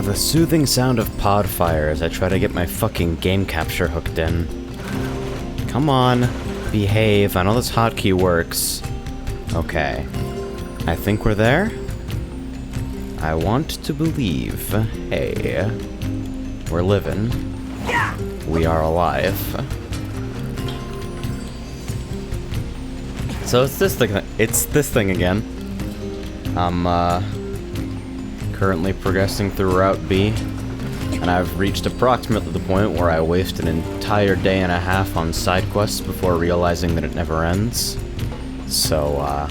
the soothing sound of pod fire as I try to get my fucking game capture hooked in. Come on, behave. I know this hotkey works. Okay. I think we're there. I want to believe. Hey. We're living. We are alive. So it's this thing. It's this thing again. I'm currently progressing through Route B, and I've reached approximately the point where I waste an entire day and a half on side quests before realizing that it never ends. So,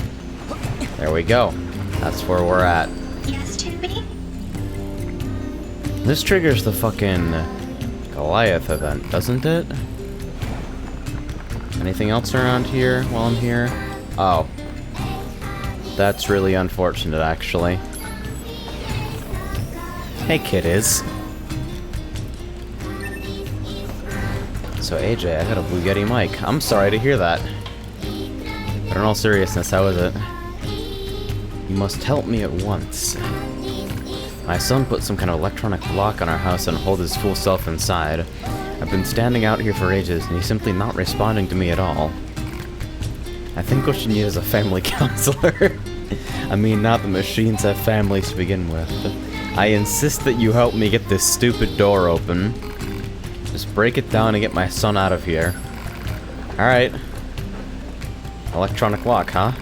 there we go. That's where we're at. Yes, Toby? This triggers the fucking Goliath event, doesn't it? Anything else around here while I'm here? Oh. That's really unfortunate, actually. Hey, kiddies. So, AJ, I got a Blue Yeti mic. I'm sorry to hear that. But in all seriousness, how is it? You must help me at once. My son put some kind of electronic lock on our house and hold his full self inside. I've been standing out here for ages, and he's simply not responding to me at all. I think what you need is a family counselor. I mean, not the machines have families to begin with. I insist that you help me get this stupid door open. Just break it down and get my son out of here. Alright. Electronic lock, huh?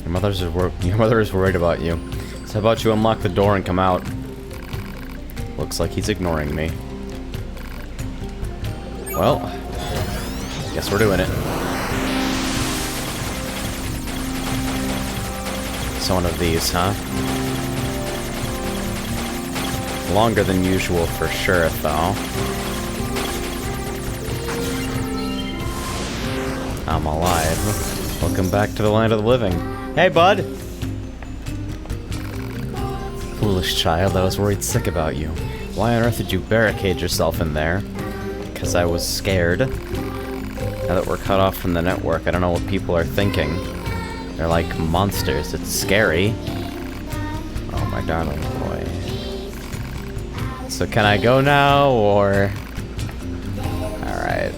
Your mother is worried about you. So how about you unlock the door and come out? Looks like he's ignoring me. Well, guess we're doing it. So one of these, huh? Longer than usual for sure, though. I'm alive. Welcome back to the land of the living. Hey, bud! Foolish child, I was worried sick about you. Why on earth did you barricade yourself in there? Because I was scared. Now that we're cut off from the network, I don't know what people are thinking. They're like monsters. It's scary. Oh, my darling boy. So can I go now, or... Alright.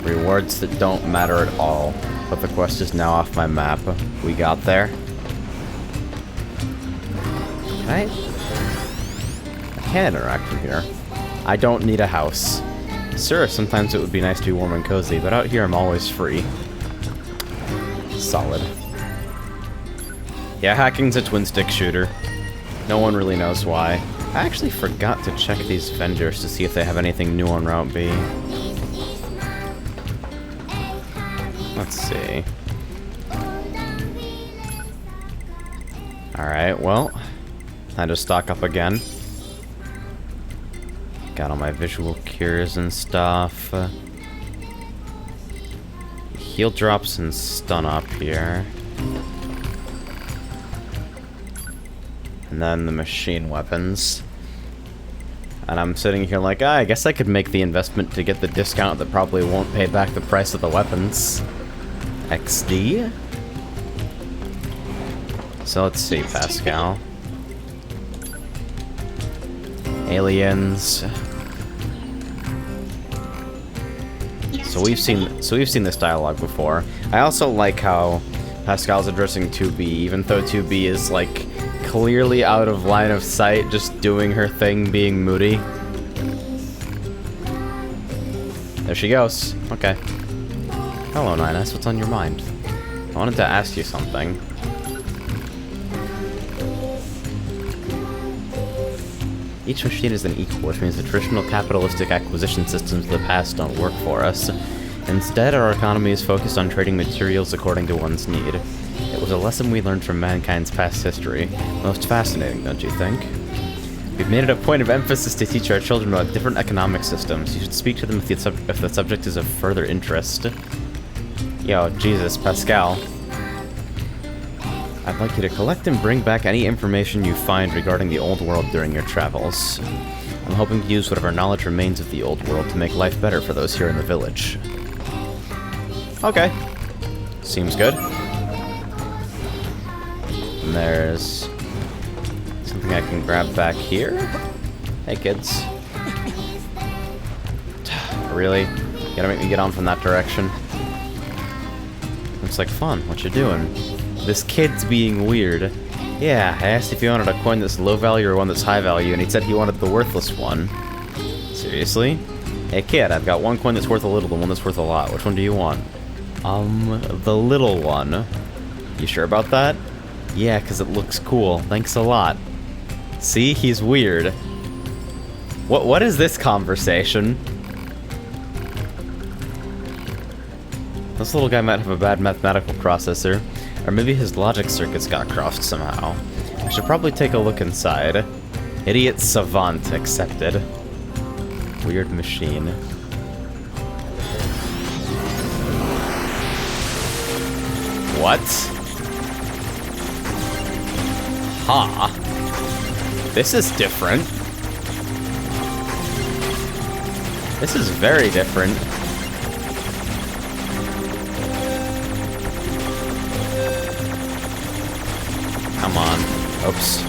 Rewards that don't matter at all. But the quest is now off my map. We got there. Can I can't interact from here. I don't need a house. Sure, sometimes it would be nice to be warm and cozy, but out here I'm always free. Solid. Yeah, hacking's a twin-stick shooter. No one really knows why. I actually forgot to check these vendors to see if they have anything new on Route B. Let's see. Alright, well, time to stock up again. Got all my visual cures and stuff. Heal drops and stun up here. And then the machine weapons. And I'm sitting here like, I guess I could make the investment to get the discount that probably won't pay back the price of the weapons. XD? So let's see, Pascal. Aliens. So we've seen this dialogue before. I also like how Pascal's addressing 2B, even though 2B is like clearly out of line of sight, just doing her thing, being moody. There she goes. Okay. Hello, Ninus. What's on your mind? I wanted to ask you something. Each machine is an equal, which means the traditional capitalistic acquisition systems of the past don't work for us. Instead, our economy is focused on trading materials according to one's need. It was a lesson we learned from mankind's past history. Most fascinating, don't you think? We've made it a point of emphasis to teach our children about different economic systems. You should speak to them if the subject is of further interest. Yo, Jesus, Pascal. I'd like you to collect and bring back any information you find regarding the old world during your travels. I'm hoping to use whatever knowledge remains of the old world to make life better for those here in the village. Okay. Seems good. And there's something I can grab back here. Hey, kids. Really? You gotta make me get on from that direction? Looks like fun. What you doing? This kid's being weird. Yeah, I asked if he wanted a coin that's low value or one that's high value, and he said he wanted the worthless one. Seriously? Hey kid, I've got one coin that's worth a little and one that's worth a lot. Which one do you want? The little one. You sure about that? Yeah, 'cause it looks cool. Thanks a lot. See? He's weird. What is this conversation? This little guy might have a bad mathematical processor, or maybe his logic circuits got crossed somehow. I should probably take a look inside. Idiot savant accepted. Weird machine. What? Huh. This is different. This is very different. Come on. Oops.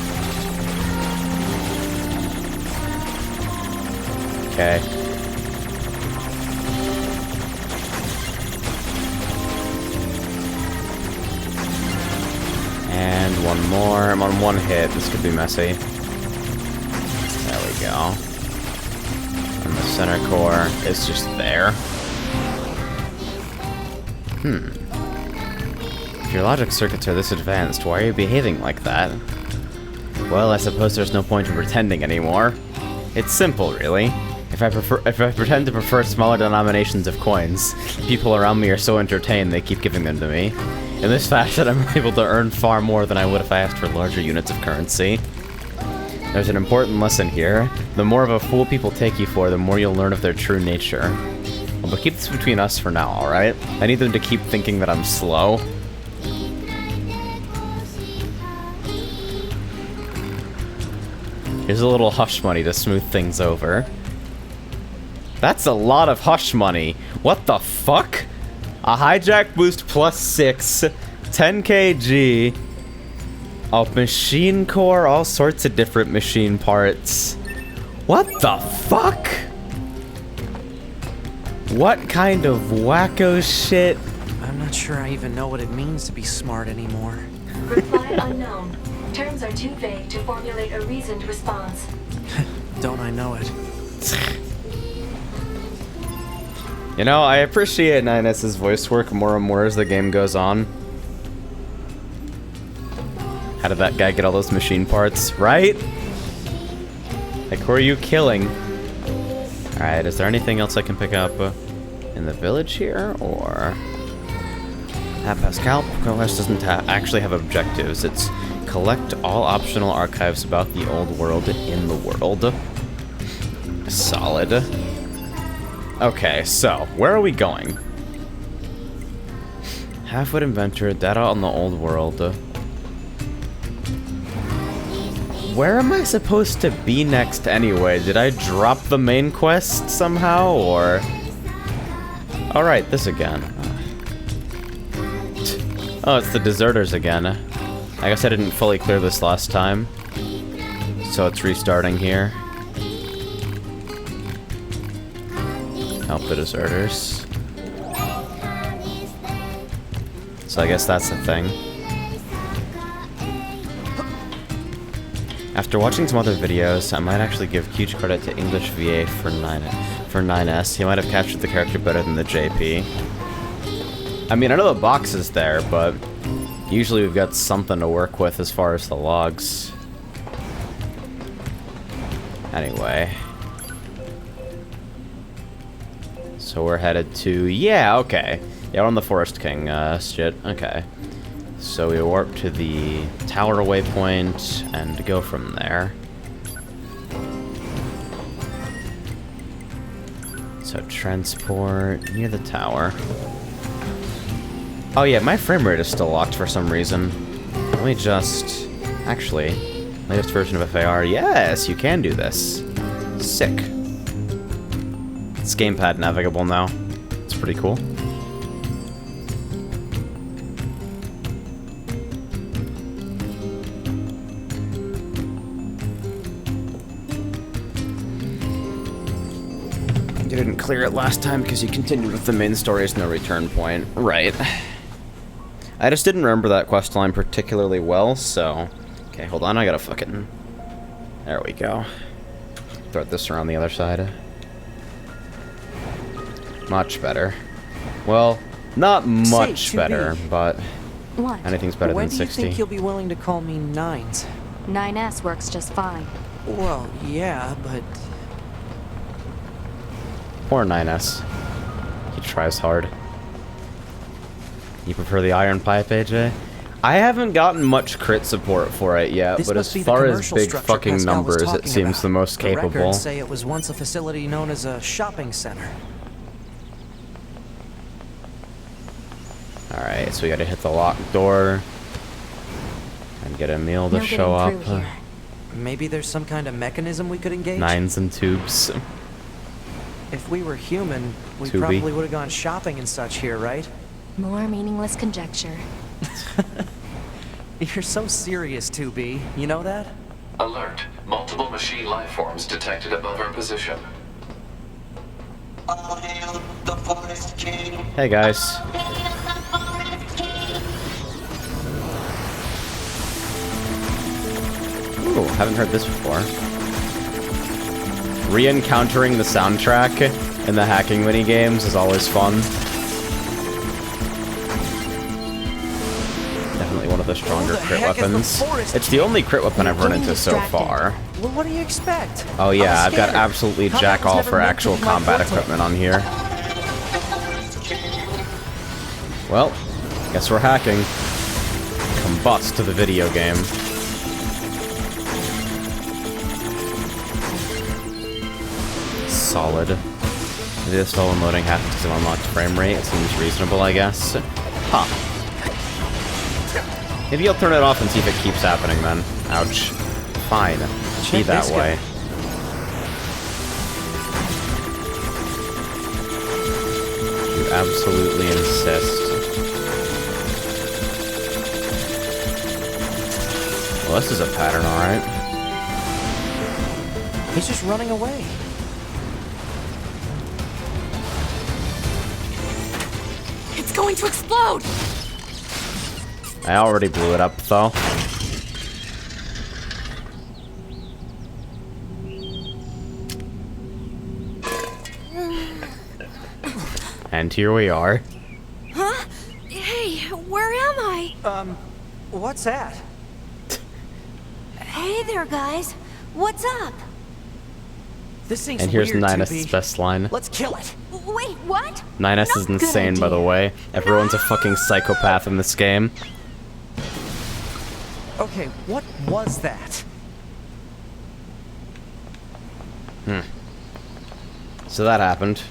Okay. And one more. I'm on one hit. This could be messy. There we go. And the center core is just there. If your logic circuits are this advanced, why are you behaving like that? Well, I suppose there's no point in pretending anymore. It's simple, really. If I pretend to prefer smaller denominations of coins, people around me are so entertained they keep giving them to me. In this fashion, I'm able to earn far more than I would if I asked for larger units of currency. There's an important lesson here. The more of a fool people take you for, the more you'll learn of their true nature. Well, but keep this between us for now, alright? I need them to keep thinking that I'm slow. Here's a little hush money to smooth things over. That's a lot of hush money. What the fuck? A hijack boost plus 6, 10 kg, a machine core, all sorts of different machine parts. What the fuck? What kind of wacko shit? I'm not sure I even know what it means to be smart anymore. Reply unknown. Terms are too vague to formulate a reasoned response. Don't I know it? You know, I appreciate 9S's voice work more and more as the game goes on. How did that guy get all those machine parts, right? Like, who are you killing? Alright, is there anything else I can pick up in the village here, or... Pascal Quest doesn't actually have objectives. It's collect all optional archives about the old world in the world. Solid. Okay, so, where are we going? Half-wit inventor, data on the old world. Where am I supposed to be next anyway? Did I drop the main quest somehow, or... Alright, this again. Oh, it's the deserters again. I guess I didn't fully clear this last time. So it's restarting here. Help the deserters. So I guess that's the thing. After watching some other videos, I might actually give huge credit to English VA for 9S. He might have captured the character better than the JP. I mean, I know the box is there, but usually we've got something to work with as far as the logs. Anyway. So we're headed to... Yeah, okay. Yeah, we're on the Forest King shit. Okay. So we warp to the tower waypoint and go from there. So transport near the tower. Oh yeah, my frame rate is still locked for some reason. Let me just... Actually, latest version of FAR. Yes, you can do this. Sick. It's gamepad navigable now. It's pretty cool. didn't clear it last time because you continued with the main story's no return point. Right. I just didn't remember that quest line particularly well, so... Okay, hold on, I gotta fucking... There we go. Throw this around the other side. Much better. Well, not much better, but... What? Anything's better When than do you 60. think you'll be willing to call me Nines? 9S works just fine. Well, yeah, but... Poor 9S. He tries hard. You prefer the iron pipe, AJ? I haven't gotten much crit support for it yet, This but must as be the far as commercial big structure fucking Pascal was numbers, it talking seems about. the most The capable. records say it was once a facility known as a shopping center. Alright, so we gotta hit the locked door. And get a meal to No show up. getting through here. Maybe there's some kind of mechanism we could engage? Nines and tubes. If we were human, we Tubi. probably would have gone shopping and such here, right? More meaningless conjecture. You're so serious, 2B. You know that? Alert. Multiple machine life forms detected above our position. Hey guys. Ooh, haven't heard this before. Re-encountering the soundtrack in the hacking minigames is always fun. Definitely one of the stronger Who the crit heck is the weapons. forest It's the only crit weapon I've run Getting into so distracted. far. Well, what do you expect? Oh yeah, I've got scared. absolutely Combat jack was all never for meant to actual be my combat forte. equipment on here. Well, guess we're hacking. Combust to the video game. Solid. Maybe this slow unloading happens because of unlocked frame rate. It seems reasonable, I guess. Huh. Maybe I'll turn it off and see if it keeps happening then. Ouch. Fine. Be Check that this way. guy. You absolutely insist. Well, this is a pattern, alright. He's just running away. It's going to explode! I already blew it up, though. And here we are. Huh? Hey, where am I? What's that? Hey there, guys. What's up? This seems And here's weird, 9S's 2B. best line. Let's kill it. Wait, what? 9S Not is good insane, by the idea. way. Everyone's a fucking psychopath in this game. Okay, what was that? So that happened.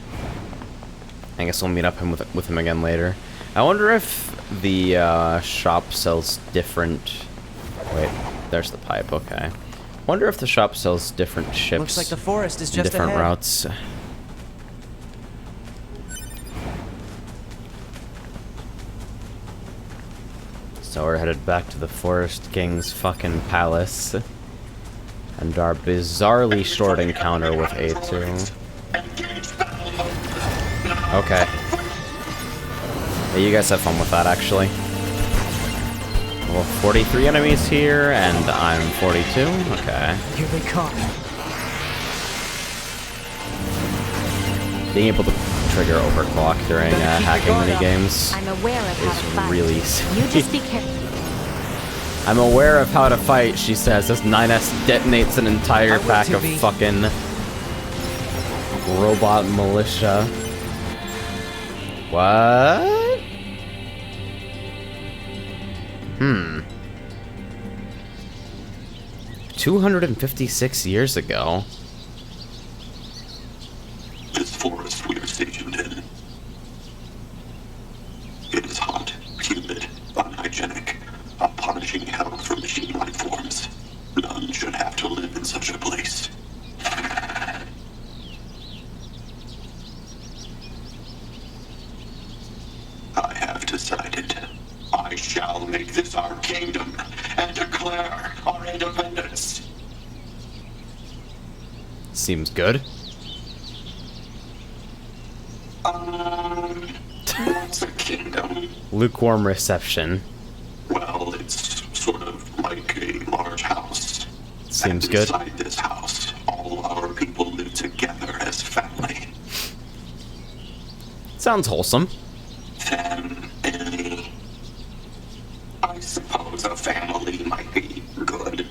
I guess we'll meet up with him again later. I wonder if the shop sells different... Wait, there's the pipe, okay. Wonder if the shop sells different ships. Looks like the forest is in just different ahead. routes. So we're headed back to the Forest King's fucking palace. And our bizarrely short encounter with A2. Okay. Yeah, you guys have fun with that, actually. Well, 43 enemies here, and I'm 42? Okay. Here they come. Being able to trigger overclock during hacking minigames I'm aware of how to is fight. really You easy. just be careful. I'm aware of how to fight, she says, as 9S detonates an entire I will, pack of 2B. fucking robot militia. What? 256 years ago. This forest we are stationed in. It is hot, humid, unhygienic, a punishing hell for machine life forms. None should have to live in such a place. I have decided. I shall make this our kingdom and declare our independence. Seems good. Lukewarm reception. Well, it's sort of like a large house. Seems and good. Inside this house, all our people live together as family. Sounds wholesome. Family. I suppose a family might be good.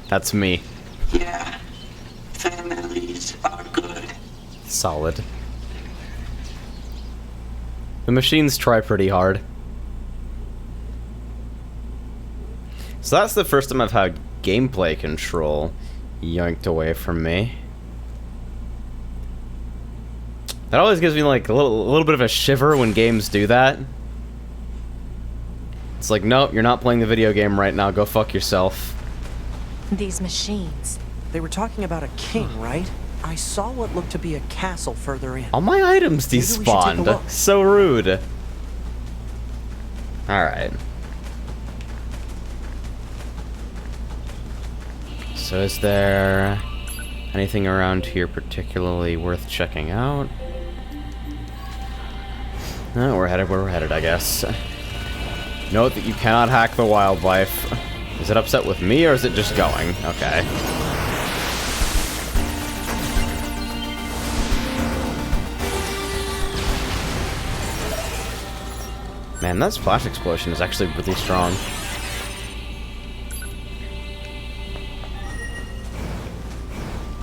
That's me. Yeah, families are good. Solid. The machines try pretty hard. So that's the first time I've had gameplay control yanked away from me. That always gives me like a little bit of a shiver when games do that. It's like, nope, you're not playing the video game right now, go fuck yourself. These machines. They were talking about a king, right? I saw what looked to be a castle further in. All my items Maybe we should take a despawned. look. So rude. Alright. So is there anything around here particularly worth checking out? No, we're headed where we're headed, I guess. Note that you cannot hack the wildlife. Is it upset with me, or is it just going? Okay. Man, that splash explosion is actually really strong.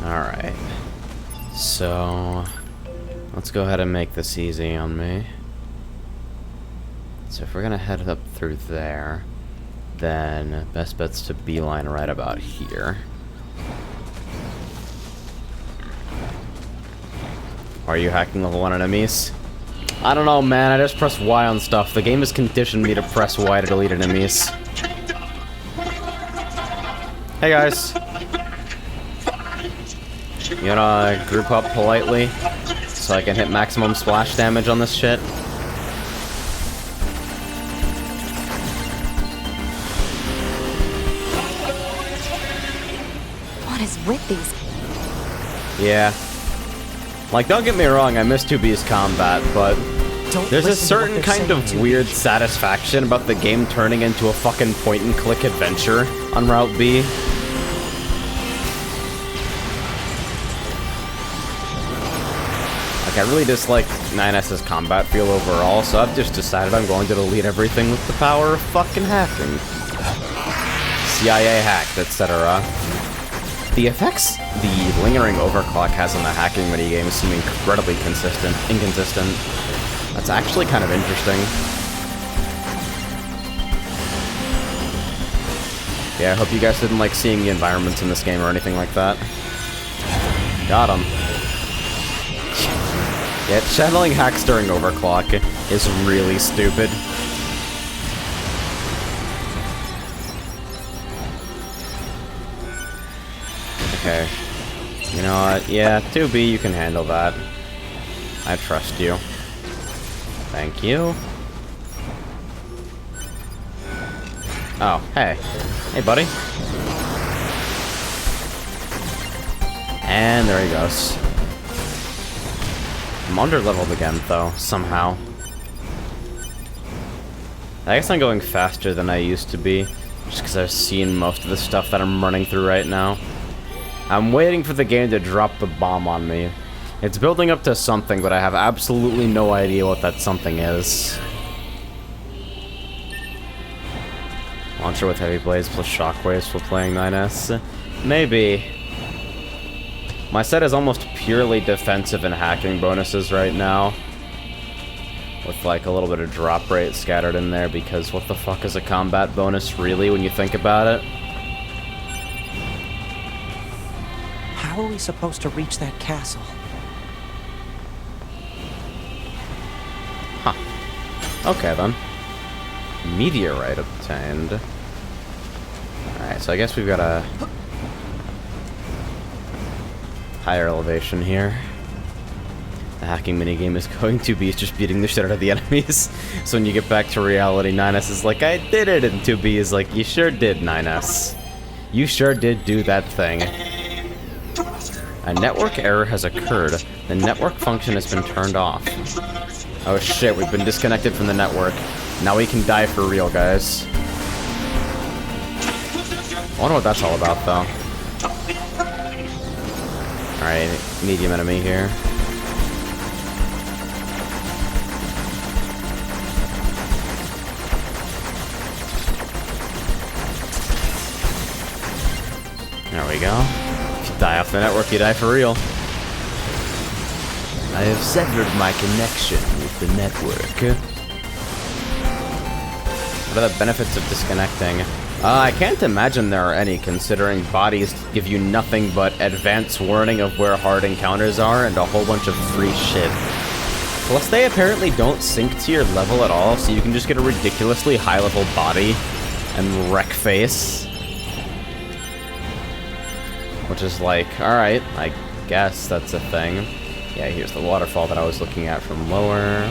Alright. So, let's go ahead and make this easy on me. So if we're gonna head up through there, then best bet's to beeline right about here. Are you hacking level 1 enemies? I don't know, man. I just press Y on stuff. The game has conditioned me to press Y to delete enemies. Hey, guys. You wanna group up politely so I can hit maximum splash damage on this shit? What is with these? Yeah. Like, don't get me wrong, I miss 2B's combat, but Don't there's a listen to what certain they're kind saying, of 2B. weird satisfaction about the game turning into a fucking point-and-click adventure on Route B. Like, I really dislike 9S's combat feel overall, so I've just decided I'm going to delete everything with the power of fucking hacking. CIA hacked, etc. The effects the lingering overclock has on the hacking minigames seem incredibly inconsistent. That's actually kind of interesting. Yeah, I hope you guys didn't like seeing the environments in this game or anything like that. Got him. Yeah, channeling hacks during overclock is really stupid. Okay. You know what? Yeah, 2B, you can handle that. I trust you. Thank you. Oh, hey. Hey, buddy. And there he goes. I'm under-leveled again, though, somehow. I guess I'm going faster than I used to be, just because I've seen most of the stuff that I'm running through right now. I'm waiting for the game to drop the bomb on me. It's building up to something, but I have absolutely no idea what that something is. Launcher with heavy blades plus shockwaves for playing 9S? Maybe. My set is almost purely defensive and hacking bonuses right now. With like a little bit of drop rate scattered in there, because what the fuck is a combat bonus really when you think about it? How are we supposed to reach that castle? Huh. Okay then. Meteorite obtained. Alright, so I guess we've got a higher elevation here. The hacking minigame is going to be just beating the shit out of the enemies. So when you get back to reality, 9S is like, I did it, and 2B is like, you sure did, 9S. You sure did do that thing. A network error has occurred. The network function has been turned off. Oh shit, we've been disconnected from the network. Now we can die for real, guys. I wonder what that's all about, though. Alright, medium enemy here. There we go. If you die off the network, you die for real. I have severed my connection with the network. What are the benefits of disconnecting? I can't imagine there are any, considering bodies give you nothing but advance warning of where hard encounters are and a whole bunch of free shit. Plus, they apparently don't sync to your level at all, so you can just get a ridiculously high-level body and wreck face. Which is like, alright, I guess that's a thing. Yeah, here's the waterfall that I was looking at from lower.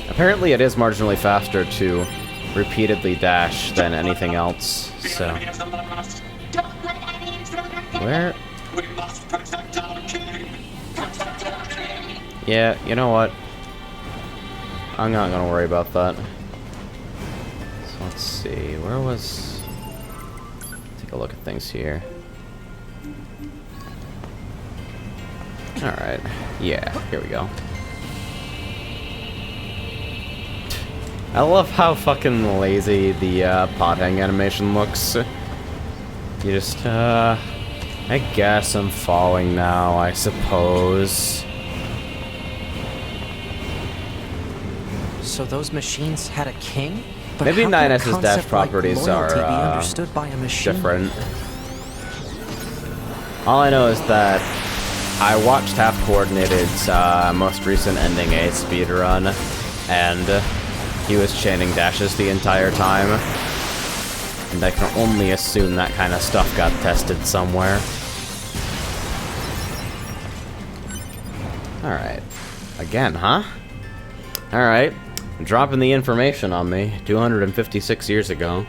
Apparently it is marginally faster to repeatedly dash than anything else, so... Where? Yeah, you know what? I'm not gonna worry about that. So let's see, where was... Take a look at things here. Alright, yeah, here we go. I love how fucking lazy the potting animation looks. You just, I guess I'm falling now, I suppose. So those machines had a king? But Maybe how can a 9S's dash concept like properties loyalty be are understood by a machine? different. All I know is that I watched Half Coordinated's most recent Ending A speedrun, and he was chaining dashes the entire time. And I can only assume that kind of stuff got tested somewhere. Alright. Again, huh? Alright. Dropping the information on me. 256 years ago.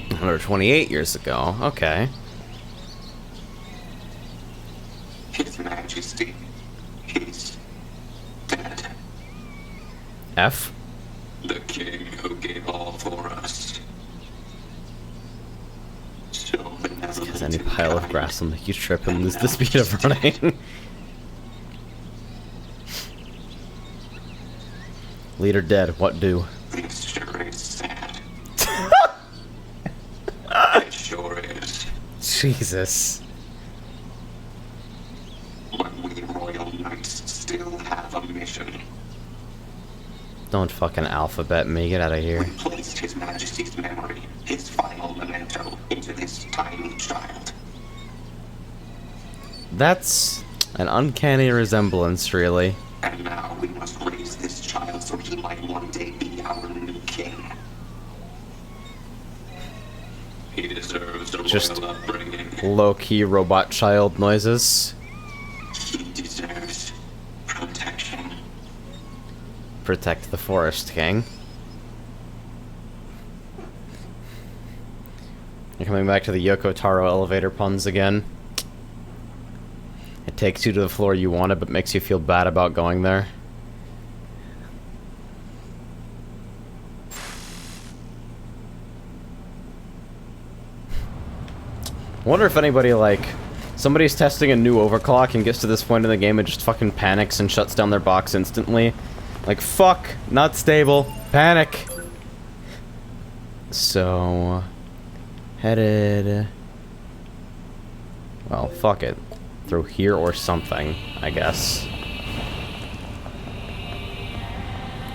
128 years ago. Okay. His Majesty, he's dead. F? The king who gave all for us. So benevolent. Because any pile of grass will make you trip and lose the speed of running. Leader dead, what do? This sure is sad. It sure is. Jesus. But we royal knights still have a mission. Don't fucking alphabet me, get out of here. We placed His Majesty's memory, his final memento, into this tiny child. That's an uncanny resemblance, really. And now we must raise this child so he might one day be our new king. He deserves a Just royal upbringing. low-key robot child noises. He deserves protection. Protect the Forest King. You're coming back to the Yoko Taro elevator puns again. It takes you to the floor you wanted, but makes you feel bad about going there. I wonder if anybody, like, somebody's testing a new overclock and gets to this point in the game and just fucking panics and shuts down their box instantly. Like, fuck, not stable, panic. So, headed... Well, fuck it. Through here or something, I guess.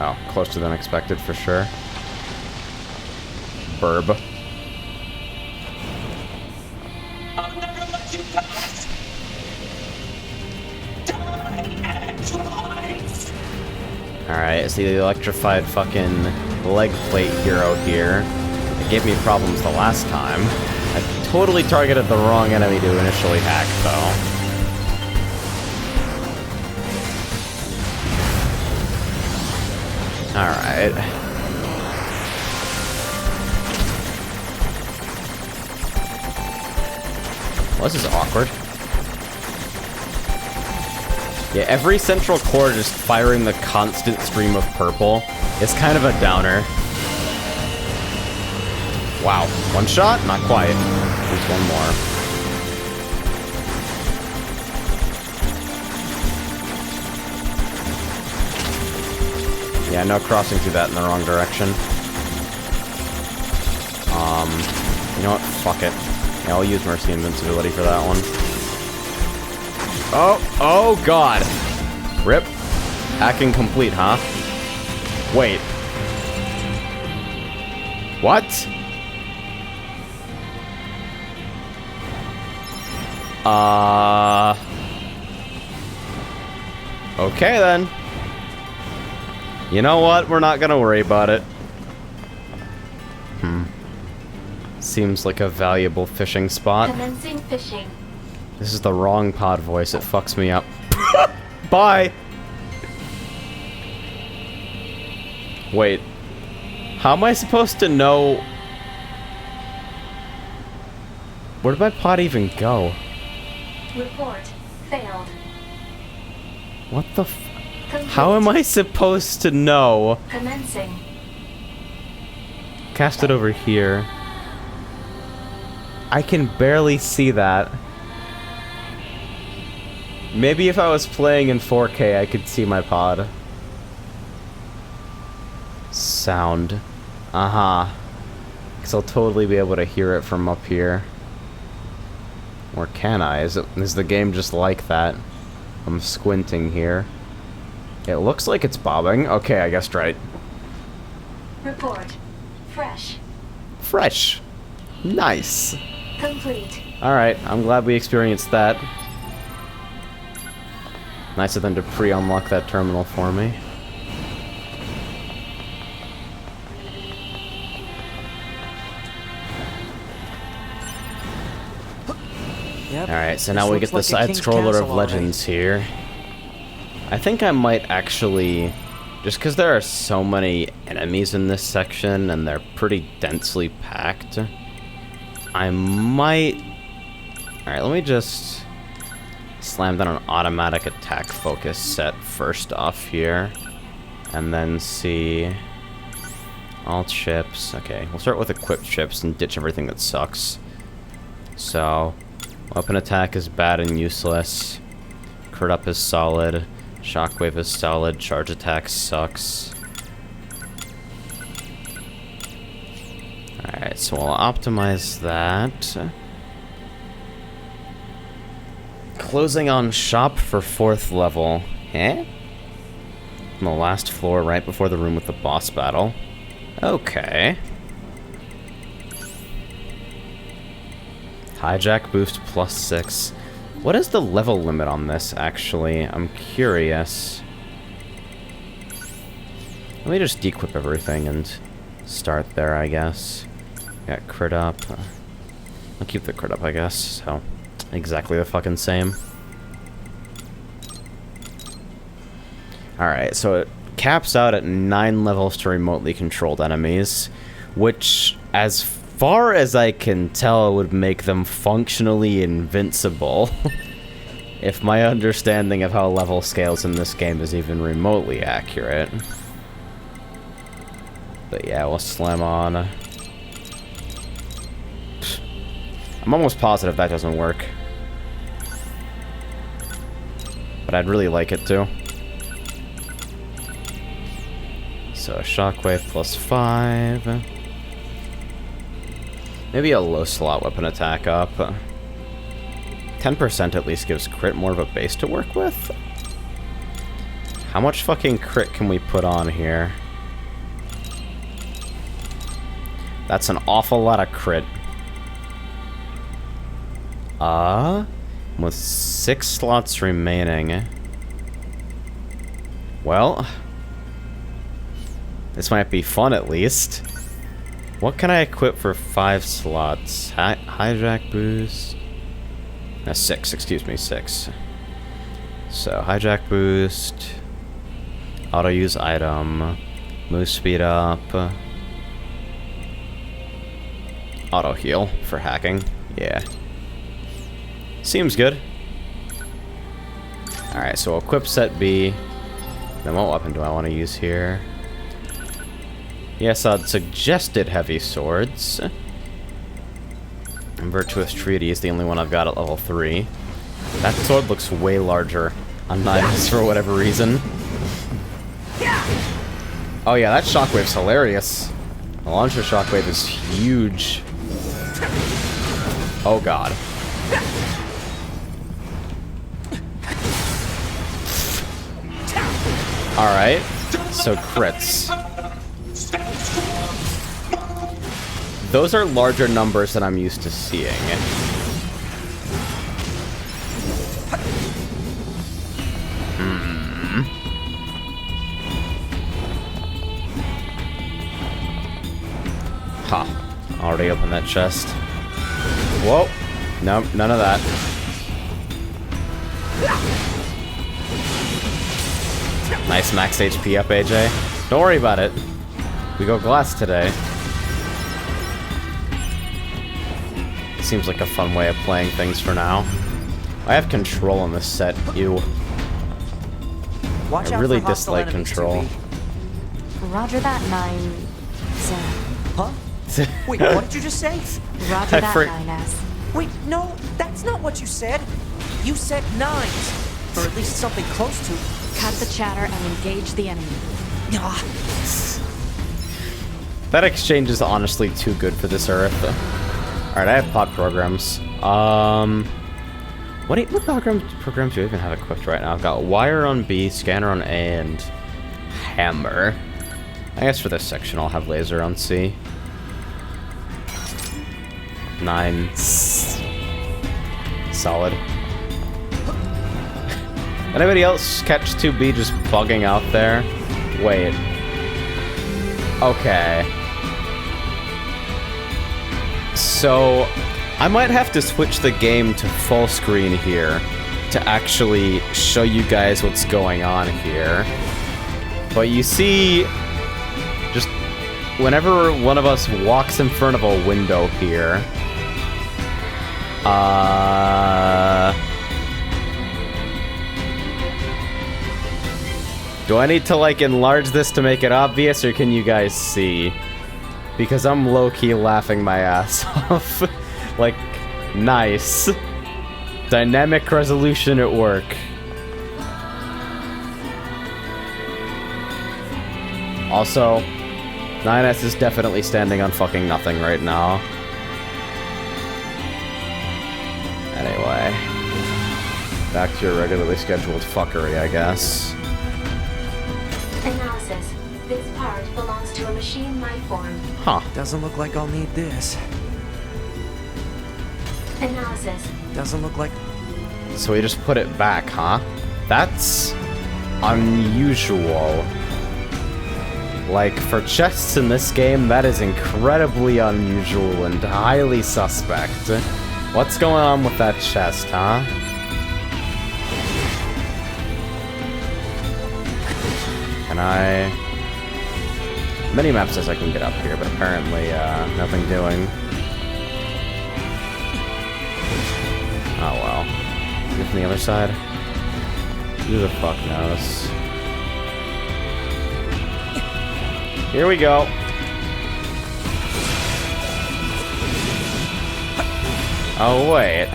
Oh, closer than expected for sure. Burb. Alright, it's the electrified fucking leg plate hero here. It gave me problems the last time. I totally targeted the wrong enemy to initially hack, though. Alright. This is awkward. Yeah, every central core just firing the constant stream of purple is kind of a downer. Wow, one shot? Not quite. There's one more. Yeah, no crossing through that in the wrong direction. You know what? Fuck it. Yeah, I'll use Mercy Invincibility for that one. Oh god. Rip. Hacking complete, huh? Wait. What? Okay then. You know what? We're not gonna worry about it. Seems like a valuable fishing spot. Commencing fishing. This is the wrong pod voice. It fucks me up. Bye! Wait. How am I supposed to know... Where did my pod even go? Report failed. What the f... Complete. How am I supposed to know? Commencing. Cast it over here. I can barely see that. Maybe if I was playing in 4K, I could see my pod. Sound. Uh-huh. Because I'll totally be able to hear it from up here. Or can I? Is the game just like that? I'm squinting here. It looks like it's bobbing. Okay, I guessed right. Report fresh. Fresh. Nice. Complete. Alright, I'm glad we experienced that. Nice of them to pre-unlock that terminal for me. Yep. Alright, so This now we looks get the like a King's side-scroller of Castle, all right. Legends here. I think I might actually... Just because there are so many enemies in this section, and they're pretty densely packed, I might... Alright, let me just slam down an automatic attack focus set first off here. And then see... All chips. Okay, we'll start with equipped chips and ditch everything that sucks. So, weapon attack is bad and useless. Crit up is solid. Shockwave is solid. Charge attack sucks. Alright, so I'll optimize that. Closing on shop for 4th level. Eh? On the last floor right before the room with the boss battle. Okay. Hijack boost +6. What is the level limit on this, actually? I'm curious. Let me just dequip everything and start there, I guess. Got crit up. I'll keep the crit up, I guess. So, exactly the fucking same. Alright, so it caps out at 9 levels to remotely controlled enemies, which, as far as I can tell, would make them functionally invincible. If my understanding of how level scales in this game is even remotely accurate. But yeah, we'll slam on. I'm almost positive that doesn't work. But I'd really like it to. So, shockwave +5. Maybe a low slot weapon attack up. 10% at least gives crit more of a base to work with. How much fucking crit can we put on here? That's an awful lot of crit. With 6 slots remaining. Well, this might be fun at least. What can I equip for 5 slots? Hijack boost. 6, excuse me, 6. So, hijack boost. Auto use item. Move speed up. Auto heal for hacking. Yeah. Seems good. Alright, so equip set B. Then what weapon do I want to use here? Yes, I'd suggested heavy swords. And Virtuous Treaty is the only one I've got at level 3. That sword looks way larger on knives for whatever reason. Oh yeah, that shockwave's hilarious. The launcher shockwave is huge. Oh god. Alright, so crits. Those are larger numbers than I'm used to seeing. Huh. Already opened that chest. Whoa. Nope, none of that. Nice max HP up, AJ. Don't worry about it. We go glass today. Seems like a fun way of playing things for now. I have control on this set. Ew. Watch I out really for hostile dislike enemies, control. 2B. Roger that, 9. Huh? Wait, what did you just say? Roger I that, for- 9S. Wait, no, that's not what you said. You said 9s. Or at least something close to. Cut the chatter and engage the enemy. Ah, That exchange is honestly too good for this Earth. Alright, I have pod programs. What programs do I even have equipped right now? I've got wire on B, scanner on A, and hammer. I guess for this section I'll have laser on C. 9. Solid. Anybody else catch 2B just bugging out there? Wait. Okay. So, I might have to switch the game to full screen here to actually show you guys what's going on here. But you see, just whenever one of us walks in front of a window here, do I need to, like, enlarge this to make it obvious, or can you guys see? Because I'm low-key laughing my ass off. Like, nice. Dynamic resolution at work. Also, 9S is definitely standing on fucking nothing right now. Anyway. Back to your regularly scheduled fuckery, I guess. Analysis. This part belongs to a machine life form. Huh. doesn't look like I'll need this. Analysis. Doesn't look like... So we just put it back, huh? That's unusual. Like, for chests in this game, that is incredibly unusual and highly suspect. What's going on with that chest, huh? Can I... Minimap says I can get up here, but apparently, nothing doing. Oh well. Get from the other side? Who the fuck knows? Here we go. Oh wait.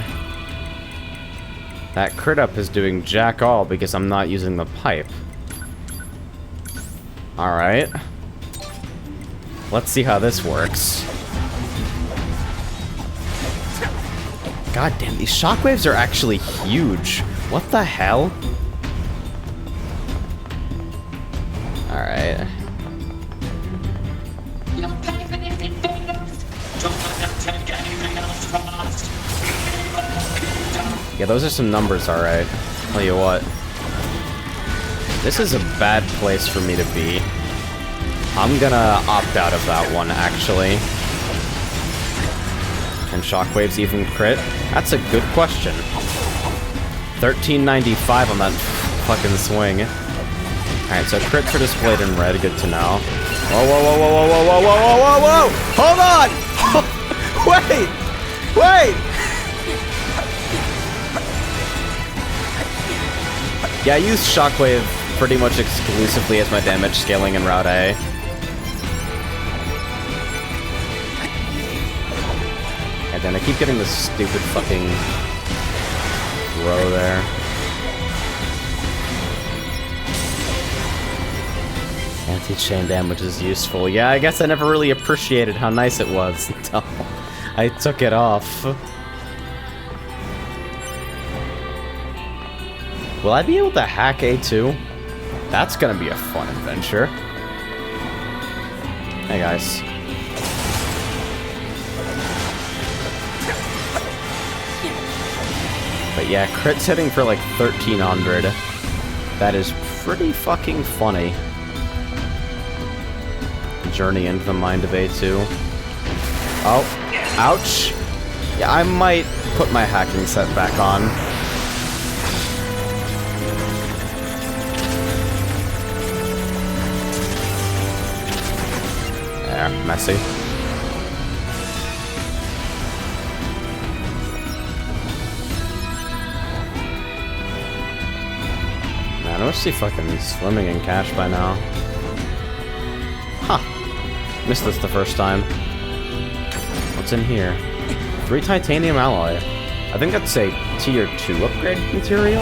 That crit up is doing jack all because I'm not using the pipe. Alright. Let's see how this works. God damn, these shockwaves are actually huge. What the hell? Alright. Yeah, those are some numbers, alright. Tell you what. This is a bad place for me to be. I'm gonna opt out of that one, actually. Can shockwaves even crit? That's a good question. 1395 on that fucking swing. Alright, so crits are displayed in red, good to know. Whoa, whoa, whoa, whoa, whoa, whoa, whoa, whoa, whoa, whoa! Hold on! Wait! Wait! Yeah, I use Shockwave pretty much exclusively as my damage scaling in Route A. And then I keep getting this stupid fucking row there. Anti-chain damage is useful. Yeah, I guess I never really appreciated how nice it was until I took it off. Will I be able to hack A2? That's gonna be a fun adventure. Hey guys. But yeah, crit's hitting for like 1300. That is pretty fucking funny. Journey into the mind of A2. Oh, ouch. Yeah, I might put my hacking set back on. There, messy. Man, I must be fucking swimming in cash by now. Huh. Missed this the first time. What's in here? 3 titanium alloy. I think that's a tier 2 upgrade material?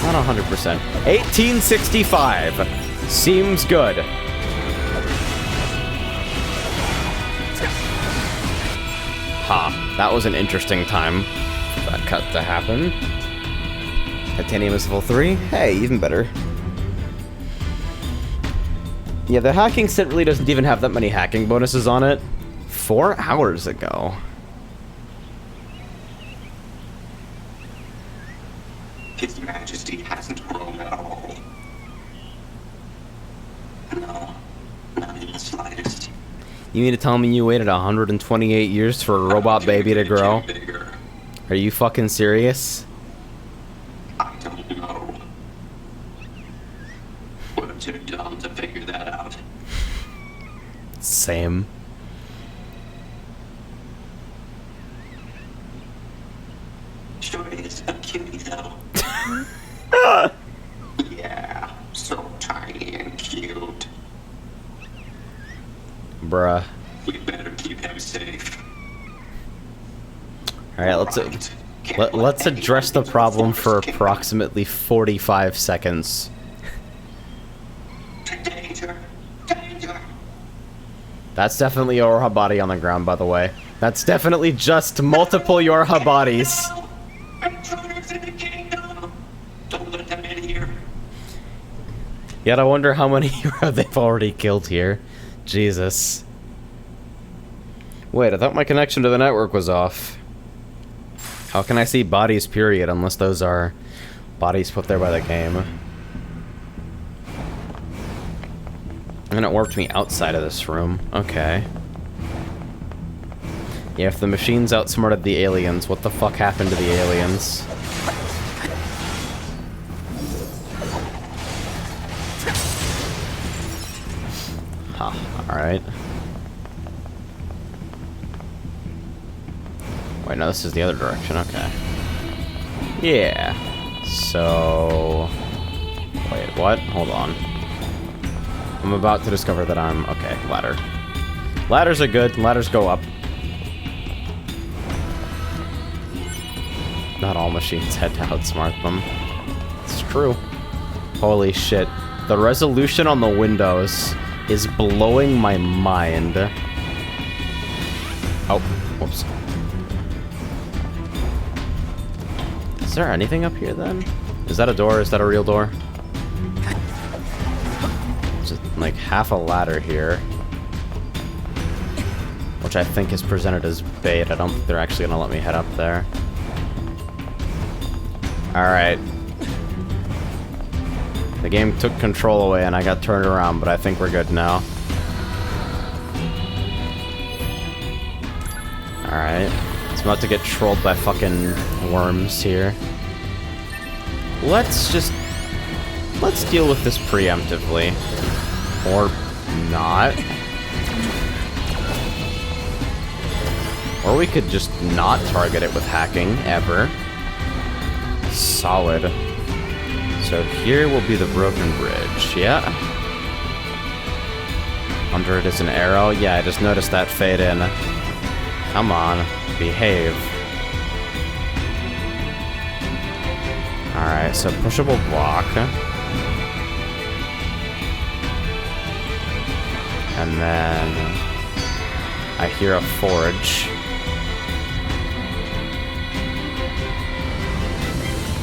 Not 100%. 1865! Seems good. Ha. That was an interesting time for that cut to happen. Titanium is level 3? Hey, even better. Yeah, the hacking set really doesn't even have that many hacking bonuses on it. 4 hours ago. His Majesty hasn't grown at all. No, not in the slightest. You mean to tell me you waited 128 years for a robot baby to grow? Are you fucking serious? I don't know. We're too dumb to figure that out. Same. Sure is a cutie though. Yeah, so tiny and cute. Bruh. We better keep him safe. Alright, let's address the problem for approximately 45 seconds. Danger! Danger! That's definitely Yorha body on the ground, by the way. That's definitely just multiple Yorha bodies. Intruders in the kingdom! Don't let them in here. Yet I wonder how many Yorha they've already killed here. Jesus. Wait, I thought my connection to the network was off. How can I see bodies, period, unless those are bodies put there by the game? And it warped me outside of this room. Okay. Yeah, if the machines outsmarted the aliens, what the fuck happened to the aliens? Huh, alright. Wait, no, this is the other direction, okay. Yeah. So... Wait, what? Hold on. I'm about to discover that I'm... Okay, ladder. Ladders are good. Ladders go up. Not all machines had to outsmart them. It's true. Holy shit. The resolution on the windows is blowing my mind. Oh, whoops. Is there anything up here then? Is that a door? Is that a real door? There's like half a ladder here. Which I think is presented as bait. I don't think they're actually gonna let me head up there. Alright. The game took control away and I got turned around, but I think we're good now. Alright. It's about to get trolled by fucking worms here. Let's deal with this preemptively. Or not. Or we could just not target it with hacking, ever. Solid. So here will be the broken bridge, yeah? Under it is an arrow. Yeah, I just noticed that fade in. Come on, behave. Alright, so pushable block. And then I hear a forge.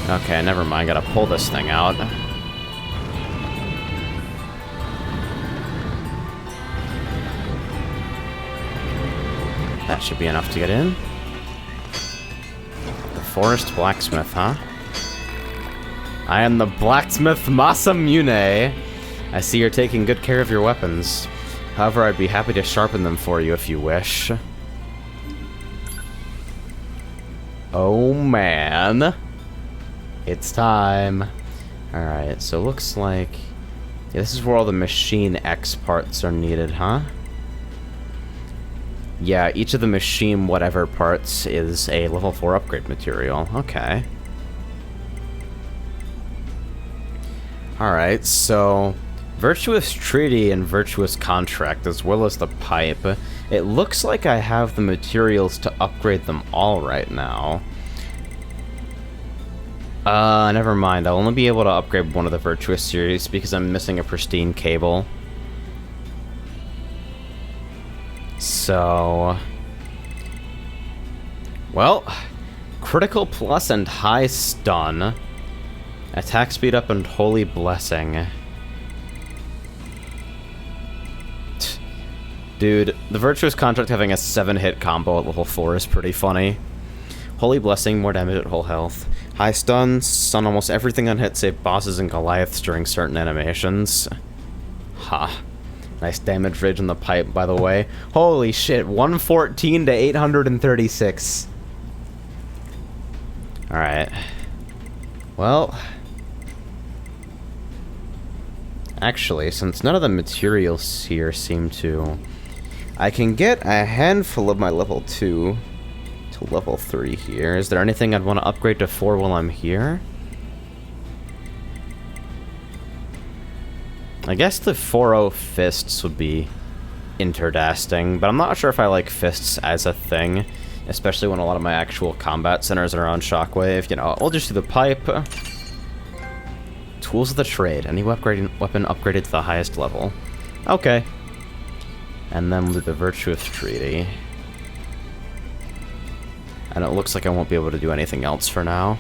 Okay, never mind. Gotta pull this thing out. That should be enough to get in. The forest blacksmith, huh? I am the blacksmith Masamune. I see you're taking good care of your weapons. However, I'd be happy to sharpen them for you if you wish. Oh man. It's time. Alright, so looks like... yeah, this is where all the Machine X parts are needed, huh? Yeah, each of the machine whatever parts is a level 4 upgrade material. Okay. Alright, so... Virtuous Treaty and Virtuous Contract, as well as the pipe. It looks like I have the materials to upgrade them all right now. Never mind. I'll only be able to upgrade one of the Virtuous series because I'm missing a pristine cable. So... well, critical plus and high stun. Attack speed up and holy blessing. Dude, the Virtuous Contract having a 7-hit combo at level 4 is pretty funny. Holy Blessing, more damage at whole health. High stun, stun almost everything on hit save bosses and Goliaths during certain animations. Ha. Nice damage range on the pipe, by the way. Holy shit, 114 to 836. Alright. Well... actually, since none of the materials here seem to... I can get a handful of my level 2 to level 3 here. Is there anything I'd want to upgrade to 4 while I'm here? I guess the 4-0 fists would be interdasting, but I'm not sure if I like fists as a thing, especially when a lot of my actual combat centers are on Shockwave. You know, we'll just do the pipe. Tools of the trade. Any weapon upgraded to the highest level. Okay. And then we'll do the Virtuous Treaty. And it looks like I won't be able to do anything else for now.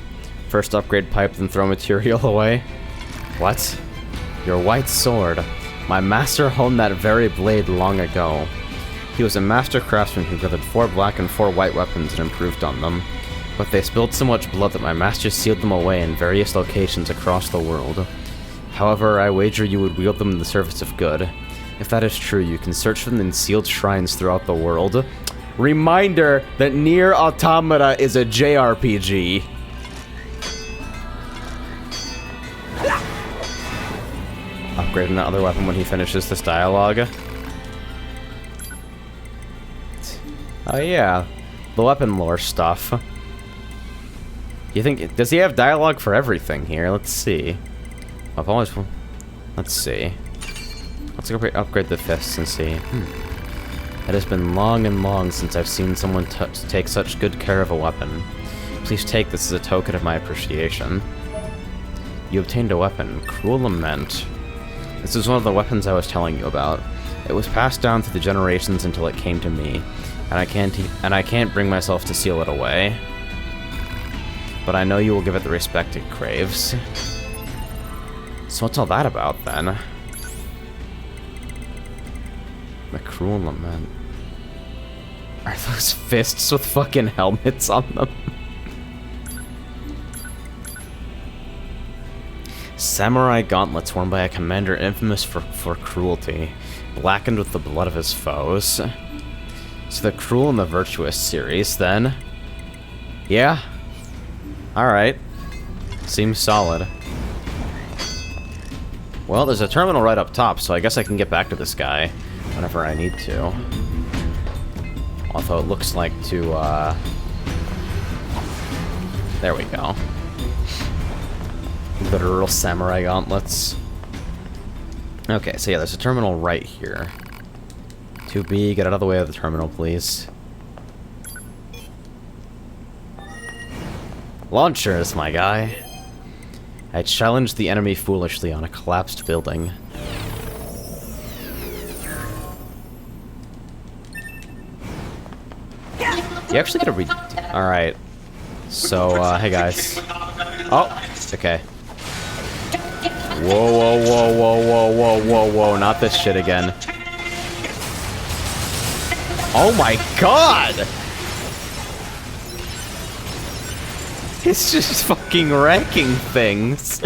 First upgrade pipe, then throw material away. What? Your white sword. My master honed that very blade long ago. He was a master craftsman who gathered 4 black and 4 white weapons and improved on them. But they spilled so much blood that my master sealed them away in various locations across the world. However, I wager you would wield them in the service of good. If that is true, you can search for them in sealed shrines throughout the world. Reminder that NieR Automata is a JRPG. Upgrade another weapon when he finishes this dialogue. Oh yeah, the weapon lore stuff. You think, does he have dialogue for everything here? Let's see. I've always, let's see. Let's go upgrade the fists and see. It has been long and long since I've seen someone take such good care of a weapon. Please take this as a token of my appreciation. You obtained a weapon, Cruel Lament. This is one of the weapons I was telling you about. It was passed down through the generations until it came to me, and I can't bring myself to seal it away. But I know you will give it the respect it craves. So what's all that about, then? The Cruel Lament. Are those fists with fucking helmets on them? Samurai gauntlets worn by a commander infamous for cruelty, blackened with the blood of his foes. So the Cruel and the Virtuous series, then? Yeah? Alright. Seems solid. Well, there's a terminal right up top, so I guess I can get back to this guy whenever I need to. Although it looks like to, there we go. Literal samurai gauntlets. Okay, so yeah, there's a terminal right here. 2B, get out of the way of the terminal, please. Launchers, my guy. I challenged the enemy foolishly on a collapsed building. You actually gotta read. Alright. So, hey guys. Oh, okay. Whoa, whoa, whoa, whoa, whoa, whoa, whoa, whoa, not this shit again. Oh my god! It's just fucking wrecking things.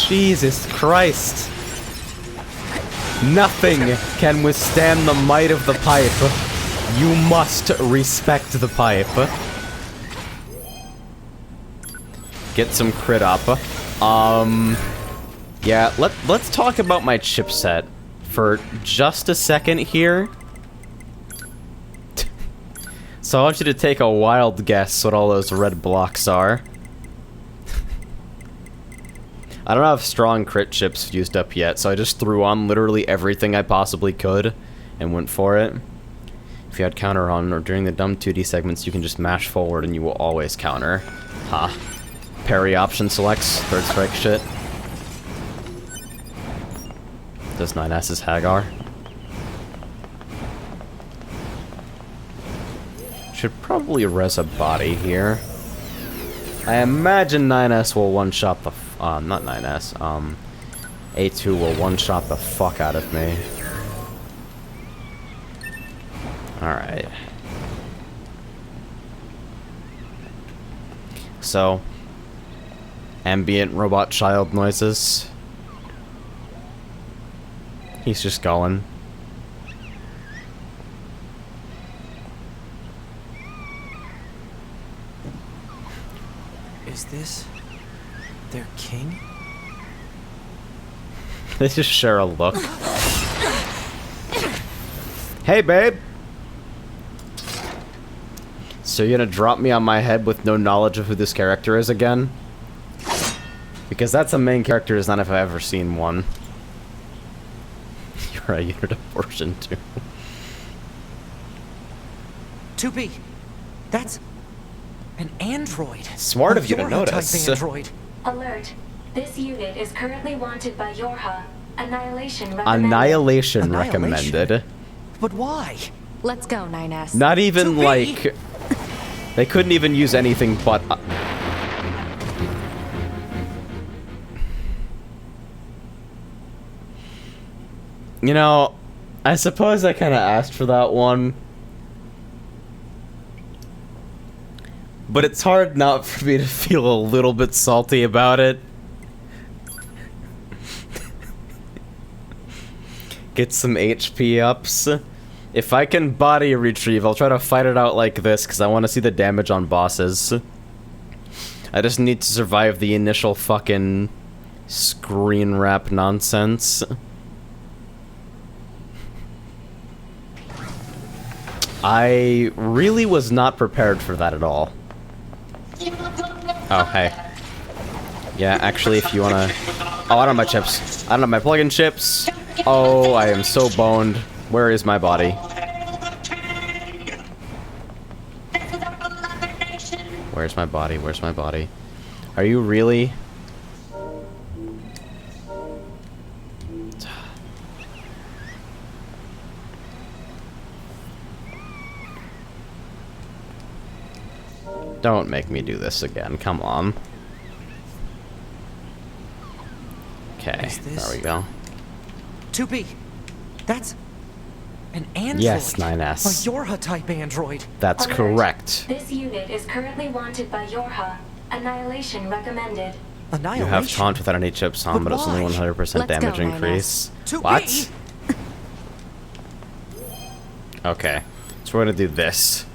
Jesus Christ. Nothing can withstand the might of the pipe. You must respect the pipe. Get some crit up. Yeah, let's talk about my chipset for just a second here. So I want you to take a wild guess what all those red blocks are. I don't have strong crit chips used up yet, so I just threw on literally everything I possibly could and went for it. If you had counter on or during the dumb 2D segments, you can just mash forward and you will always counter. Ha. Parry option selects, third strike shit. Does 9S's Hagar. Should probably res a body here. I imagine 9S will one-shot the not 9S, A2 will one-shot the fuck out of me. Alright. So, ambient robot child noises. He's just going. Is this their king? They just share a look. Hey, babe! So you're gonna drop me on my head with no knowledge of who this character is again? Because that's a main character design if I've ever seen one. You're a unit abortion too. 2B, that's an android. Smart of you to Yorha notice. type android. Alert. This unit is currently wanted by Yorha. Annihilation recommended. Annihilation recommended. But why? Let's go, 9S. Not even 2B. like... They couldn't even use anything but... You know, I suppose I kind of asked for that one. But it's hard not for me to feel a little bit salty about it. Get some HP ups. If I can body retrieve, I'll try to fight it out like this, because I want to see the damage on bosses. I just need to survive the initial fucking screen wrap nonsense. I really was not prepared for that at all. Oh, hey. Yeah, actually, if you wanna... Oh, I don't have my chips. I don't have my plug-in chips. Oh, I am so boned. Where is my body? Where's my body? Where's my body? Are you really... Don't make me do this again. Come on. Okay, there we go. 2B, that's an android. Yes, 9S. A Yorha type android. That's Alert. correct. This unit is currently wanted by Yorha. Annihilation recommended. You Annihilation. have taunt without any chips on, but it's only why? 100% Let's damage go, 9S. increase. 2B? What? Okay, so we're gonna do this.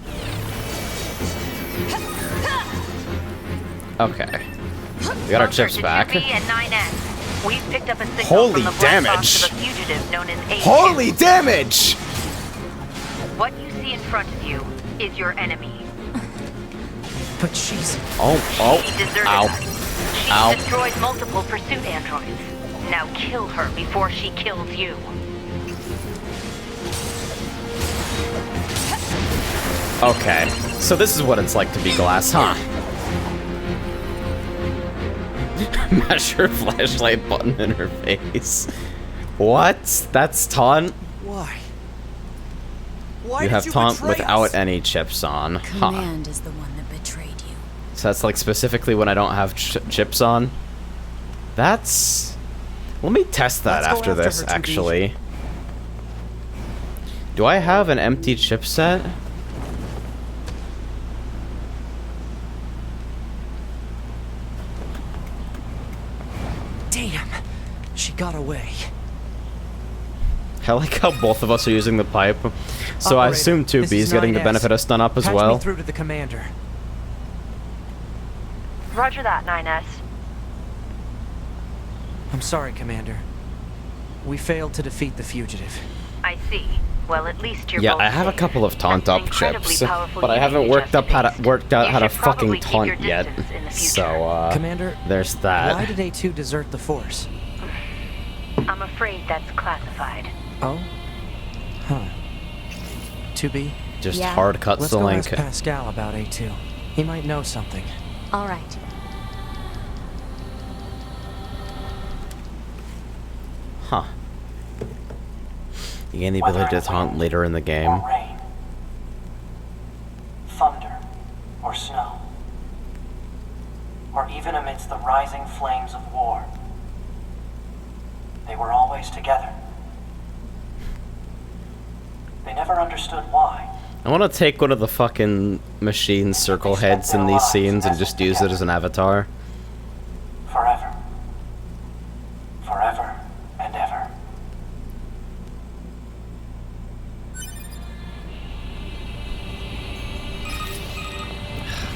Okay. We got our chips back. We've picked up a signal Holy from the black damage! box of a fugitive known as A2. Holy damage! What you see in front of you is your enemy. But she's... She deserted Ow. us. She Ow. destroyed multiple pursuit androids. Now kill her before she kills you. Okay, so this is what it's like to be Glass, huh? Mash her flashlight button in her face. What? That's taunt? Why? Why You did have you taunt betray without us? any chips on. Huh. Command is the one that betrayed you. So that's like specifically when I don't have chips on? That's... Let me test that Let's go after after this, her, 2B. actually. Do I have an empty chipset? Damn. She got away. I like how both of us are using the pipe. So I Operator, assume this 2B is is getting the 9S. benefit of stun up as Patch well. me through to the commander. Roger that, 9S. I'm sorry, Commander. We failed to defeat the fugitive. I see. Well, at least you're Yeah, both I have a safe. couple of taunt That's up an incredibly chips, powerful but I unit haven't you worked just out faced. how You to should fucking probably keep your taunt yet. distance in the future. So Commander, there's that. why did A2 desert the Force? I'm afraid that's classified. Oh? Huh. 2B, Just Yeah. hard cuts let's the go link. ask Pascal about A2. He might know something. All right. Huh. You gain the ability to taunt later in the game. Or rain, thunder, or snow, or even amidst the rising flames of war. They were always together. They never understood why. I want to take one of the fucking machine circle heads in these scenes and just use it as an avatar. Forever. Forever and ever.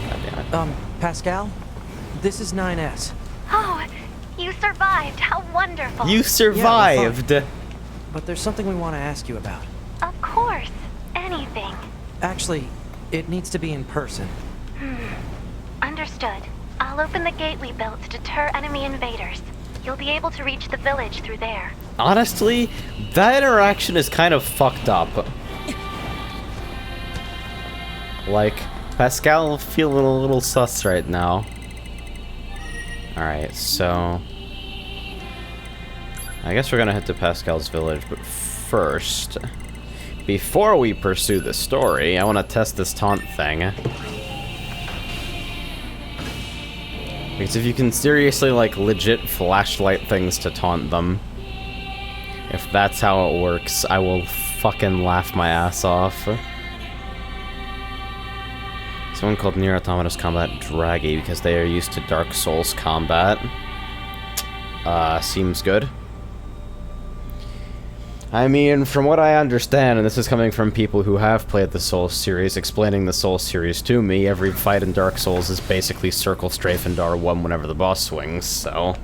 God damn it. Pascal? This is 9S. Oh, you survived. How wonderful. You survived! But there's something we want to ask you about. Of course. Anything. Actually, it needs to be in person. Understood. I'll open the gate we built to deter enemy invaders. You'll be able to reach the village through there. Honestly, that interaction is kind of fucked up. Like, Pascal feeling a little sus right now. Alright, so... I guess we're gonna head to Pascal's village, but first... Before we pursue the story, I want to test this taunt thing. Because if you can seriously, like, legit flashlight things to taunt them, if that's how it works, I will fucking laugh my ass off. Someone called NieR Automata's combat draggy because they are used to Dark Souls combat. Seems good. I mean, from what I understand, and this is coming from people who have played the Souls series, explaining the Souls series to me, every fight in Dark Souls is basically circle, strafe, and R1 whenever the boss swings, so...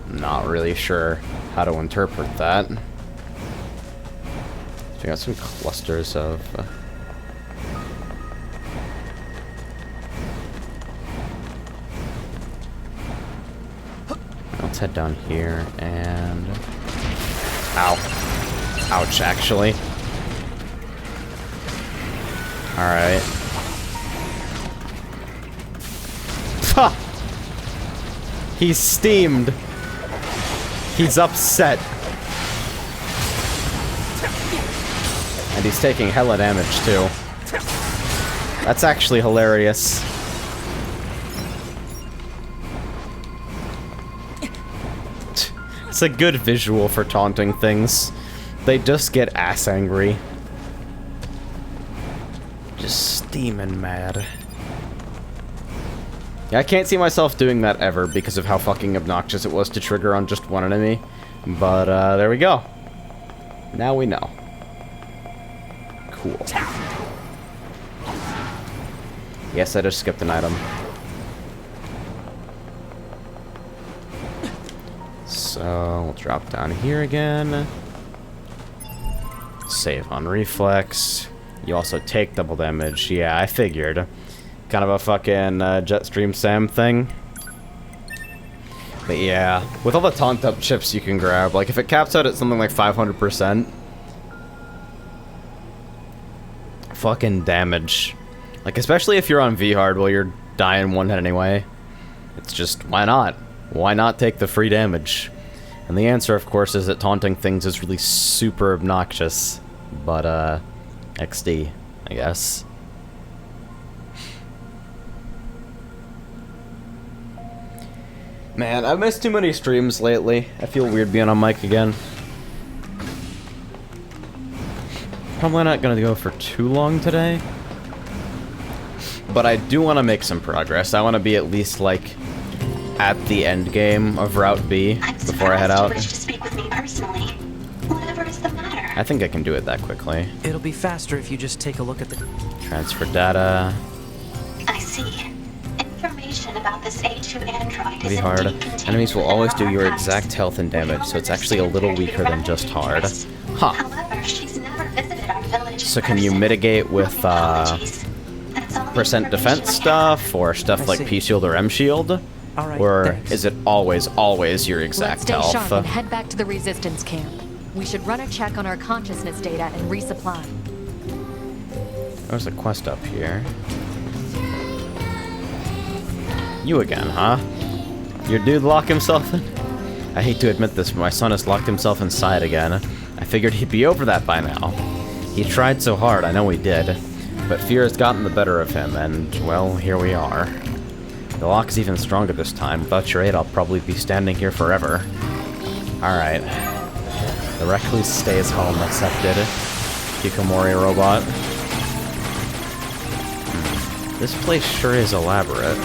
Not really sure how to interpret that. So we got some clusters of... Let's head down here, and... Ow. Ouch, actually. Alright. Ha! He's steamed. He's upset. And he's taking hella damage, too. That's actually hilarious. It's a good visual for taunting things. They just get ass angry. Just steaming mad. Yeah, I can't see myself doing that ever because of how fucking obnoxious it was to trigger on just one enemy. But, there we go. Now we know. Cool. Yes, I just skipped an item. So, we'll drop down here again. Save on reflex. You also take double damage. Yeah, I figured. Kind of a fucking Jetstream Sam thing. But yeah, with all the taunt up chips you can grab, like if it caps out at something like 500%, fucking damage. Like especially if you're on V hard while you're dying one hit anyway, it's just, why not? Why not take the free damage? And the answer, of course, is that taunting things is really super obnoxious. But, XD, I guess. Man, I've missed too many streams lately. I feel weird being on mic again. Probably not gonna go for too long today. But I do want to make some progress. I want to be at least, like, at the end game of Route B before I head out. You wish to speak with me personally. Whatever is the matter? I think I can do it that quickly. It'll be faster if you just take a look at the... Transfer data. I see. Information about this A2 android Pretty is hard. indeed contained Enemies will within always our do your archives. exact health and damage, so it's actually a little weaker than just hard. Huh. However, she's never visited our village. So can you mitigate with, percent defense stuff, or stuff like P-Shield or M-Shield? Alright, Or thanks. is it always your Let's exact stay health? sharp and head back to the resistance camp. We should run a check on our consciousness data and resupply. There's a quest up here. You again, huh? Your dude lock himself in? I hate to admit this, but my son has locked himself inside again. I figured he'd be over that by now. He tried so hard, I know he did. But fear has gotten the better of him, and, well, here we are. The lock's even stronger this time. Without your aid, I'll probably be standing here forever. Alright. The recluse stays home, accepted. Kikomori robot. This place sure is elaborate.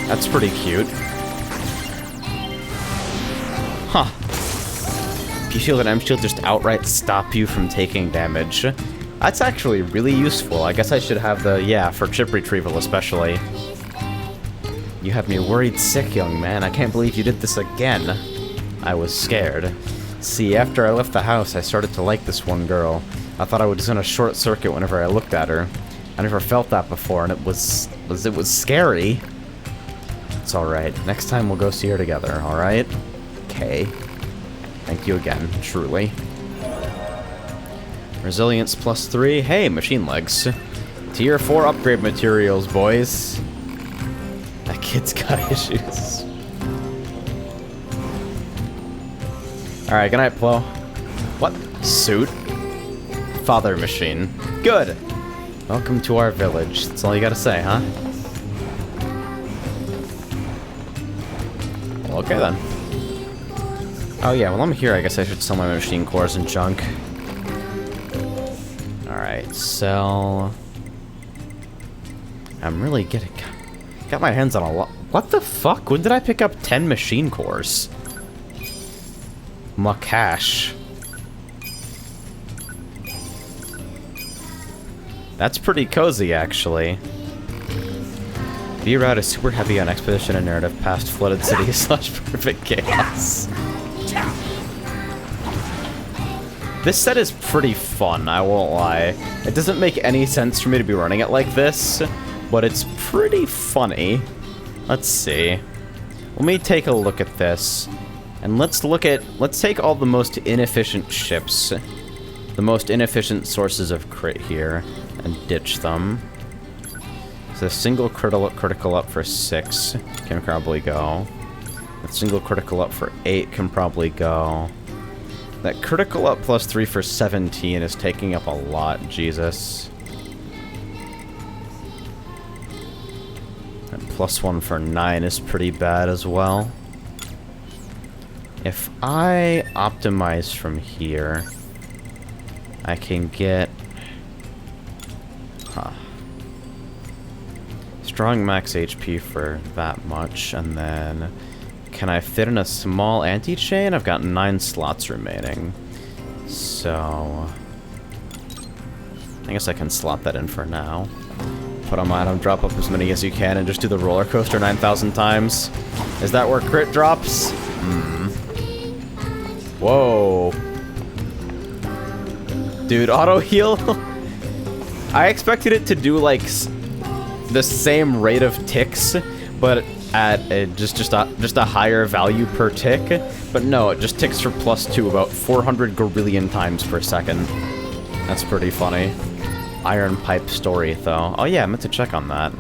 That's pretty cute. Huh. P-Shield and M-Shield just outright stop you from taking damage. That's actually really useful. I guess I should have the, yeah, for chip retrieval especially. You have me worried sick, young man. I can't believe you did this again. I was scared. See, after I left the house, I started to like this one girl. I thought I was gonna short circuit whenever I looked at her. I never felt that before, and it was scary. It's alright. Next time we'll go see her together, alright? Okay. Thank you again, truly. Resilience +3. Hey, machine legs. Tier 4 upgrade materials, boys. That kid's got issues. Alright, good night, Plo. What? Suit? Father machine. Good! Welcome to our village. That's all you gotta say, huh? Well, okay then. Oh yeah, well I'm here, I guess I should sell my machine cores and junk. Alright, sell... I'm really getting... Got my hands on a lot... What the fuck? When did I pick up 10 machine cores? Makash. That's pretty cozy, actually. B-Route is super heavy on expedition and narrative past flooded cities / perfect chaos. This set is pretty fun, I won't lie. It doesn't make any sense for me to be running it like this, but it's pretty funny. Let's see. Let me take a look at this. And let's take all the most inefficient ships, the most inefficient sources of crit here, and ditch them. So single critical up for 6 can probably go. A single critical up for 8 can probably go. That critical up +3 for 17 is taking up a lot, Jesus. And +1 for 9 is pretty bad as well. If I optimize from here, I can get... Huh. Strong max HP for that much, and then... Can I fit in a small anti-chain? I've got 9 slots remaining. So... I guess I can slot that in for now. Put on item, drop up as many as you can, and just do the roller coaster 9,000 times. Is that where crit drops? Whoa. Dude, auto heal? I expected it to do like the same rate of ticks, but at just a higher value per tick. But no, it just ticks for +2 about 400 gorillion times per second. That's pretty funny. Iron pipe story, though. Oh yeah, I meant to check on that.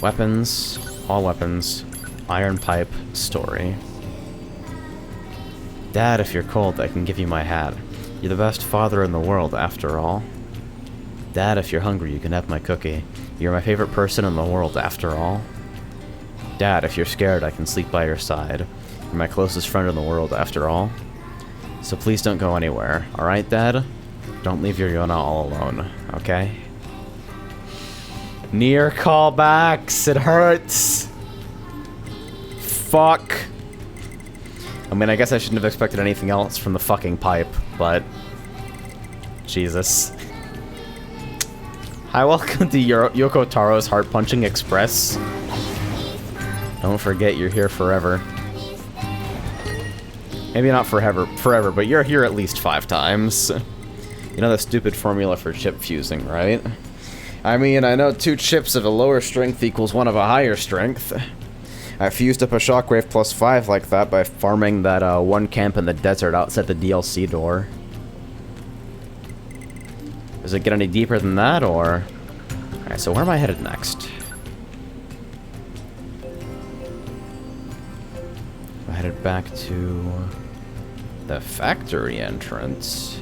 Weapons, all weapons, iron pipe story. Dad, if you're cold, I can give you my hat. You're the best father in the world, after all. Dad, if you're hungry, you can have my cookie. You're my favorite person in the world, after all. Dad, if you're scared, I can sleep by your side. You're my closest friend in the world, after all. So please don't go anywhere, alright, Dad? Don't leave your Yona all alone, okay? NieR callbacks, it hurts! Fuck. I mean, I guess I shouldn't have expected anything else from the fucking pipe, but... Jesus. Hi, welcome to Yoko Taro's Heart Punching Express. Don't forget you're here forever. Maybe not forever, but you're here at least 5 times. You know the stupid formula for chip fusing, right? I mean, I know 2 chips of a lower strength equals 1 of a higher strength. I fused up a shockwave +5 like that by farming that 1 camp in the desert outside the DLC door. Does it get any deeper than that, or...? Alright, so where am I headed next? I'm headed back to... the factory entrance.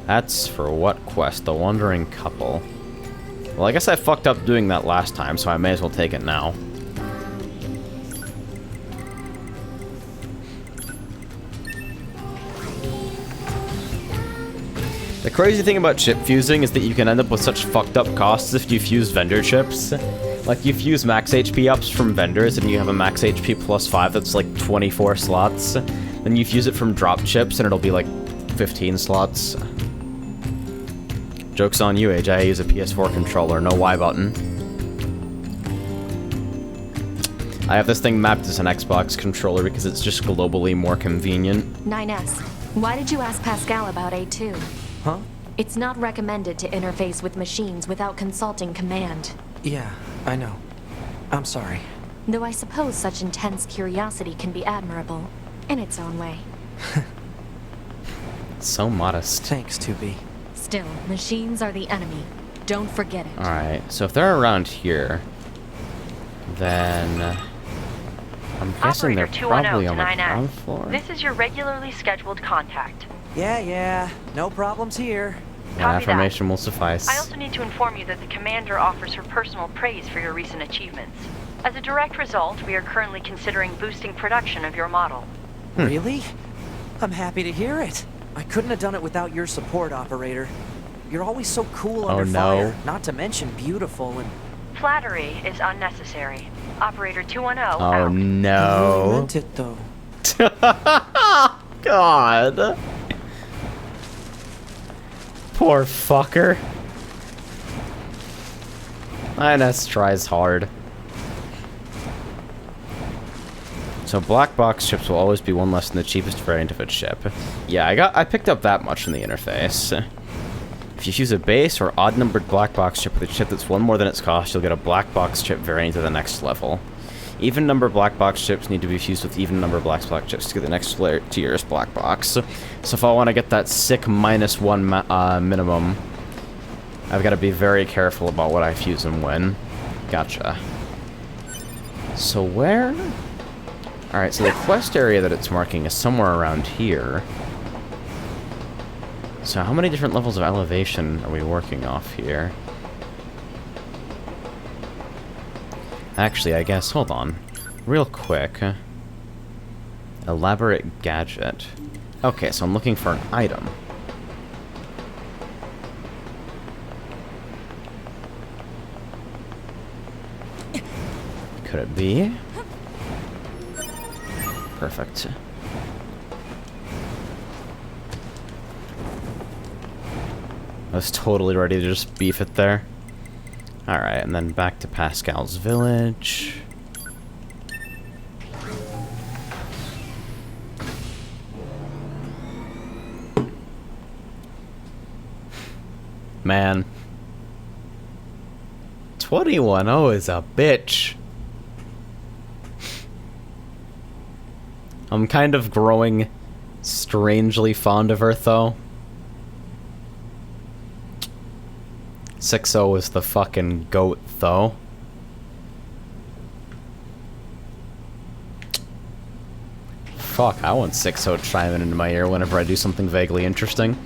That's for what quest? The Wandering Couple. Well, I guess I fucked up doing that last time, so I may as well take it now. The crazy thing about chip fusing is that you can end up with such fucked up costs if you fuse vendor chips. Like, you fuse max HP ups from vendors and you have a max HP +5 that's like 24 slots. Then you fuse it from drop chips and it'll be like 15 slots. Joke's on you, AJ. I use a PS4 controller, no Y button. I have this thing mapped as an Xbox controller because it's just globally more convenient. 9S, why did you ask Pascal about A2? Huh? It's not recommended to interface with machines without consulting command. Yeah, I know. I'm sorry. Though I suppose such intense curiosity can be admirable, in its own way. So modest. Thanks, 2B. Still, machines are the enemy. Don't forget it. Alright, so if they're around here, then... I'm guessing they're Operator 210 probably to on the 9S. ground floor. This is your regularly scheduled contact. Yeah, no problems here. One Copy affirmation that. will suffice. I also need to inform you that the commander offers her personal praise for your recent achievements. As a direct result, we are currently considering boosting production of your model. Really? I'm happy to hear it. I couldn't have done it without your support, operator. You're always so cool under fire, not to mention beautiful and... Flattery is unnecessary. Operator 210 Oh out. no. You meant it, though. God. Poor fucker. INS tries hard. So black box chips will always be 1 less than the cheapest variant of a chip. Yeah, I picked up that much from the interface. If you use a base or odd-numbered black box chip with a chip that's 1 more than its cost, you'll get a black box chip variant at the next level. Even-number black box chips need to be fused with even-number black chips to get the next tier's black box. So if I want to get that sick -1 minimum, I've got to be very careful about what I fuse and when. Gotcha. So where? Alright, so the quest area that it's marking is somewhere around here. So how many different levels of elevation are we working off here? Actually, I guess, hold on. Real quick. Elaborate gadget. Okay, so I'm looking for an item. Could it be? Perfect. I was totally ready to just beef it there. Alright, and then back to Pascal's village. Man. 21-0 is a bitch. I'm kind of growing strangely fond of her, though. 6-0 is the fucking goat, though. Fuck, I want 6-0 chiming into my ear whenever I do something vaguely interesting.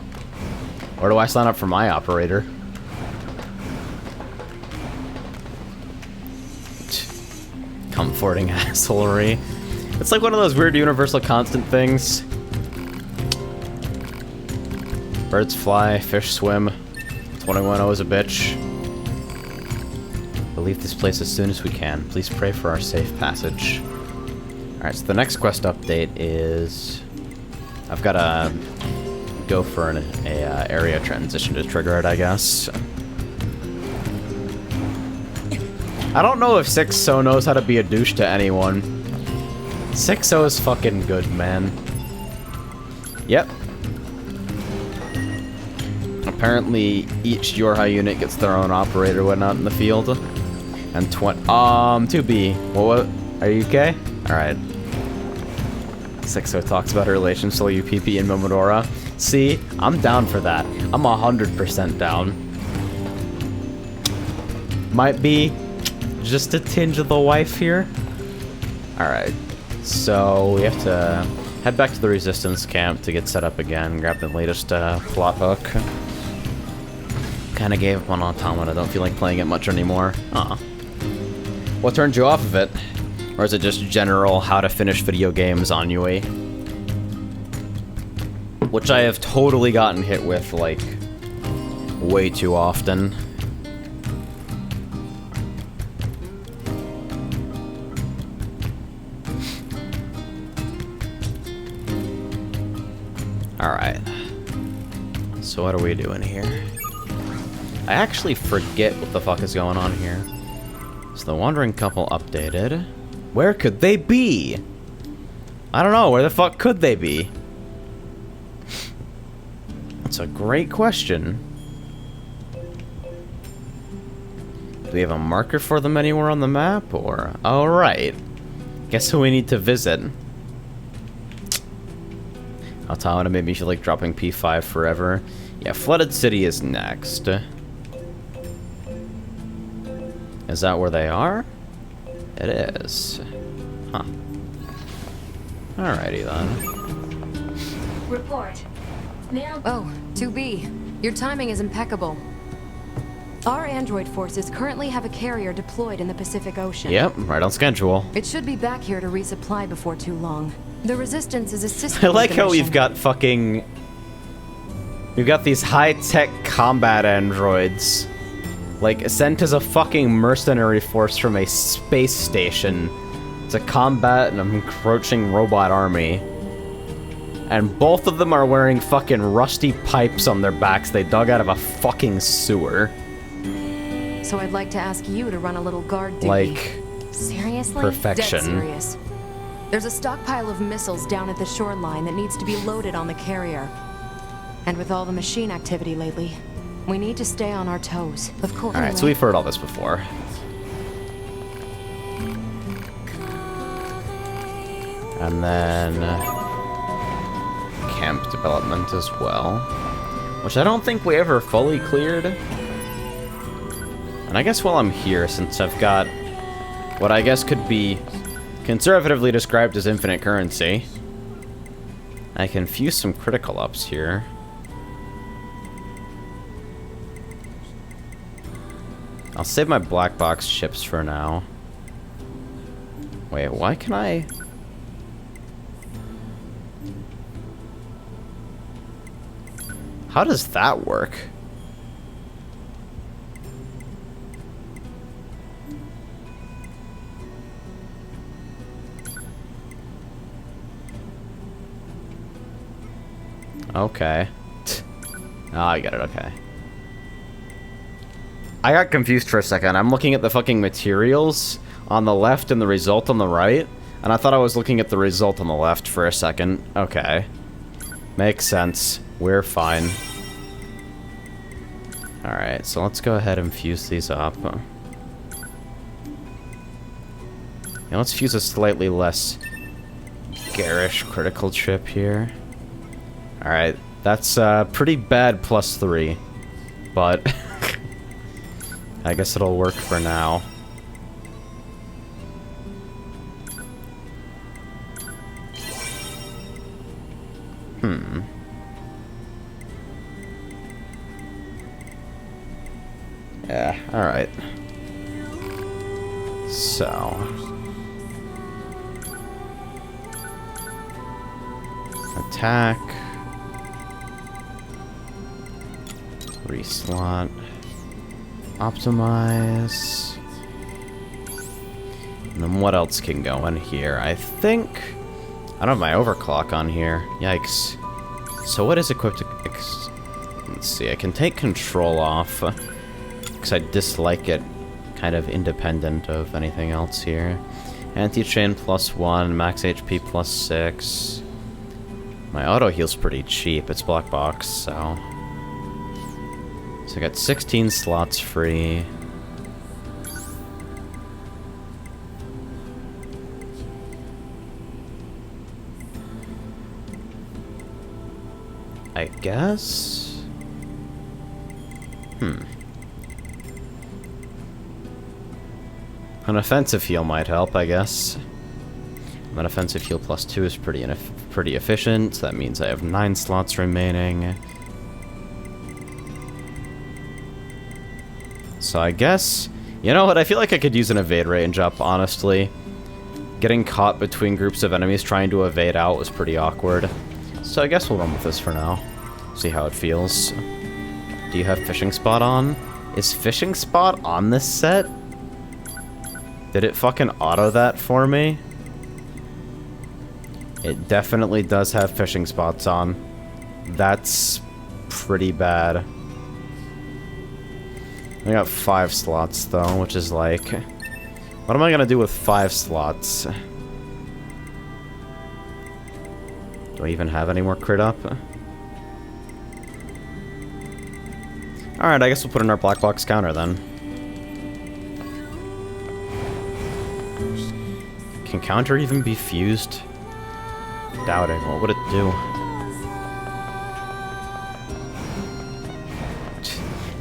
Or do I sign up for my operator? Comforting assholery. It's like one of those weird universal constant things. Birds fly, fish swim. 21-0 is a bitch. We'll leave this place as soon as we can. Please pray for our safe passage. Alright, so the next quest update is... I've got to go for an area transition to trigger it, I guess. I don't know if 6-0 knows how to be a douche to anyone. 6-0 is fucking good, man. Yep. Apparently, each Yorha unit gets their own operator when out in the field. And 2B. What? Are you okay? Alright. 6-0 talks about her relations to UPP and Momodora. See, I'm down for that. I'm 100% down. Might be just a tinge of the wife here. Alright. So, we have to head back to the Resistance camp to get set up again, grab the latest plot hook. Kinda gave up on Automata, don't feel like playing it much anymore. Aw. What turned you off of it? Or is it just general how to finish video games ennui? Which I have totally gotten hit with, like, way too often. Alright. So what are we doing here? I actually forget what the fuck is going on here. So the wandering couple updated. Where could they be? I don't know, where the fuck could they be? That's a great question. Do we have a marker for them anywhere on the map, or... Oh, right. Guess who we need to visit. Automata made me feel like dropping P5 forever. Yeah, Flooded City is next. Is that where they are? It is. Huh. Alrighty then. Report. Now. Oh, 2B. Your timing is impeccable. Our android forces currently have a carrier deployed in the Pacific Ocean. Yep, right on schedule. It should be back here to resupply before too long. The Resistance is assisting. I like how we've got fucking... We've got these high-tech combat androids. Like, sent as a fucking mercenary force from a space station to combat an encroaching robot army. And both of them are wearing fucking rusty pipes on their backs they dug out of a fucking sewer. So I'd like to ask you to run a little guard duty. Like... Seriously? Perfection. Dead serious. There's a stockpile of missiles down at the shoreline that needs to be loaded on the carrier. And with all the machine activity lately, we need to stay on our toes. Of course. Alright, so we've heard all this before. And then... camp development as well. Which I don't think we ever fully cleared. And I guess while I'm here, since I've got what I guess could be conservatively described as infinite currency, I can fuse some critical ups here. I'll save my black box chips for now. Wait, why can I... How does that work? Okay. Oh, I get it, okay. I got confused for a second. I'm looking at the fucking materials on the left and the result on the right, and I thought I was looking at the result on the left for a second. Okay. Makes sense. We're fine. Alright, so let's go ahead and fuse these up. Yeah, let's fuse a slightly less garish critical chip here. Alright, that's pretty bad +3, but I guess it'll work for now. Yeah, alright. So... attack. Reslot. Optimize. And then what else can go in here? I think... I don't have my overclock on here. Yikes. So what is equipped to... Let's see, I can take control off. Because I dislike it kind of independent of anything else here. Anti-chain +1, max HP +6. My auto heal's pretty cheap, it's black box, so... So I got 16 slots free. I guess? An offensive heal might help, I guess. An offensive heal +2 is pretty efficient. So that means I have 9 slots remaining. So I guess... You know what? I feel like I could use an evade range up, honestly. Getting caught between groups of enemies trying to evade out was pretty awkward. So I guess we'll run with this for now. See how it feels. Do you have Fishing Spot on? Is Fishing Spot on this set? Did it fucking auto that for me? It definitely does have fishing spots on. That's pretty bad. I got 5 slots though, which is like... What am I gonna do with 5 slots? Do I even have any more crit up? Alright, I guess we'll put in our black box counter then. Can counter even be fused? Doubting. What would it do?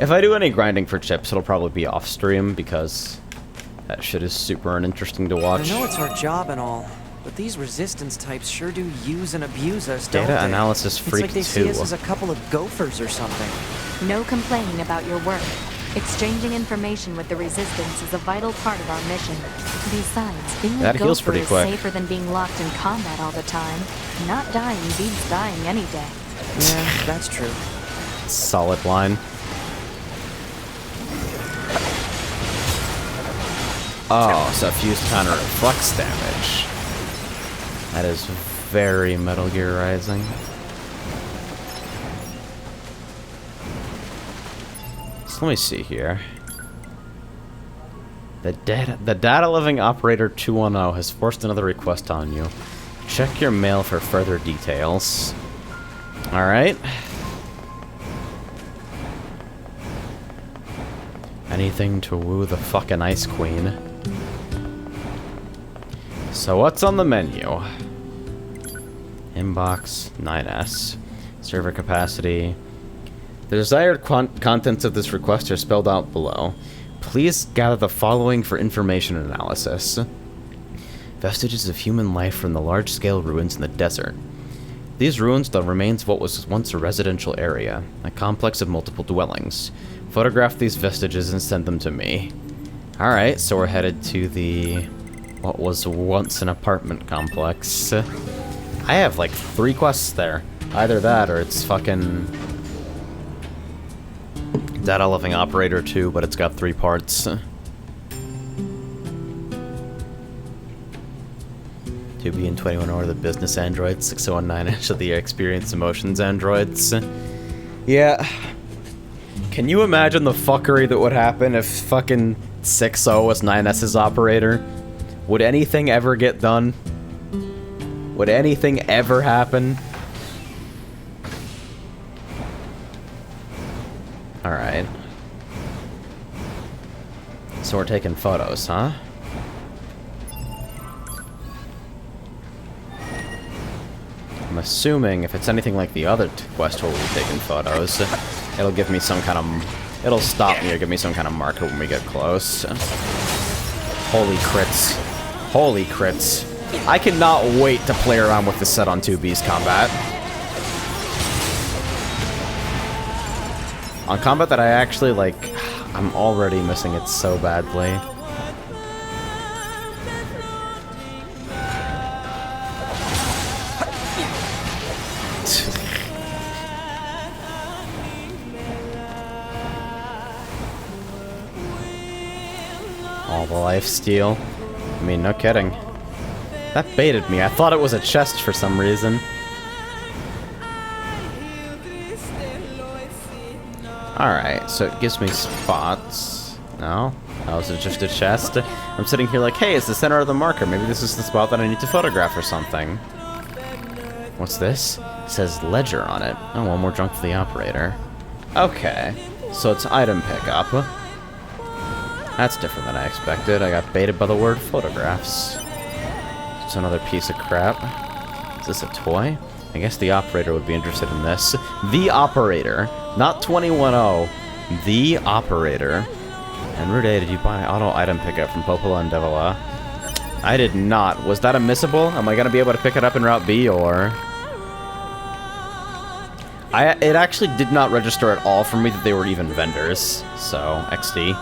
If I do any grinding for chips, it'll probably be off stream because that shit is super uninteresting to watch. I know it's our job and all, but these resistance types sure do use and abuse us, don't they? Data analysis freak it's like they see us as a couple of gophers or something. No complaining about your work. Exchanging information with the Resistance is a vital part of our mission. Besides, being a gopher is safer than being locked in combat all the time. Not dying beats dying any day. Yeah, that's true. Solid line. Oh, so fused counter reflex damage. That is very Metal Gear Rising. Let me see here. The data living operator 210 has forced another request on you. Check your mail for further details. Alright. Anything to woo the fucking Ice Queen. So what's on the menu? Inbox 9S. Server capacity. The desired contents of this request are spelled out below. Please gather the following for information analysis. Vestiges of human life from the large-scale ruins in the desert. These ruins are the remains of what was once a residential area, a complex of multiple dwellings. Photograph these vestiges and send them to me. Alright, so we're headed to the... what was once an apartment complex. I have like 3 quests there. Either that or it's fucking... Data Living Operator 2, but it's got 3 parts. 2B and 21 are the business androids, 6019 are the experience emotions androids. Yeah. Can you imagine the fuckery that would happen if fucking 60 was 9S's operator? Would anything ever get done? Would anything ever happen? Alright. So we're taking photos, huh? I'm assuming if it's anything like the other quest where we've taken photos, it'll give me some kind of... It'll stop me or give me some kind of marker when we get close. Holy crits. Holy crits. I cannot wait to play around with this set on 2B's combat. On combat that I actually, like... I'm already missing it so badly. All the lifesteal. I mean, no kidding. That baited me. I thought it was a chest for some reason. Alright, so it gives me spots. No? Oh, is it just a chest? I'm sitting here like, hey, it's the center of the marker. Maybe this is the spot that I need to photograph or something. What's this? It says ledger on it. Oh, one more junk for the operator. Okay, so it's item pickup. That's different than I expected. I got baited by the word photographs. It's another piece of crap. Is this a toy? I guess the operator would be interested in this. The operator. Not 210. The operator. And Rude, did you buy auto item pickup from Popola and Devola? I did not. Was that a missable? Am I going to be able to pick it up in Route B, or... It actually did not register at all for me that they were even vendors. So, XD.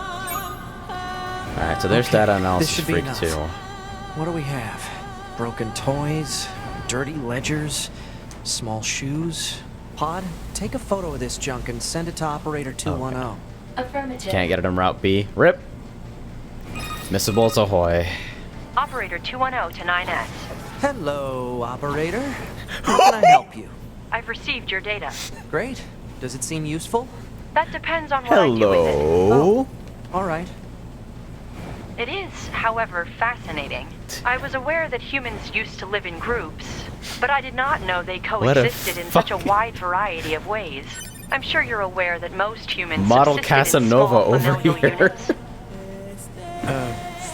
Alright, so there's data analysis freak 2. What do we have? Broken toys? Dirty ledgers? Small shoes? Pod, take a photo of this junk and send it to Operator 210. Okay. Affirmative. Can't get it in Route B. RIP. Missables ahoy. Operator 210 to 9S. Hello, Operator. How can I help you? I've received your data. Great. Does it seem useful? That depends on what I do with it. Oh, all right. It is, however, fascinating. I was aware that humans used to live in groups, but I did not know they coexisted in such a wide variety of ways. I'm sure you're aware that most humans Model subsisted Casanova in small over familial here. units.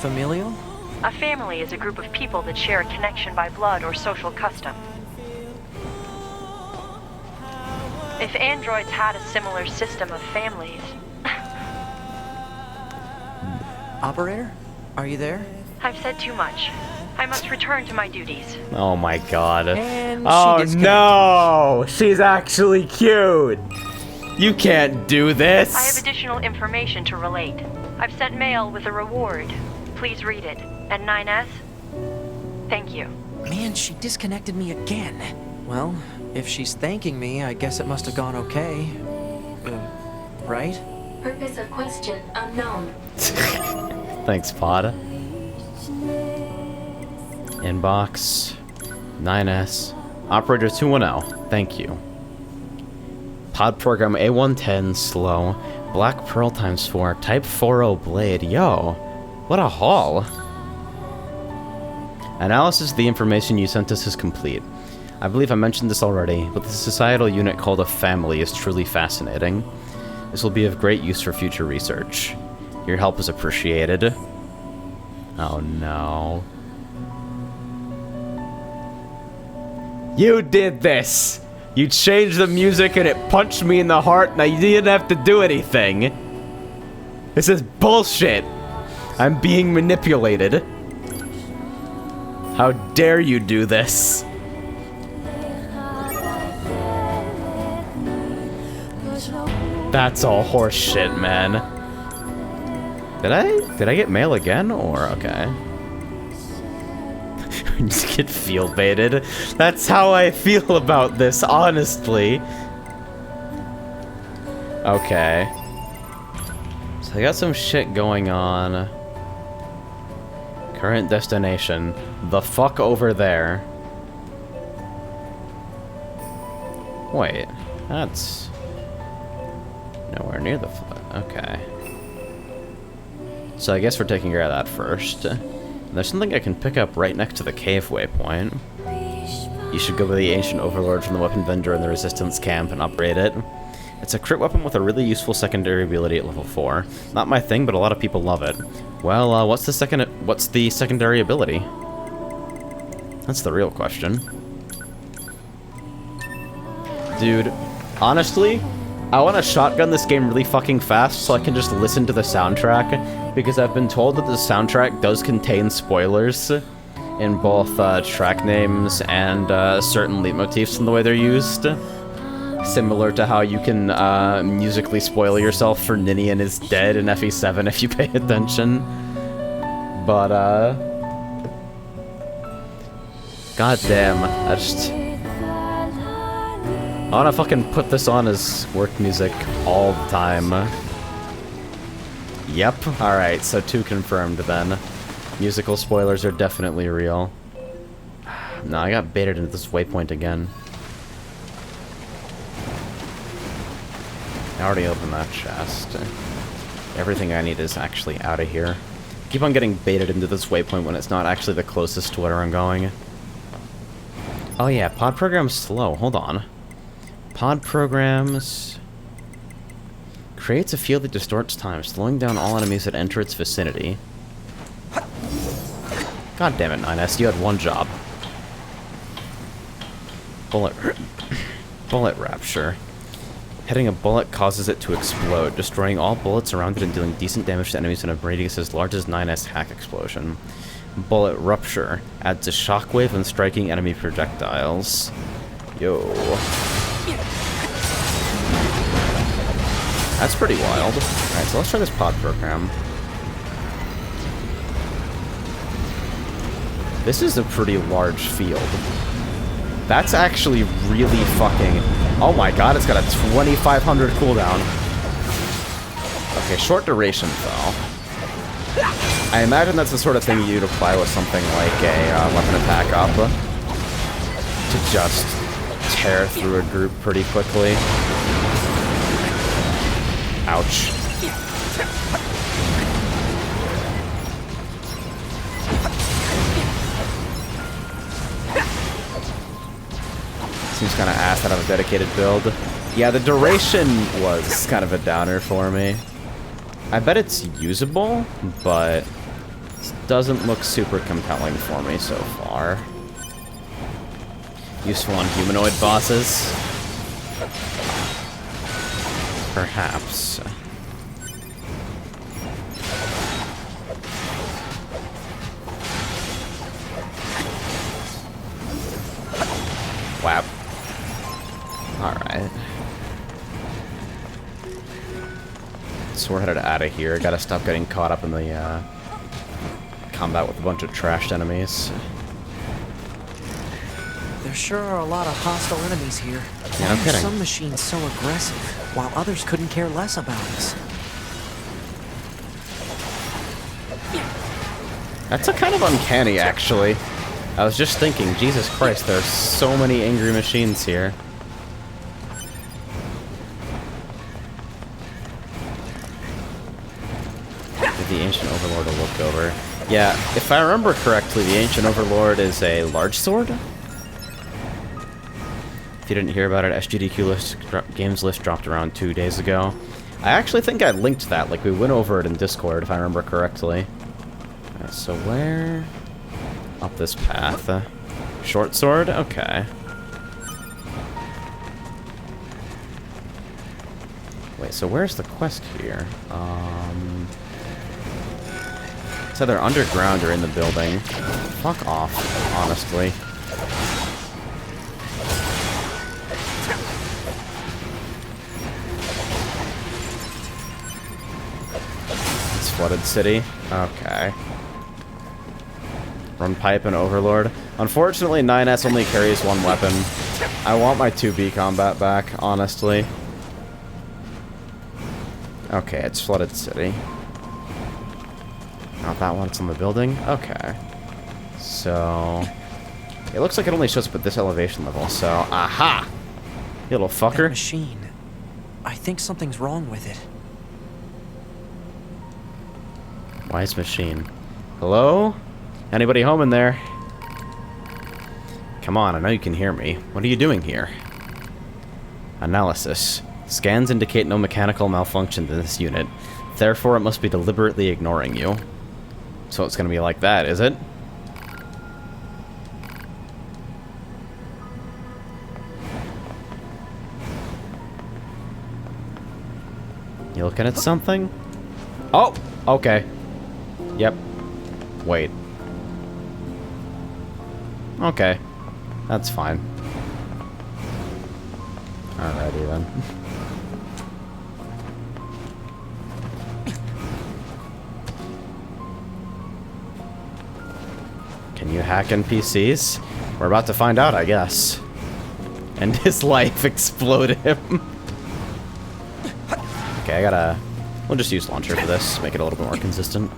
Familial? A family is a group of people that share a connection by blood or social custom. If androids had a similar system of families... Operator? Are you there? I've said too much. I must return to my duties. Oh my god. And Oh she no! She's actually cute! You can't do this! I have additional information to relate. I've sent mail with a reward. Please read it. And 9S? Thank you. Man, she disconnected me again. Well, if she's thanking me, I guess it must have gone okay. Right? Purpose of question unknown. Thanks, Pod. Inbox. 9S. Operator 210. Thank you. Pod program A110 slow. Black Pearl ×4. Type 40 blade. Yo. What a haul. Analysis of the information you sent us is complete. I believe I mentioned this already, but the societal unit called a family is truly fascinating. This will be of great use for future research. Your help is appreciated. Oh no. You did this! You changed the music and it punched me in the heart. Now you didn't have to do anything. This is bullshit. I'm being manipulated. How dare you do this? That's all horse shit, man. Did I get mail again? Or, okay. Just get feel baited. That's how I feel about this, honestly. Okay. So I got some shit going on. Current destination. The fuck over there. Wait. That's... nowhere near the okay. So I guess we're taking care of that first. There's something I can pick up right next to the cave waypoint. You should go to the ancient overlord from the weapon vendor in the resistance camp and upgrade it. It's a crit weapon with a really useful secondary ability at level 4. Not my thing, but a lot of people love it. Well, what's the secondary ability? That's the real question. Dude, honestly, I want to shotgun this game really fucking fast so I can just listen to the soundtrack, because I've been told that the soundtrack does contain spoilers in both track names and certain leitmotifs in the way they're used. Similar to how you can musically spoil yourself for Ninian is dead in FE7 if you pay attention. But, goddamn, I wanna fucking put this on as work music all the time. Yep, alright, so 2 confirmed then. Musical spoilers are definitely real. No, I got baited into this waypoint again. I already opened that chest. Everything I need is actually out of here. Keep on getting baited into this waypoint when it's not actually the closest to where I'm going. Oh yeah, pod program's slow. Hold on. Pod programs... creates a field that distorts time, slowing down all enemies that enter its vicinity. God damn it, 9S, you had one job. Bullet Rapture. Hitting a bullet causes it to explode, destroying all bullets around it and dealing decent damage to enemies in a radius as large as 9S hack explosion. Bullet Rupture adds a shockwave when striking enemy projectiles. Yo. That's pretty wild. Alright, so let's try this pod program. This is a pretty large field. That's actually really fucking... Oh my god, it's got a 2500 cooldown. Okay, short duration though. I imagine that's the sort of thing you'd apply with something like a weapon attack up to just tear through a group pretty quickly. Ouch. Seems kind of ass out of a dedicated build. Yeah, the duration was kind of a downer for me. I bet it's usable, but it doesn't look super compelling for me so far. Useful on humanoid bosses? Perhaps. Whap. Alright. So we're headed out of here. Gotta stop getting caught up in the combat with a bunch of trashed enemies. There sure are a lot of hostile enemies here. Yeah, no kidding. Some machines so aggressive, while others couldn't care less about us. That's a kind of uncanny, actually. I was just thinking, Jesus Christ, there are so many angry machines here. Give the Ancient Overlord a look over. Yeah, if I remember correctly, the Ancient Overlord is a large sword? If you didn't hear about it, SGDQ games list dropped around 2 days ago. I actually think I linked that, like we went over it in Discord, if I remember correctly. Alright, so where... Up this path. Short sword? Okay. Wait, so where's the quest here? It's either underground or in the building. Fuck off, honestly. It's Flooded City? Okay. Run Pipe and Overlord. Unfortunately, 9S only carries one weapon. I want my 2B combat back, honestly. Okay, it's Flooded City. Not that one, it's on the building? Okay. So... It looks like it only shows up at this elevation level, so... Aha! You little fucker. That machine. I think something's wrong with it. Wise machine. Hello? Anybody home in there? Come on, I know you can hear me. What are you doing here? Analysis. Scans indicate no mechanical malfunction in this unit. Therefore, it must be deliberately ignoring you. So it's gonna be like that, is it? You looking at something? Oh! Okay. Yep. Wait. Okay. That's fine. Alrighty then. Can you hack NPCs? We're about to find out, I guess. And his life exploded him. Okay, I gotta... We'll just use launcher for this, make it a little bit more consistent.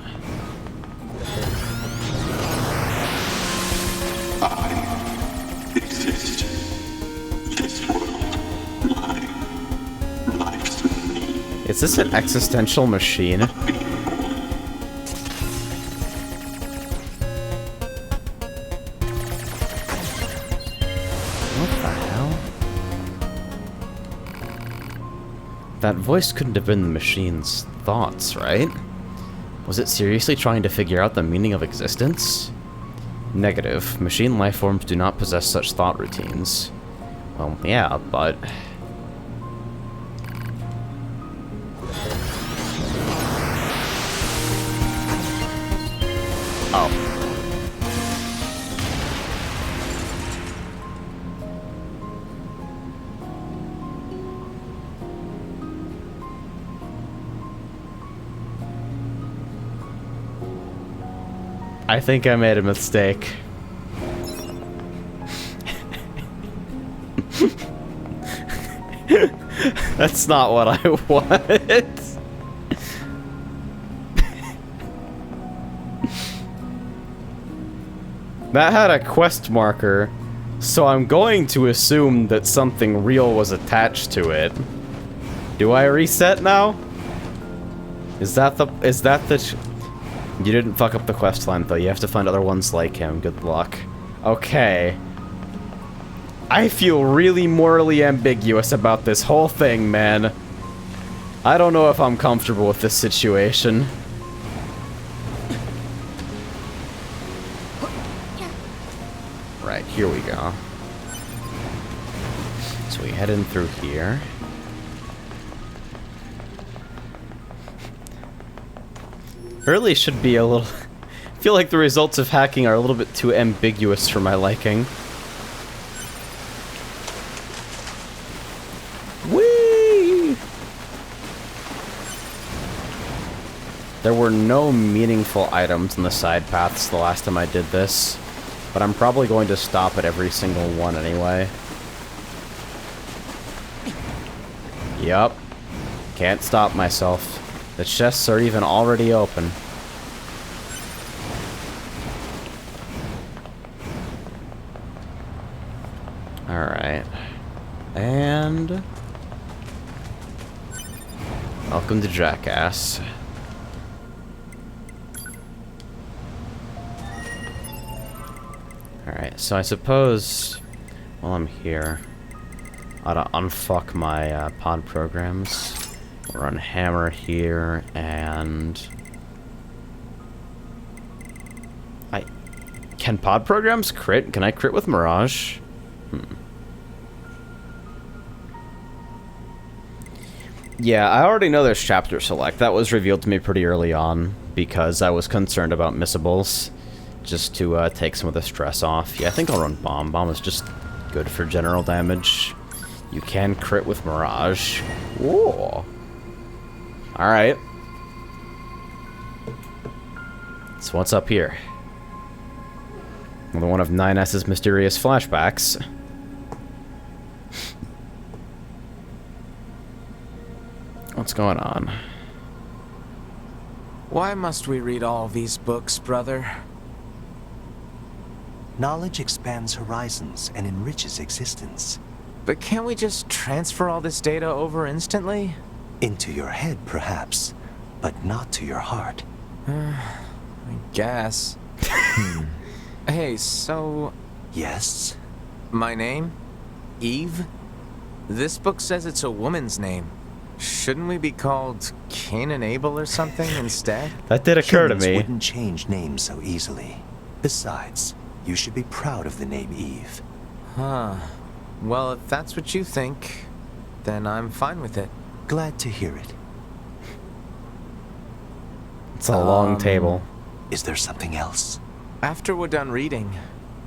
I exist. This world, my life's me. Is this an existential machine? What the hell? That voice couldn't have been the machine's thoughts, right? Was it seriously trying to figure out the meaning of existence? Negative. Machine lifeforms do not possess such thought routines. Well, yeah, but... Oh. I think I made a mistake. That's not what I wanted. That had a quest marker, so I'm going to assume that something real was attached to it. Do I reset now? Is that the... You didn't fuck up the quest line, though. You have to find other ones like him. Good luck. Okay. I feel really morally ambiguous about this whole thing, man. I don't know if I'm comfortable with this situation. Right, here we go. So we head in through here. Really should be a little... I feel like the results of hacking are a little bit too ambiguous for my liking. Whee! There were no meaningful items in the side paths the last time I did this, but I'm probably going to stop at every single one anyway. Yup. Can't stop myself. The chests are even already open. Alright. And... welcome to Jackass. Alright, so I suppose while I'm here, I ought to unfuck my pod programs. Run hammer here, and... Can pod programs crit? Can I crit with Mirage? Yeah, I already know there's chapter select. That was revealed to me pretty early on, because I was concerned about missables. Just to take some of the stress off. Yeah, I think I'll run Bomb. Bomb is just good for general damage. You can crit with Mirage. Whoa. Alright. So what's up here? Another one of 9S's mysterious flashbacks. What's going on? Why must we read all these books, brother? Knowledge expands horizons and enriches existence. But can't we just transfer all this data over instantly? Into your head, perhaps, but not to your heart. I guess. Hey, so... Yes? My name? Eve? This book says it's a woman's name. Shouldn't we be called Cain and Abel or something instead? That did occur to Humans me. wouldn't change names so easily. Besides, you should be proud of the name Eve. Huh. Well, if that's what you think, then I'm fine with it. Glad to hear it. It's a long table. Is there something else? After we're done reading,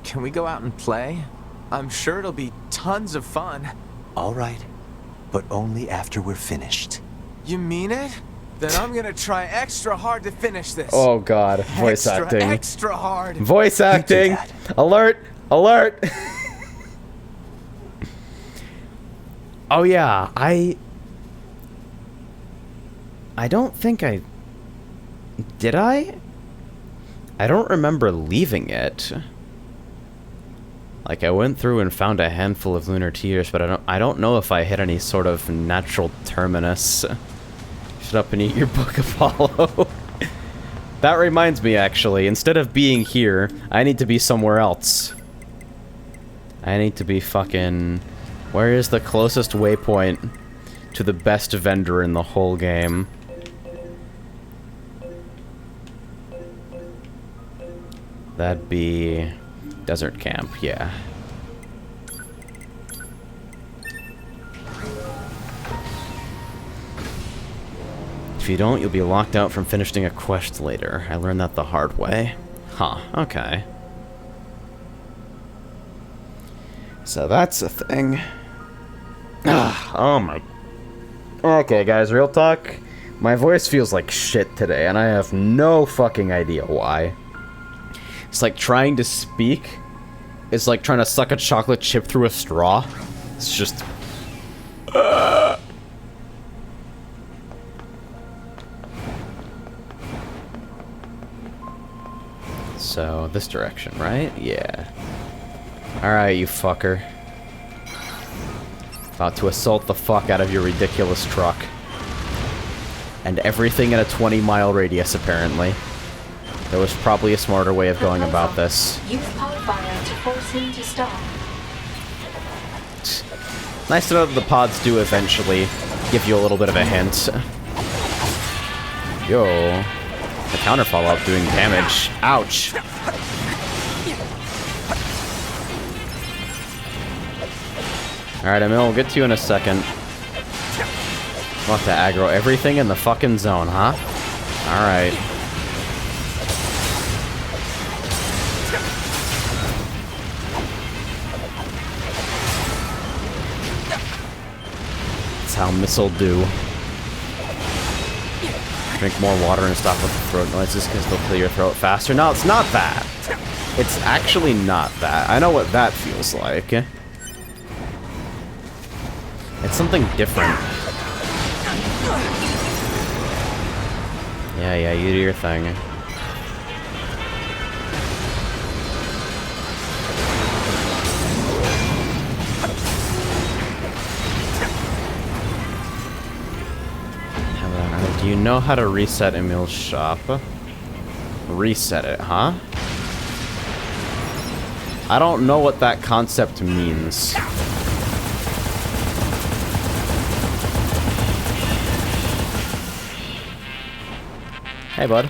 can we go out and play? I'm sure it'll be tons of fun. All right, but only after we're finished. You mean it? Then I'm gonna try extra hard to finish this. Oh god, voice acting. Extra hard. Voice acting. Alert! Alert! Oh yeah, I don't think I... Did I? I don't remember leaving it. Like, I went through and found a handful of lunar tears, but I don't know if I hit any sort of natural terminus. Shut up and eat your book, Apollo. That reminds me, actually, instead of being here, I need to be somewhere else. I need to be fucking... Where is the closest waypoint to the best vendor in the whole game? That'd be... Desert Camp, yeah. If you don't, you'll be locked out from finishing a quest later. I learned that the hard way. Huh, okay. So that's a thing. Oh my... Okay, guys, real talk. My voice feels like shit today, and I have no fucking idea why. It's like trying to speak is like trying to suck a chocolate chip through a straw. It's just... So, this direction, right? Yeah. Alright, you fucker. About to assault the fuck out of your ridiculous truck. And everything in a 20-mile radius, apparently. There was probably a smarter way of going about this. Use pod fire to force him to stop. Nice to know that the pods do eventually give you a little bit of a hint. Yo. The counter follow-up doing damage. Ouch. Alright, Emil, we'll get to you in a second. We'll have to aggro everything in the fucking zone, huh? Alright. That's how missile do. Drink more water and stop with the throat noises because they'll clear your throat faster. No, it's not that. It's actually not that. I know what that feels like. It's something different. Yeah, you do your thing. Do you know how to reset Emil's shop? Reset it, huh? I don't know what that concept means. Hey, bud.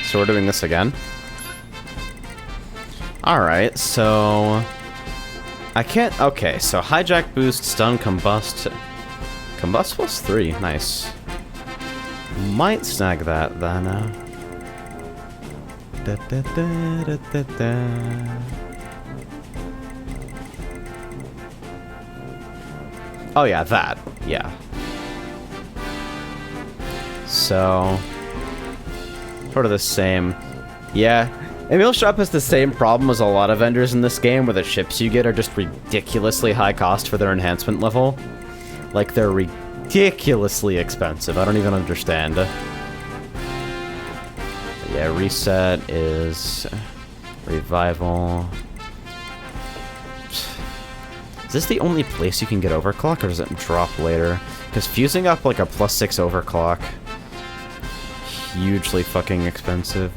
So we're doing this again? Alright, so... I can't... Okay, so hijack, boost, stun, combust... Combust plus 3, nice. Might snag that then. Oh yeah, that. Yeah. So, sort of the same. Yeah, Emil's shop has the same problem as a lot of vendors in this game, where the chips you get are just ridiculously high cost for their enhancement level. Like, they're ridiculously expensive. I don't even understand. But yeah, reset is... Revival... Is this the only place you can get overclock, or does it drop later? Because fusing up, like, a +6 overclock... Hugely fucking expensive.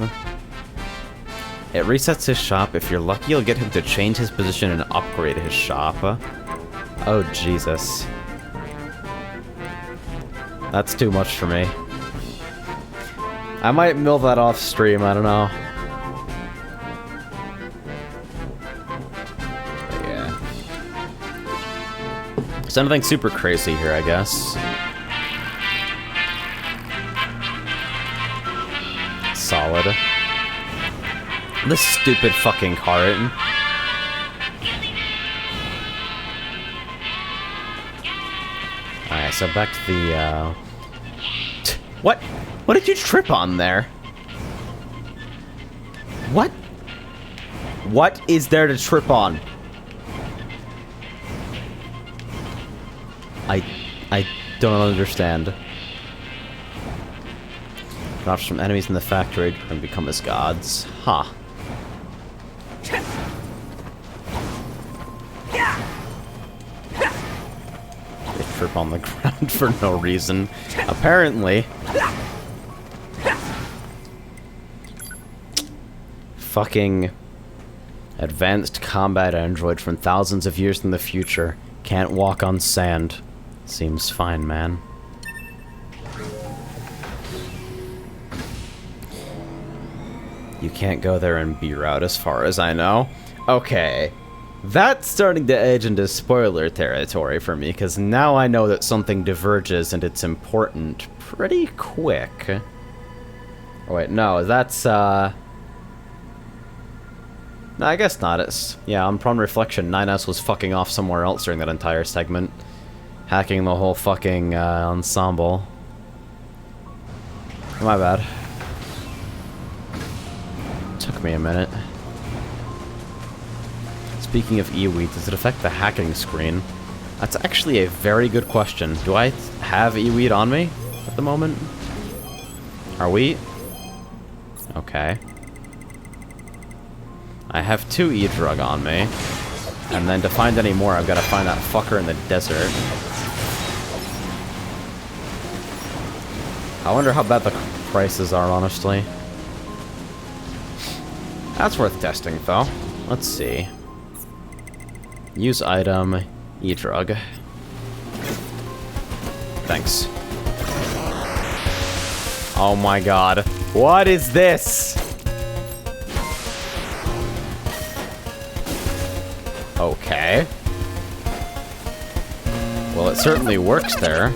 It resets his shop. If you're lucky, you'll get him to change his position and upgrade his shop. Oh, Jesus. That's too much for me. I might mill that off stream, I don't know. But yeah. There's nothing super crazy here, I guess. Solid. This stupid fucking cart. Alright, so back to the, What? What did you trip on there? What? What is there to trip on? I don't understand. Drops from enemies in the factory and become as gods. Huh. They trip on the ground for no reason. Apparently. Fucking advanced combat android from thousands of years in the future. Can't walk on sand. Seems fine, man. You can't go there and be route as far as I know. Okay. That's starting to edge into spoiler territory for me, because now I know that something diverges and it's important pretty quick. Oh wait, no, that's, no, I guess not. It's, yeah, on Prone Reflection, 9S was fucking off somewhere else during that entire segment. Hacking the whole fucking, ensemble. My bad. Took me a minute. Speaking of eWheat, does it affect the hacking screen? That's actually a very good question. Do I have eWheat on me at the moment? Are we? Okay. I have 2 E-Drug on me. And then to find any more, I've got to find that fucker in the desert. I wonder how bad the prices are, honestly. That's worth testing, though. Let's see. Use item, E-Drug. Thanks. Oh my god. What is this? Okay. Well, it certainly works there.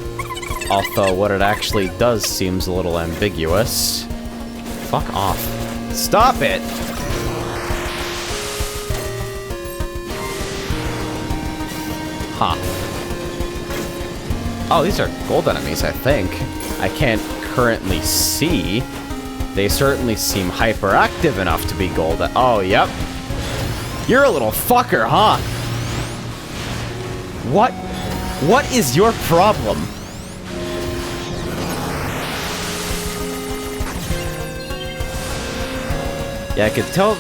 Although what it actually does seems a little ambiguous. Fuck off. Stop it! Huh. Oh, these are gold enemies, I think. I can't currently see. They certainly seem hyperactive enough to be gold. Oh, yep. You're a little fucker, huh? What? What is your problem? Yeah, I could tell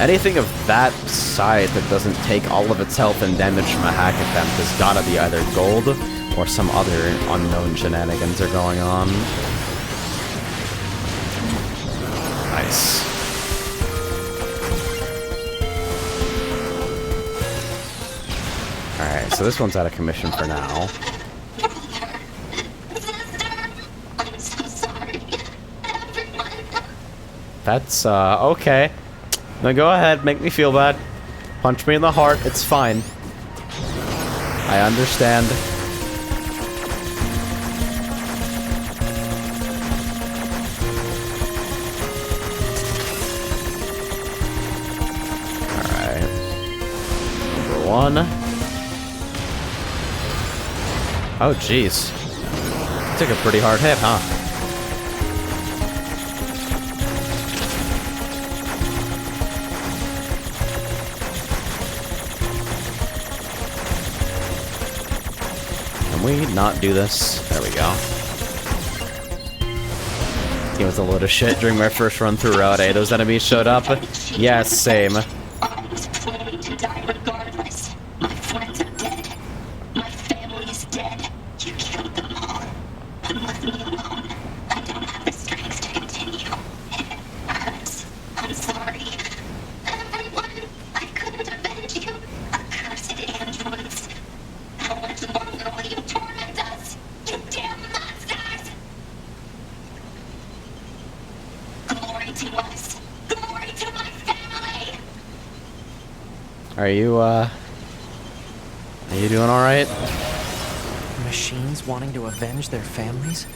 anything of that size that doesn't take all of its health and damage from a hack attempt has gotta be either gold or some other unknown shenanigans are going on. Nice. Alright, so this one's out of commission for now. I'm so sorry. Everyone. That's, okay. Now go ahead, make me feel bad. Punch me in the heart, it's fine. I understand. Alright. Number 1. Oh, jeez. Took a pretty hard hit, huh? Can we not do this? There we go. It was a load of shit during my first run through Route A. Those enemies showed up? Yes, same. I was planning to die regardless. My friends are dead. My family's dead. You killed them all. And left me alone. I don't have the strength to continue. It hurts. I'm sorry. Everyone, I couldn't avenge you. Accursed androids. Are you doing alright? Machines wanting to avenge their families?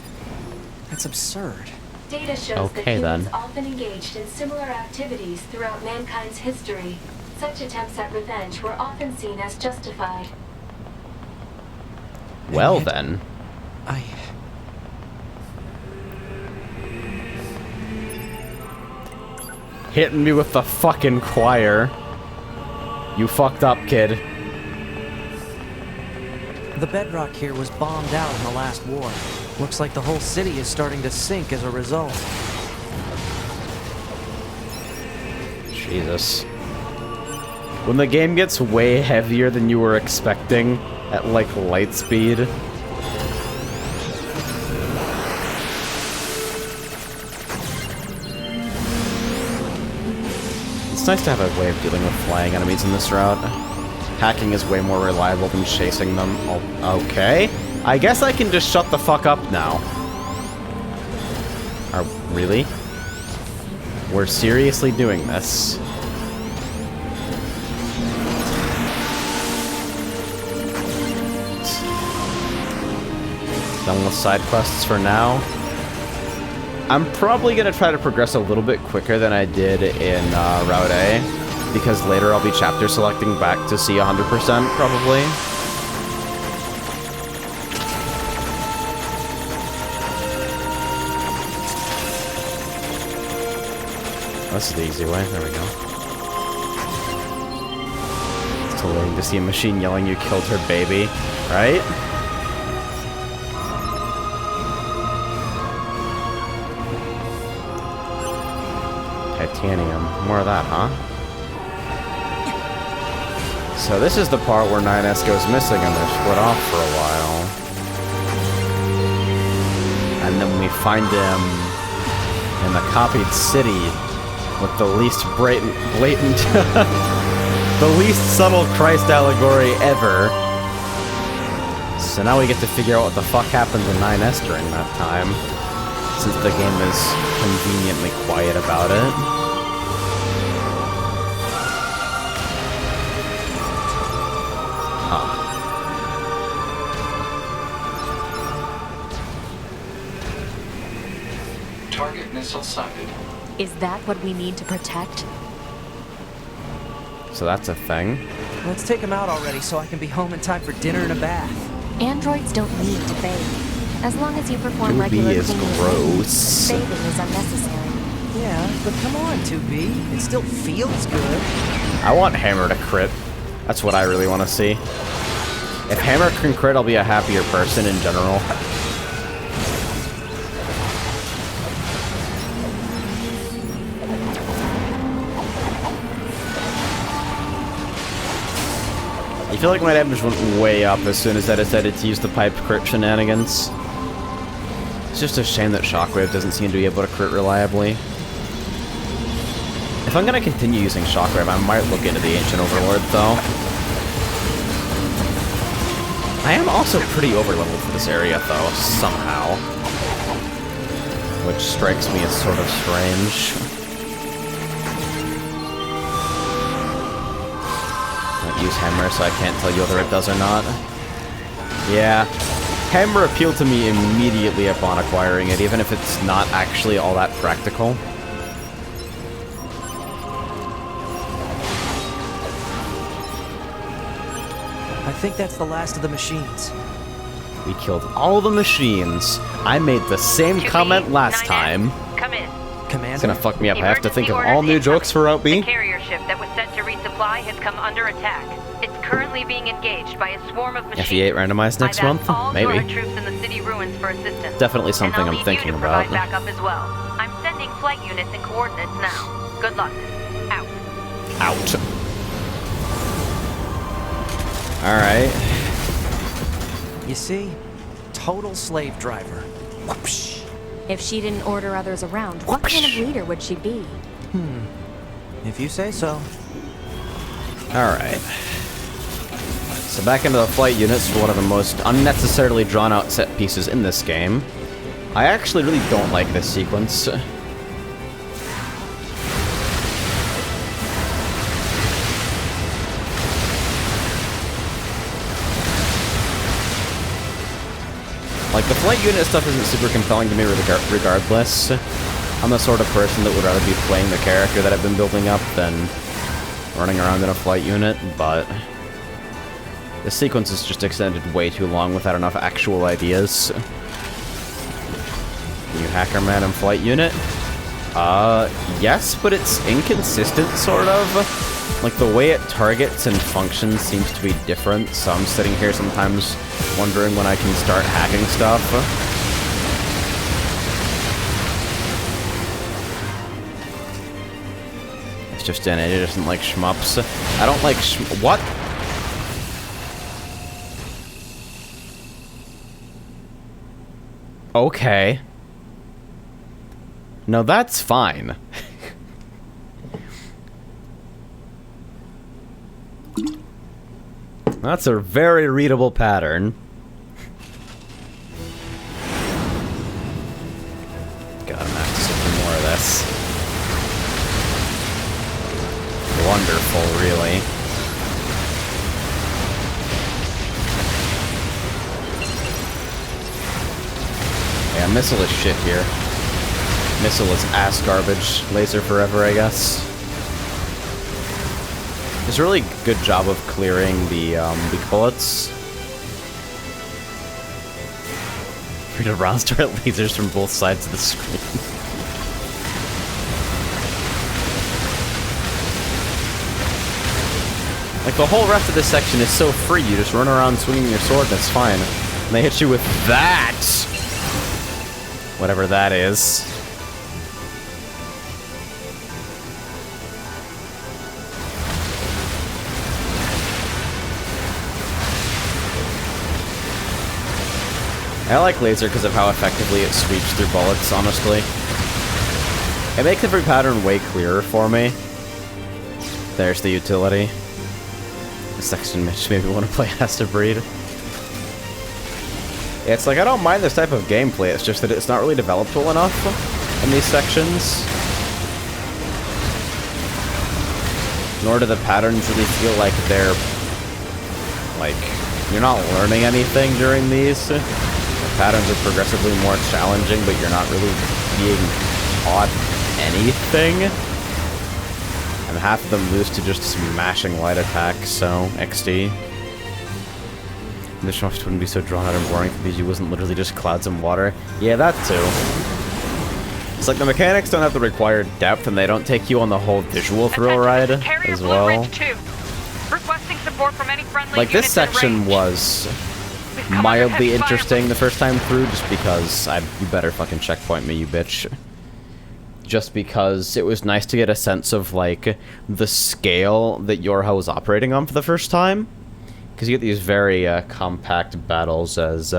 That's absurd. Data shows Okay, that humans then. often engaged in similar activities throughout mankind's history. Such attempts at revenge were often seen as justified. Well, then. Hitting me with the fucking choir. You fucked up, kid. The bedrock here was bombed out in the last war. Looks like the whole city is starting to sink as a result. Jesus. When the game gets way heavier than you were expecting at, like, light speed. It's nice to have a way of dealing with flying enemies in this route. Hacking is way more reliable than chasing them. Oh, okay. I guess I can just shut the fuck up now. Really? We're seriously doing this. Done with side quests for now. I'm probably gonna try to progress a little bit quicker than I did in Route A, because later I'll be chapter selecting back to see 100% probably. This is the easy way. There we go. It's hilarious to see a machine yelling you killed her baby, right? Titanium. More of that, huh? So this is the part where 9S goes missing and they're split off for a while. And then we find him in the copied city with the least blatant the least subtle Christ allegory ever. So now we get to figure out what the fuck happened to 9S during that time, since the game is conveniently quiet about it. Target missile sighted. Is that what we need to protect? So that's a thing. Let's take him out already so I can be home in time for dinner and a bath. Androids don't need to bathe. As long as you perform 2B regular is cleaning, gross. bathing is unnecessary. Yeah, but come on, 2B. It still feels good. I want Hammer to crit. That's what I really want to see. If Hammer can crit, I'll be a happier person in general. I feel like my damage went way up as soon as I decided to use the pipe crit shenanigans. It's just a shame that Shockwave doesn't seem to be able to crit reliably. If I'm gonna continue using Shockwave, I might look into the Ancient Overlord, though. I am also pretty overleveled for this area, though, somehow. Which strikes me as sort of strange. Use Hammer, so I can't tell you whether it does or not. Yeah. Hammer appealed to me immediately upon acquiring it, even if it's not actually all that practical. I think that's the last of the machines. We killed all the machines. I made the same comment last time. Come in. Commander? It's gonna fuck me up. I have to think of all new jokes for Route B. The carrier ship that was sent to resupply has come under attack. It's currently being engaged by a swarm of machines. FE8 randomized next I've month? asked all Maybe. Nora troops in the city ruins for assistance. Definitely something and I'll I'm need thinking you to about. provide backup as well. I'm sending flight units and coordinates now. Good luck. Out. Out. Alright. You see? Total slave driver. Whoopsh. If she didn't order others around, what kind of leader would she be? If you say so. Alright. So back into the flight units for one of the most unnecessarily drawn-out set pieces in this game. I actually really don't like this sequence. Like, the flight unit stuff isn't super compelling to me regardless. I'm the sort of person that would rather be playing the character that I've been building up than running around in a flight unit, but the sequence is just extended way too long without enough actual ideas. New Hacker Man and flight unit? Yes, but it's inconsistent, sort of. Like, the way it targets and functions seems to be different, so I'm sitting here sometimes wondering when I can start hacking stuff. It's just in it, it doesn't like shmups. I don't like what? Okay. No, that's fine. That's a very readable pattern. God, I'm gonna have to sit for more of this. Wonderful, really. Yeah, missile is shit here. Missile is ass garbage. Laser forever, I guess. It's a really good job of clearing the weak bullets. Free to round start lasers from both sides of the screen. Like, the whole rest of this section is so free. You just run around swinging your sword and it's fine. And they hit you with that! Whatever that is. I like laser because of how effectively it sweeps through bullets, honestly. It makes every pattern way clearer for me. There's the utility. This section makes me want to play Has to Breed. Yeah, it's like, I don't mind this type of gameplay, it's just that it's not really developed well enough in these sections. Nor do the patterns really feel like they're... like, you're not learning anything during these. The patterns are progressively more challenging, but you're not really being taught anything. And half of them lose to just smashing light attacks, so XD. This shot wouldn't be so drawn out and boring if PG wasn't literally just clouds and water. Yeah, that too. It's like the mechanics don't have the required depth, and they don't take you on the whole visual thrill ride as well. Requesting support from any friendly like, this section was mildly interesting the first time through, just because you better fucking checkpoint me, you bitch. Just because it was nice to get a sense of, like, the scale that Yorha was operating on for the first time. Because you get these very compact battles as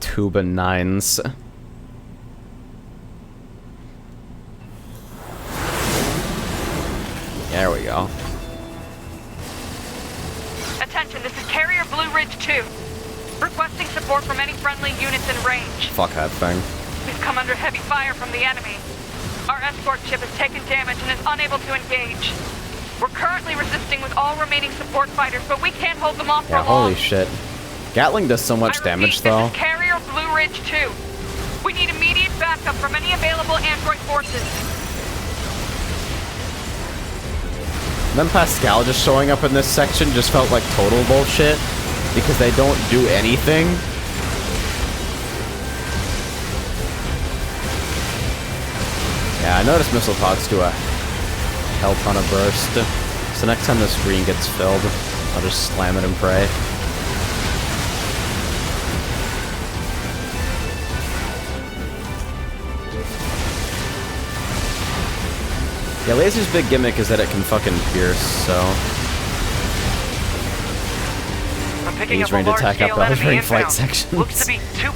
Tuba 9s. There we go. Attention, this is Carrier Blue Ridge 2. Requesting support from any friendly units in range. Fuck that thing. We've come under heavy fire from the enemy. Our escort ship has taken damage and is unable to engage. We're currently resisting with all remaining support fighters, but we can't hold them off for long. Holy shit. Gatling does so much damage, though. This is Carrier Blue Ridge 2. We need immediate backup from any available android forces. And then Pascal just showing up in this section just felt like total bullshit, because they don't do anything. Yeah, I noticed missile pods do a hell ton of burst. So next time the screen gets filled, I'll just slam it and pray. Yeah, laser's big gimmick is that it can fucking pierce, so... He's ready to attack up during flight sections.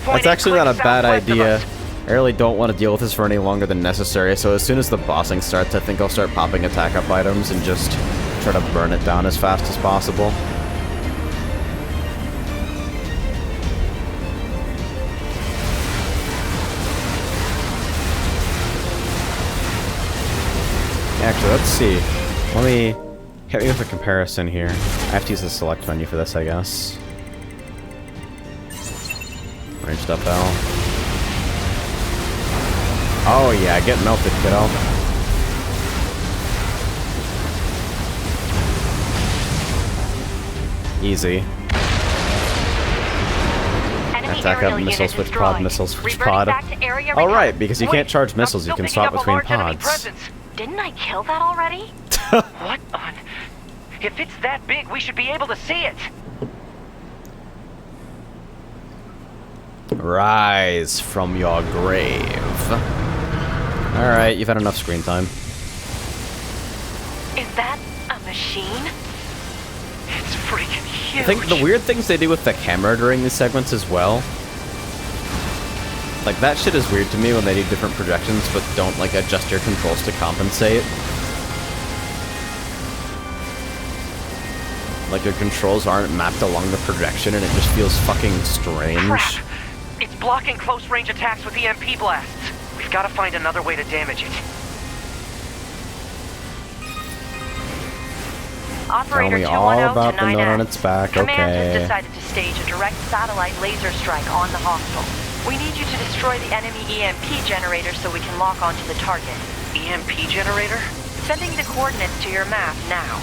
That's actually not a bad idea. I really don't want to deal with this for any longer than necessary, so as soon as the bossing starts, I think I'll start popping attack-up items and just try to burn it down as fast as possible. Actually, let's see. Let me hit me with a comparison here. I have to use the select menu for this, I guess. Ranged up L. Oh yeah, get melted, kiddo. Easy. Attack up missile, switch pod, missile, switch pod. Oh right, because you can't charge missiles, you can swap between pods. Didn't I kill that already? What on? If it's that big, we should be able to see it. Rise from your grave. Alright, you've had enough screen time. Is that a machine? It's freaking huge. I think the weird things they do with the camera during these segments as well. Like, that shit is weird to me when they do different projections, but don't, like, adjust your controls to compensate. Like, your controls aren't mapped along the projection, and it just feels fucking strange. Crap. It's blocking close-range attacks with EMP blasts. We've got to find another way to damage it. Operator 210 to 9X. On its back. Command Okay. has decided to stage a direct satellite laser strike on the hostile. We need you to destroy the enemy EMP generator so we can lock onto the target. EMP generator? Sending the coordinates to your map now.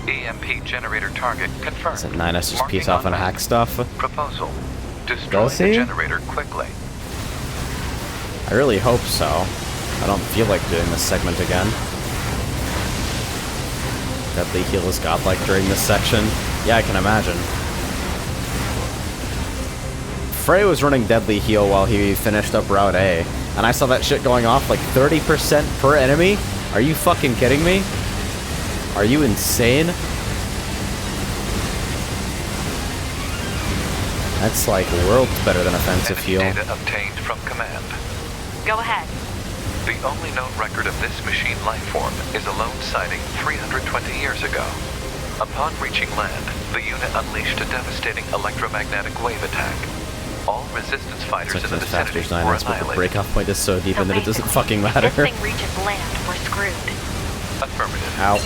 EMP generator target confirmed. Is it 9S just piece off and hack stuff? Proposal. Destroy the generator quickly. I really hope so. I don't feel like doing this segment again. Deadly heal is godlike during this section. Yeah, I can imagine. Frey was running Deadly Heal while he finished up Route A, and I saw that shit going off like 30% per enemy? Are you fucking kidding me? Are you insane? That's like worlds better than offensive heal. Data obtained from command. Go ahead. The only known record of this machine life form is a lone sighting 320 years ago. Upon reaching land, the unit unleashed a devastating electromagnetic wave attack. All resistance fighters in the vicinity were but the annihilated. breakoff point is so deep in that it doesn't fucking matter. If this thing reaches land, we're screwed. Affirmative. Ow.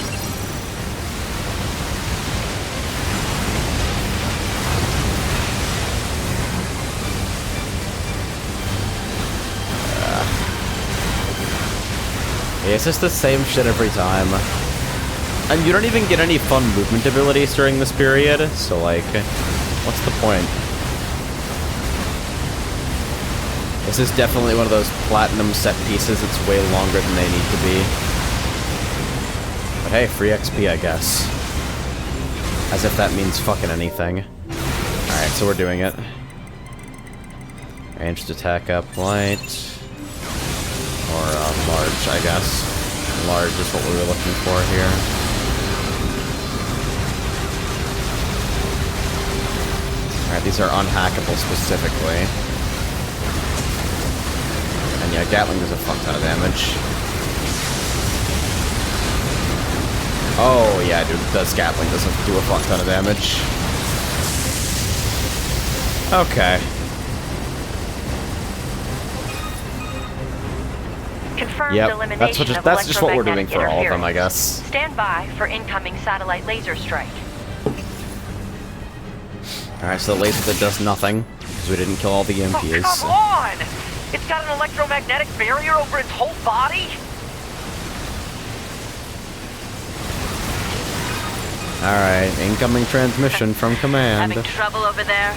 Yeah, it's just the same shit every time. And you don't even get any fun movement abilities during this period, so like, what's the point? This is definitely one of those platinum set pieces. It's way longer than they need to be. But hey, free XP, I guess. As if that means fucking anything. Alright, so we're doing it. Ranged attack up light. Or large, I guess. Large is what we were looking for here. Alright, these are unhackable specifically. And yeah, Gatling does a fuck ton of damage. Oh yeah, dude, Gatling doesn't do a fuck ton of damage. Okay. Confirmed Yep, elimination of that's just what we're doing electromagnetic for all of them, I interference. guess. Stand by for incoming satellite laser strike. Alright, so the laser that does nothing, because we didn't kill all the EMPs. Oh, come on! It's got an electromagnetic barrier over its whole body? Alright, incoming transmission from command. Having trouble over there?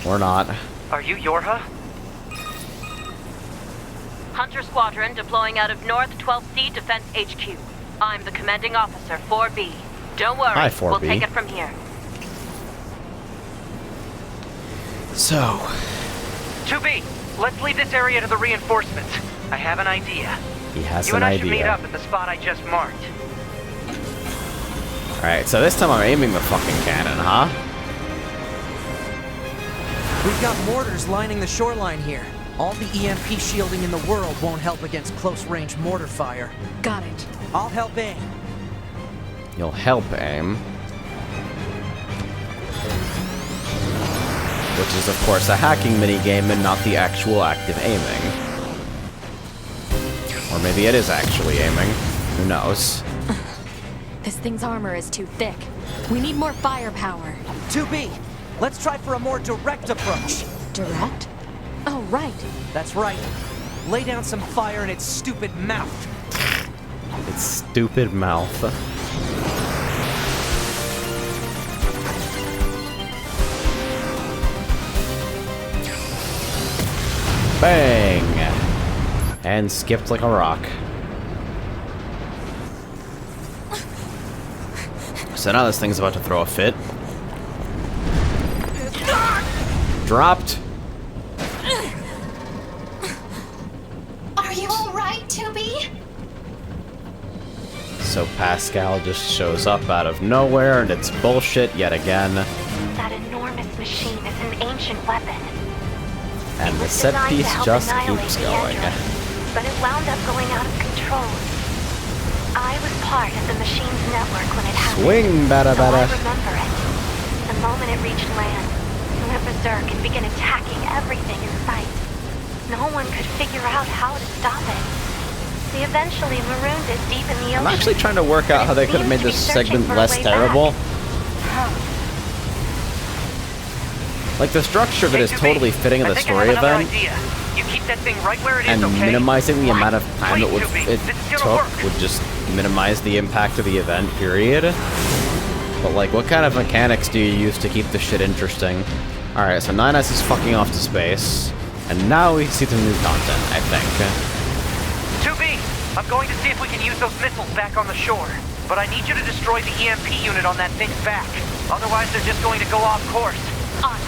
Or not. Are you Yorha? Hunter Squadron deploying out of North 12C Defense HQ. I'm the commanding officer, 4B. Don't worry, Hi, 4B. We'll take it from here. So... 2B, let's leave this area to the reinforcements. I have an idea. He has You an and I should meet idea. up at the spot I just marked. Alright, so this time I'm aiming the fucking cannon, huh? We've got mortars lining the shoreline here. All the EMP shielding in the world won't help against close-range mortar fire. Got it. I'll help aim. You'll help aim. Which is, of course, a hacking minigame and not the actual active aiming. Or maybe it is actually aiming. Who knows? This thing's armor is too thick. We need more firepower. 2B, Let's try for a more direct approach. Direct? Oh, right. That's right. Lay down some fire in its stupid mouth. Its stupid mouth. Bang! And skipped like a rock. So now this thing's about to throw a fit. Dropped. Are you alright, Tubi? So Pascal just shows up out of nowhere and it's bullshit yet again. That enormous machine is an ancient weapon. And the set piece just keeps going. But it wound up going out of control. I was part of the machine's network when it happened. Swing, bada bada. So I remember it. The moment it reached land, it went berserk and began attacking everything in sight. No one could figure out how to stop it. They eventually marooned it deep in the ocean. I'm actually trying to work out how they could have made this segment less terrible. Like, the structure of it is totally fitting of the story event, You keep that thing right where it is, and okay? minimizing the amount of time Please, it took would just minimize the impact of the event, period. But, like, what kind of mechanics do you use to keep this shit interesting? Alright, so 9S is fucking off to space, and now we see some new content, I think. 2B, I'm going to see if we can use those missiles back on the shore. But I need you to destroy the EMP unit on that thing's back. Otherwise, they're just going to go off course. On.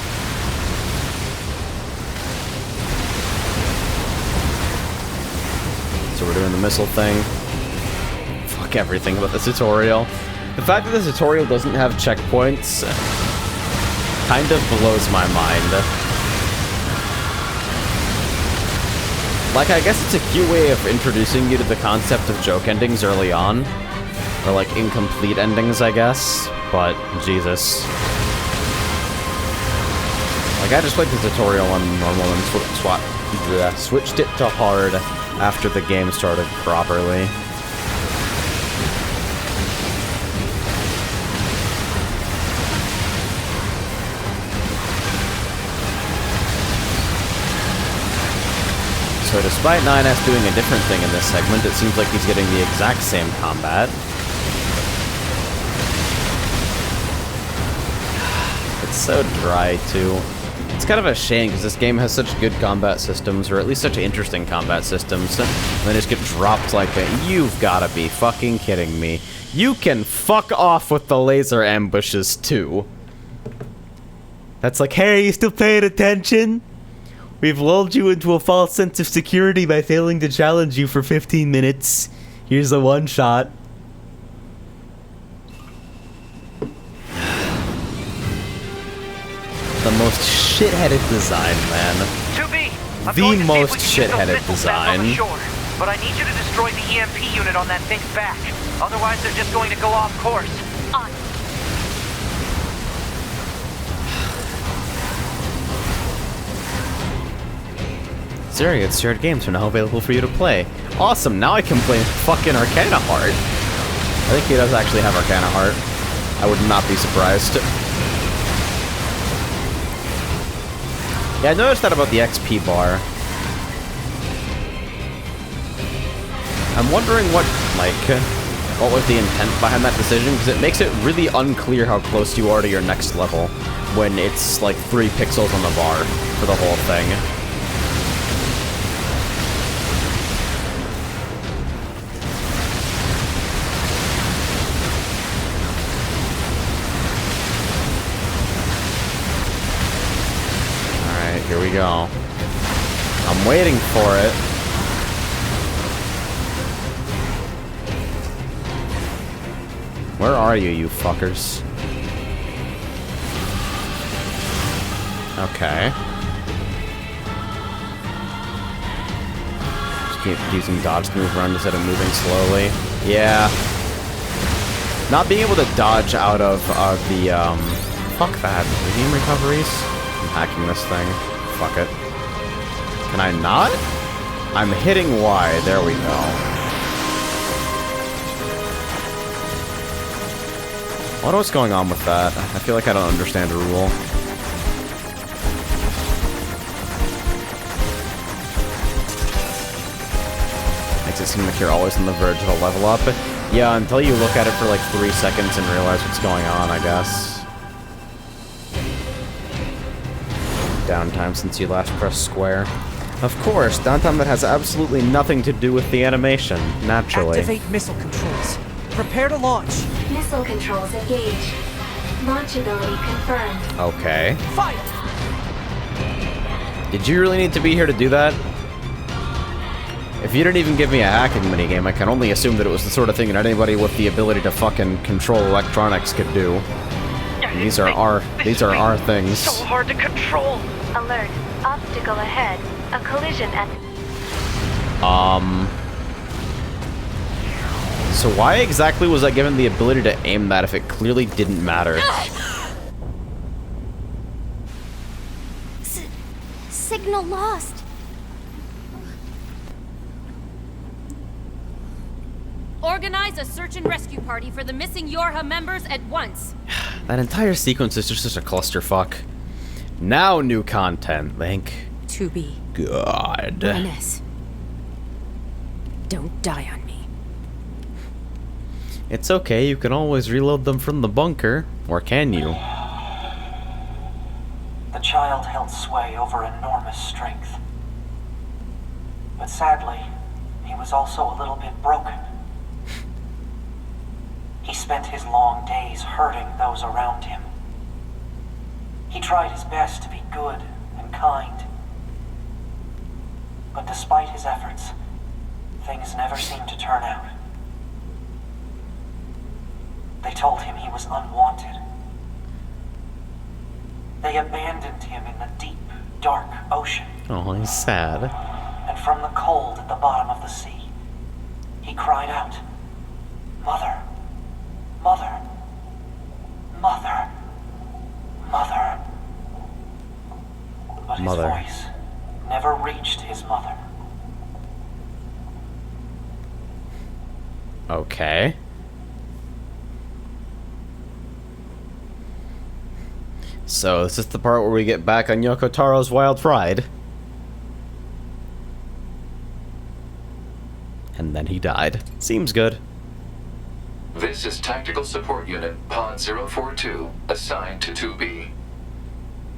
So we're doing the missile thing. Fuck everything about this tutorial. The fact that this tutorial doesn't have checkpoints kind of blows my mind. Like, I guess it's a cute way of introducing you to the concept of joke endings early on. Or, like, incomplete endings, I guess. But, Jesus. Like, I just played the tutorial on normal and switched it to hard after the game started properly. So despite 9S doing a different thing in this segment, it seems like he's getting the exact same combat. It's so dry, too. It's kind of a shame, because this game has such good combat systems, or at least such interesting combat systems, and they just get dropped like that. You've gotta be fucking kidding me. You can fuck off with the laser ambushes, too. That's like, hey, are you still paying attention? We've lulled you into a false sense of security by failing to challenge you for 15 minutes. Here's a one-shot. The most shitheaded design, man. 2B, I'm the going to most see if we can use those shitheaded missiles back on the design. shore. But I need you to destroy the EMP unit on that thing's back. Otherwise, they're just going to go off course. On. Surrogate's shared games are now available for you to play. Awesome, now I can play fucking Arcana Heart. I think he does actually have Arcana Heart. I would not be surprised. Yeah, I noticed that about the XP bar. I'm wondering what was the intent behind that decision, because it makes it really unclear how close you are to your next level when it's like 3 pixels on the bar for the whole thing. Alright, here we go. I'm waiting for it. Where are you, you fuckers? Okay. Just keep using dodge to move around instead of moving slowly. Yeah. Not being able to dodge out of the, fuck that. Medium recoveries? I'm hacking this thing. Fuck it. Can I not? I'm hitting Y. There we go. What was going on with that? I feel like I don't understand the rule. makes it seem like you're always on the verge of a level up. Yeah, until you look at it for like 3 seconds and realize what's going on, I guess. Downtime since you last pressed square. Of course, downtime that has absolutely nothing to do with the animation, naturally. Activate missile controls. Prepare to launch. Missile controls engaged. Launch ability confirmed. Okay. Fire! Did you really need to be here to do that? If you didn't even give me a hacking minigame, I can only assume that it was the sort of thing that anybody with the ability to fucking control electronics could do. These are our things. So hard to control. Alert. Obstacle ahead. A collision at... So why exactly was I given the ability to aim that if it clearly didn't matter? Signal lost. Organize a search and rescue party for the missing Yorha members at once. That entire sequence is just such a clusterfuck. Now new content, Link. To be. God. Ines. Don't die on me. It's okay, you can always reload them from the bunker. Or can you? The child held sway over enormous strength. But sadly, he was also a little bit broken. He spent his long days hurting those around him. He tried his best to be good and kind. But despite his efforts, things never seemed to turn out. They told him he was unwanted. They abandoned him in the deep, dark ocean. Oh, he's sad. And from the cold at the bottom of the sea, he cried out, "Mother, Mother, Mother, Mother." But his voice never reached his mother. Okay. So, is this the part where we get back on Yoko Taro's wild ride? And then he died. Seems good. This is Tactical Support Unit Pod 042, assigned to 2B.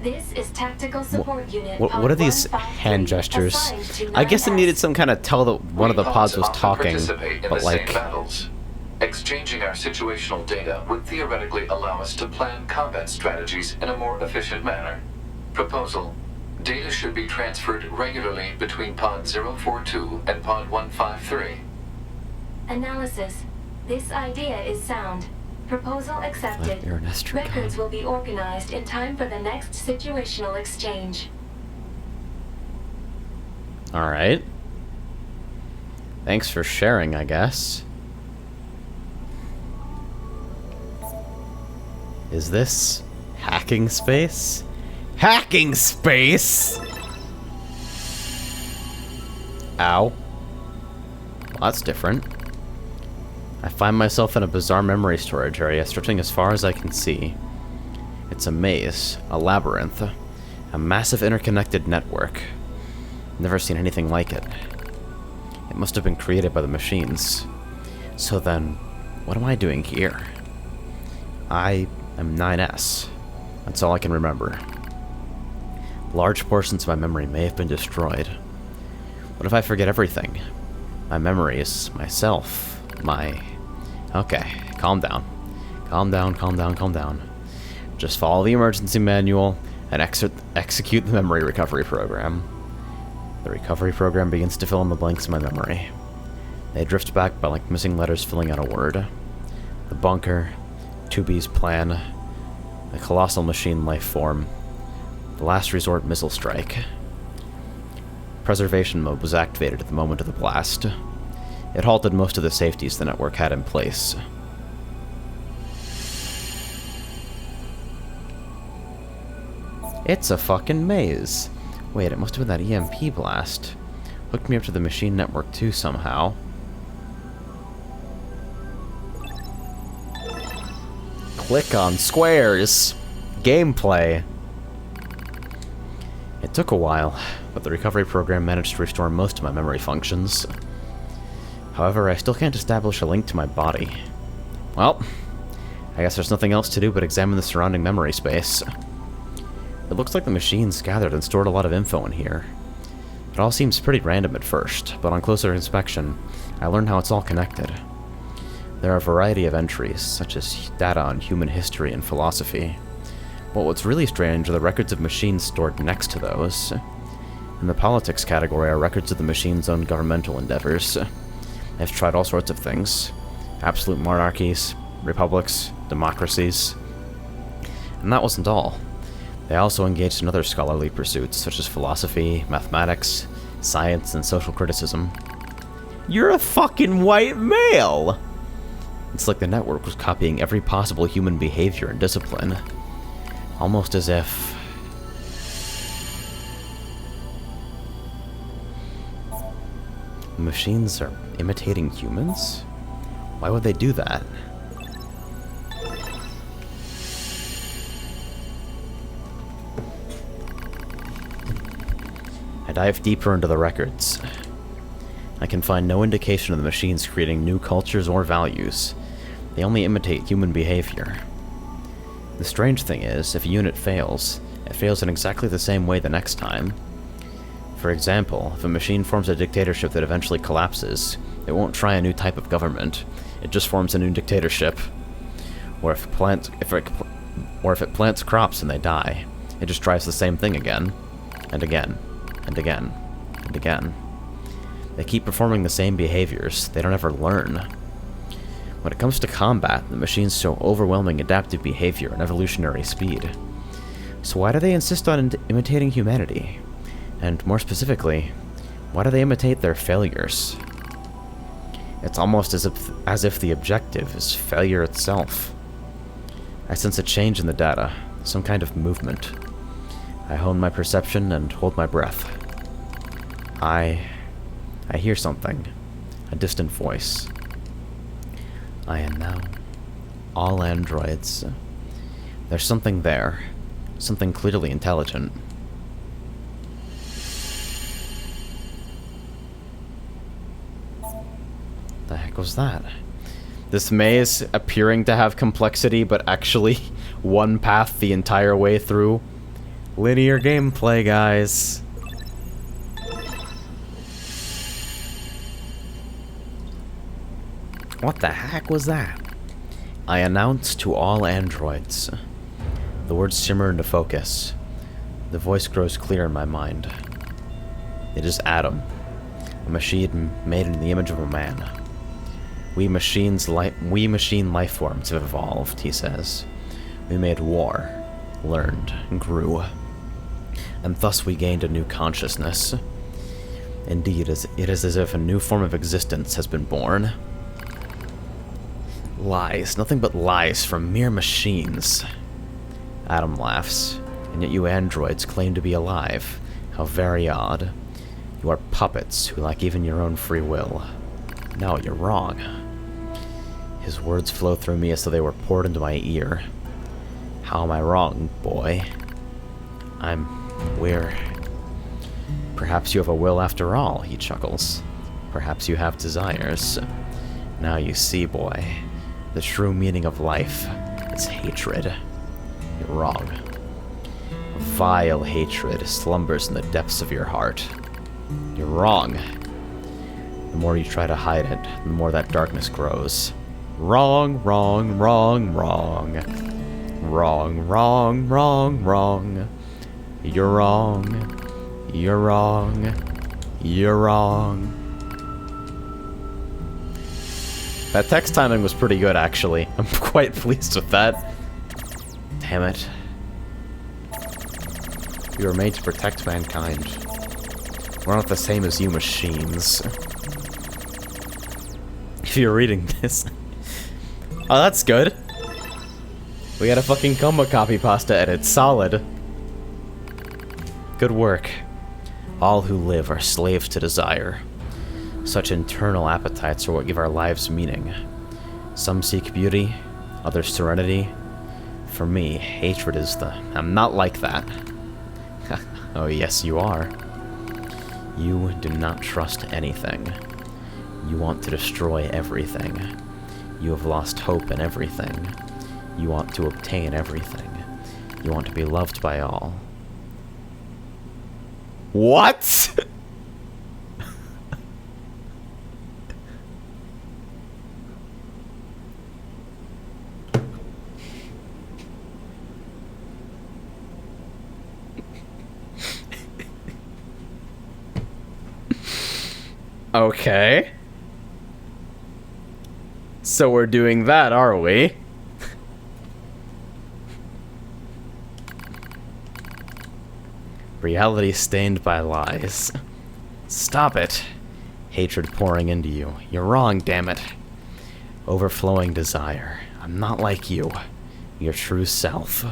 This is Tactical Support Unit. What are these hand gestures? I guess it needed some kind of tell that one of the pods was talking, but like... battles. Exchanging our situational data would theoretically allow us to plan combat strategies in a more efficient manner. Proposal: data should be transferred regularly between Pod 042 and Pod 153. Analysis. This idea is sound. Proposal accepted. Records will be organized in time for the next situational exchange. Alright. Thanks for sharing, I guess. Is this hacking space? Hacking space?! Ow. Well, that's different. I find myself in a bizarre memory storage area, stretching as far as I can see. It's a maze, a labyrinth, a massive interconnected network. Never seen anything like it. It must have been created by the machines. So then, what am I doing here? I am 9S. That's all I can remember. Large portions of my memory may have been destroyed. What if I forget everything? My memories, myself, my... Okay, calm down. Calm down, calm down, calm down. Just follow the emergency manual and execute the memory recovery program. The recovery program begins to fill in the blanks in my memory. They drift back by like missing letters filling out a word. The bunker, 2B's plan, the colossal machine life form, the last resort missile strike. Preservation mode was activated at the moment of the blast. It halted most of the safeties the network had in place. It's a fucking maze. Wait, it must have been that EMP blast. Hooked me up to the machine network too somehow. Click on squares. Gameplay. It took a while, but the recovery program managed to restore most of my memory functions. However, I still can't establish a link to my body. Well, I guess there's nothing else to do but examine the surrounding memory space. It looks like the machines gathered and stored a lot of info in here. It all seems pretty random at first, but on closer inspection, I learned how it's all connected. There are a variety of entries, such as data on human history and philosophy. But what's really strange are the records of machines stored next to those. In the politics category are records of the machine's own governmental endeavors. They've tried all sorts of things. Absolute monarchies, republics, democracies. And that wasn't all. They also engaged in other scholarly pursuits, such as philosophy, mathematics, science, and social criticism. You're a fucking white male! It's like the network was copying every possible human behavior and discipline. Almost as if... machines are imitating humans? Why would they do that? I dive deeper into the records. I can find no indication of the machines creating new cultures or values. They only imitate human behavior. The strange thing is, if a unit fails, it fails in exactly the same way the next time. For example, if a machine forms a dictatorship that eventually collapses, it won't try a new type of government. It just forms a new dictatorship. Or if it plants crops and they die, it just tries the same thing again, and again, and again, and again. They keep performing the same behaviors. They don't ever learn. When it comes to combat, the machines show overwhelming adaptive behavior and evolutionary speed. So why do they insist on imitating humanity? And more specifically, why do they imitate their failures? It's almost as if the objective is failure itself. I sense a change in the data, some kind of movement. I hone my perception and hold my breath. I hear something, a distant voice. I am now all androids. There's something there, something clearly intelligent. The heck was that? This maze appearing to have complexity, but actually one path the entire way through. Linear gameplay, guys. What the heck was that? I announce to all androids. The words shimmer into focus. The voice grows clear in my mind. It is Adam, a machine made in the image of a man. We machine life forms have evolved, he says. We made war, learned, and grew. And thus we gained a new consciousness. Indeed, it is as if a new form of existence has been born. Lies, nothing but lies from mere machines. Adam laughs, and yet you androids claim to be alive. How very odd. You are puppets who lack even your own free will. No, you're wrong. His words flow through me as though they were poured into my ear. How am I wrong, boy? We're... Perhaps you have a will after all, he chuckles. Perhaps you have desires. Now you see, boy. The true meaning of life is hatred. You're wrong. A vile hatred slumbers in the depths of your heart. You're wrong. The more you try to hide it, the more that darkness grows. Wrong, wrong, wrong, wrong. Wrong, wrong, wrong, wrong. You're wrong. You're wrong. You're wrong. That text timing was pretty good, actually. I'm quite pleased with that. Damn it. We were made to protect mankind. We're not the same as you machines. If you're reading this... Oh, that's good. We got a fucking combo copy pasta edit. Solid. Good work. All who live are slaves to desire. Such internal appetites are what give our lives meaning. Some seek beauty, others serenity. For me, hatred is the... I'm not like that. Oh, yes, you are. You do not trust anything. You want to destroy everything. You have lost hope in everything. You want to obtain everything. You want to be loved by all. What? Okay. So we're doing that, are we? Reality stained by lies. Stop it. Hatred pouring into you. You're wrong, damn it. Overflowing desire. I'm not like you. Your true self.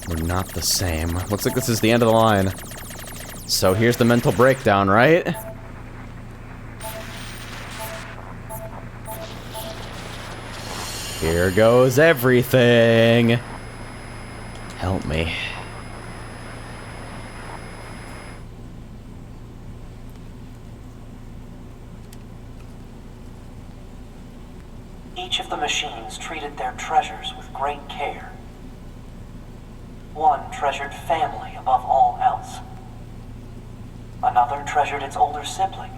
We're not the same. Looks like this is the end of the line. So here's the mental breakdown, right? Here goes everything. Help me. Each of the machines treated their treasures with great care. One treasured family above all else. Another treasured its older sibling.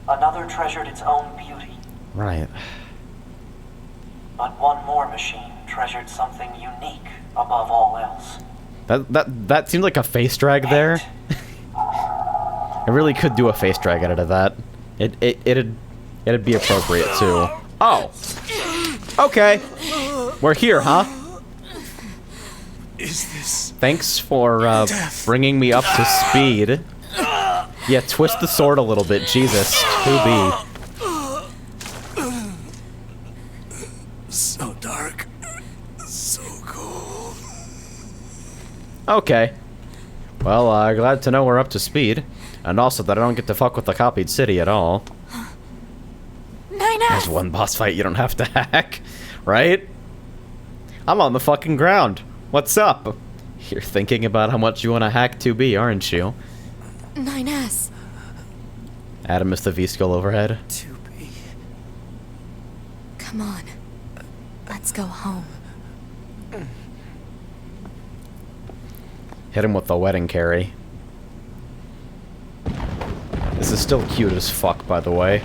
Another treasured its own beauty. Right. But one more machine treasured something unique above all else. That seemed like a face drag there. I really could do a face drag edit of that. It'd be appropriate too. Oh. Okay. We're here, huh? Is this... Thanks for bringing me up to speed. Yeah, twist the sword a little bit, Jesus. 2B. So dark. So cold. Okay. Well, glad to know we're up to speed. And also that I don't get to fuck with the copied city at all. There's one boss fight you don't have to hack. Right? I'm on the fucking ground. What's up? You're thinking about how much you want to hack 2B, aren't you? 9S. Adam is the V-skull overhead. 2B. Come on. Let's go home. Hit him with the wedding carry. This is still cute as fuck, by the way.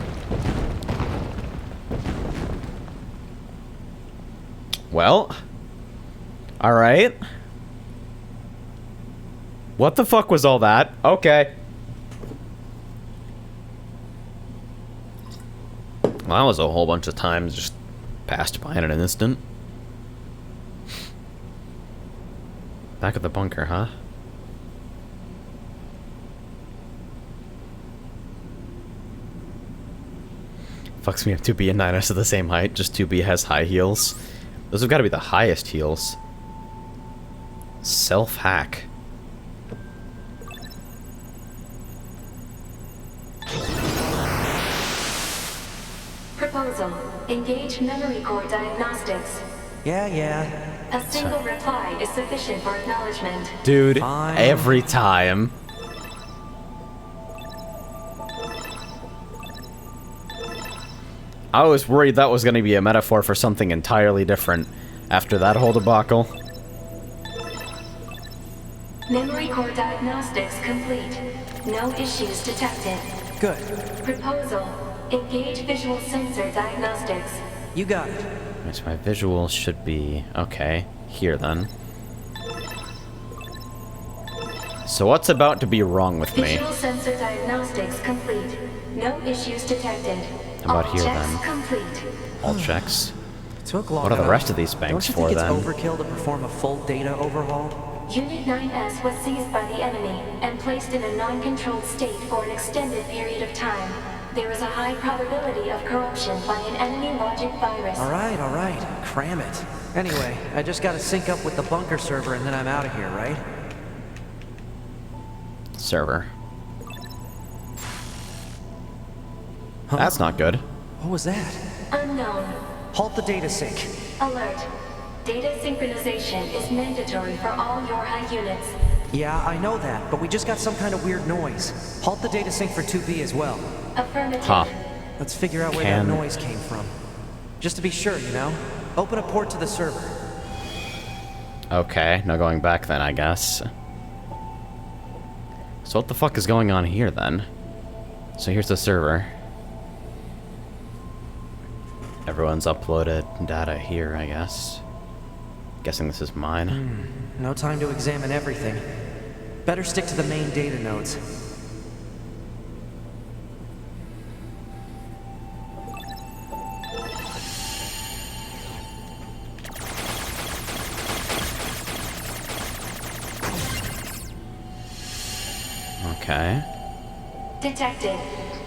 Well. Alright. What the fuck was all that? Okay. Well, that was a whole bunch of times just passed by in an instant. Back at the bunker, huh? Fucks me up 2B and 9S are the same height, just 2B has high heels. Those have got to be the highest heels. Self-hack. Proposal. Engage memory core diagnostics. Yeah. A single reply is sufficient for acknowledgement. Dude, Fine. every time. I was worried that was going to be a metaphor for something entirely different after that whole debacle. Memory core diagnostics complete. No issues detected. Good. Proposal. Engage visual sensor diagnostics. You got it. Right, so my visual should be... okay, here then. So what's about to be wrong with me? Visual sensor diagnostics complete. No issues detected. How about All here checks then? Complete. All checks. Took long What are the enough. rest of these banks Don't you for think then? it's overkill to perform a full data overhaul? Unit 9S was seized by the enemy and placed in a non-controlled state for an extended period of time. There is a high probability of corruption by an enemy logic virus. All right. Cram it. Anyway, I just gotta sync up with the bunker server and then I'm out of here, right? Server. That's not good. What was that? Unknown. Halt the data sync. Alert. Data synchronization is mandatory for all YORHA units. Yeah, I know that, but we just got some kind of weird noise. Halt the data sync for 2B as well. Affirmative. Huh. Let's figure out where that noise came from. Just to be sure, you know? Open a port to the server. Okay, no going back then, I guess. So what the fuck is going on here, then? So here's the server. Everyone's uploaded data here, I guess. Guessing this is mine. No time to examine everything. Better stick to the main data nodes. Okay. Detected.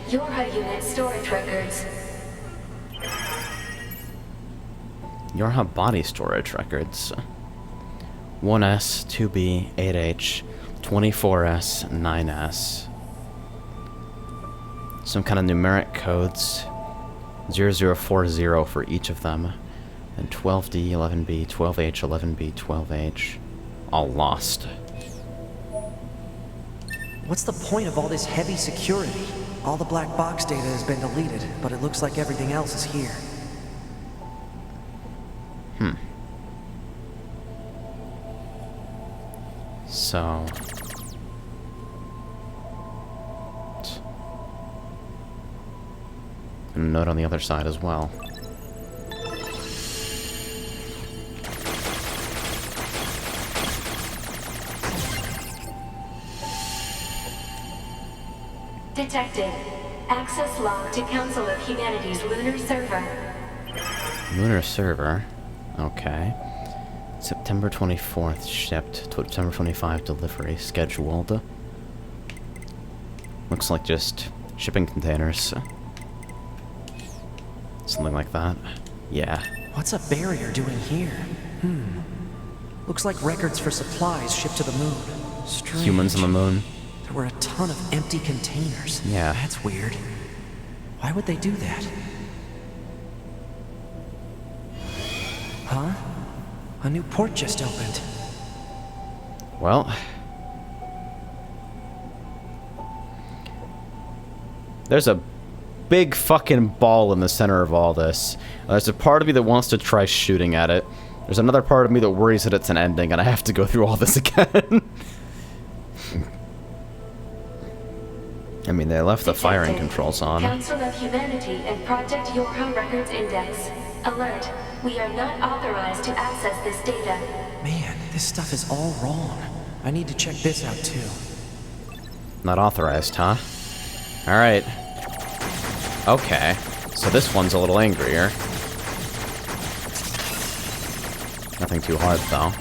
Yorha unit storage records. Yorha body storage records. 1S, 2B, 8H, 24S, 9S. Some kind of numeric codes. 0040 for each of them. And 12D, 11B, 12H, 11B, 12H. All lost. What's the point of all this heavy security? All the black box data has been deleted, but it looks like everything else is here. So... and a note on the other side as well. Detected. Access log to Council of Humanity's lunar server. Lunar server. Okay. September 24th shipped. September 25 delivery scheduled. Looks like just shipping containers. Something like that. Yeah. What's a barrier doing here? Looks like records for supplies shipped to the moon. Strange. Humans on the moon. There were a ton of empty containers. Yeah. That's weird. Why would they do that? Huh? A new port just opened. Well... there's a big fucking ball in the center of all this. There's a part of me that wants to try shooting at it. There's another part of me that worries that it's an ending and I have to go through all this again. I mean, they left the firing controls on. Council of Humanity and Project Yorha Records Index. Alert. We are not authorized to access this data. Man, this stuff is all wrong. I need to check this out too. Not authorized, huh? Alright. Okay. So this one's a little angrier. Nothing too hard, though.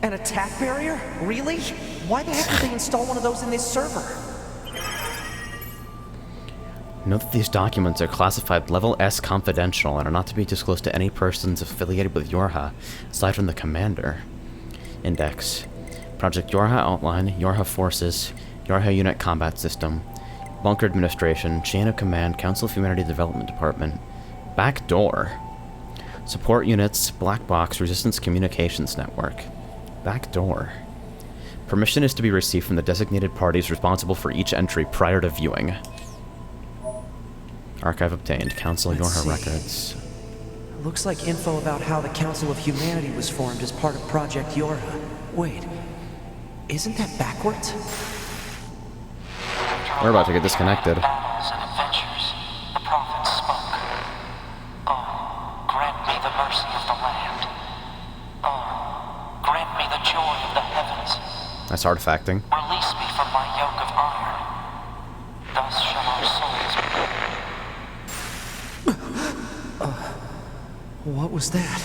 An attack barrier? Really? Why the heck did they install one of those in this server? Note that these documents are classified Level S confidential and are not to be disclosed to any persons affiliated with Yorha, aside from the commander. Index. Project Yorha outline, Yorha forces, Yorha unit combat system, bunker administration, chain of command, Council of Humanity Development Department, back door. Support units, black box, resistance communications network. Back door. Permission is to be received from the designated parties responsible for each entry prior to viewing. Archive obtained. Council Yorha records. Looks like info about how the Council of Humanity was formed as part of Project Yorha. Wait, isn't that backwards? We're about to get disconnected. Battles and adventures, the prophets spoke. Oh, grant me the mercy of the land. Oh, grant me the joy of the heavens. Nice artifacting. Release me from my yoke of iron. Thus shall our souls be. What was that?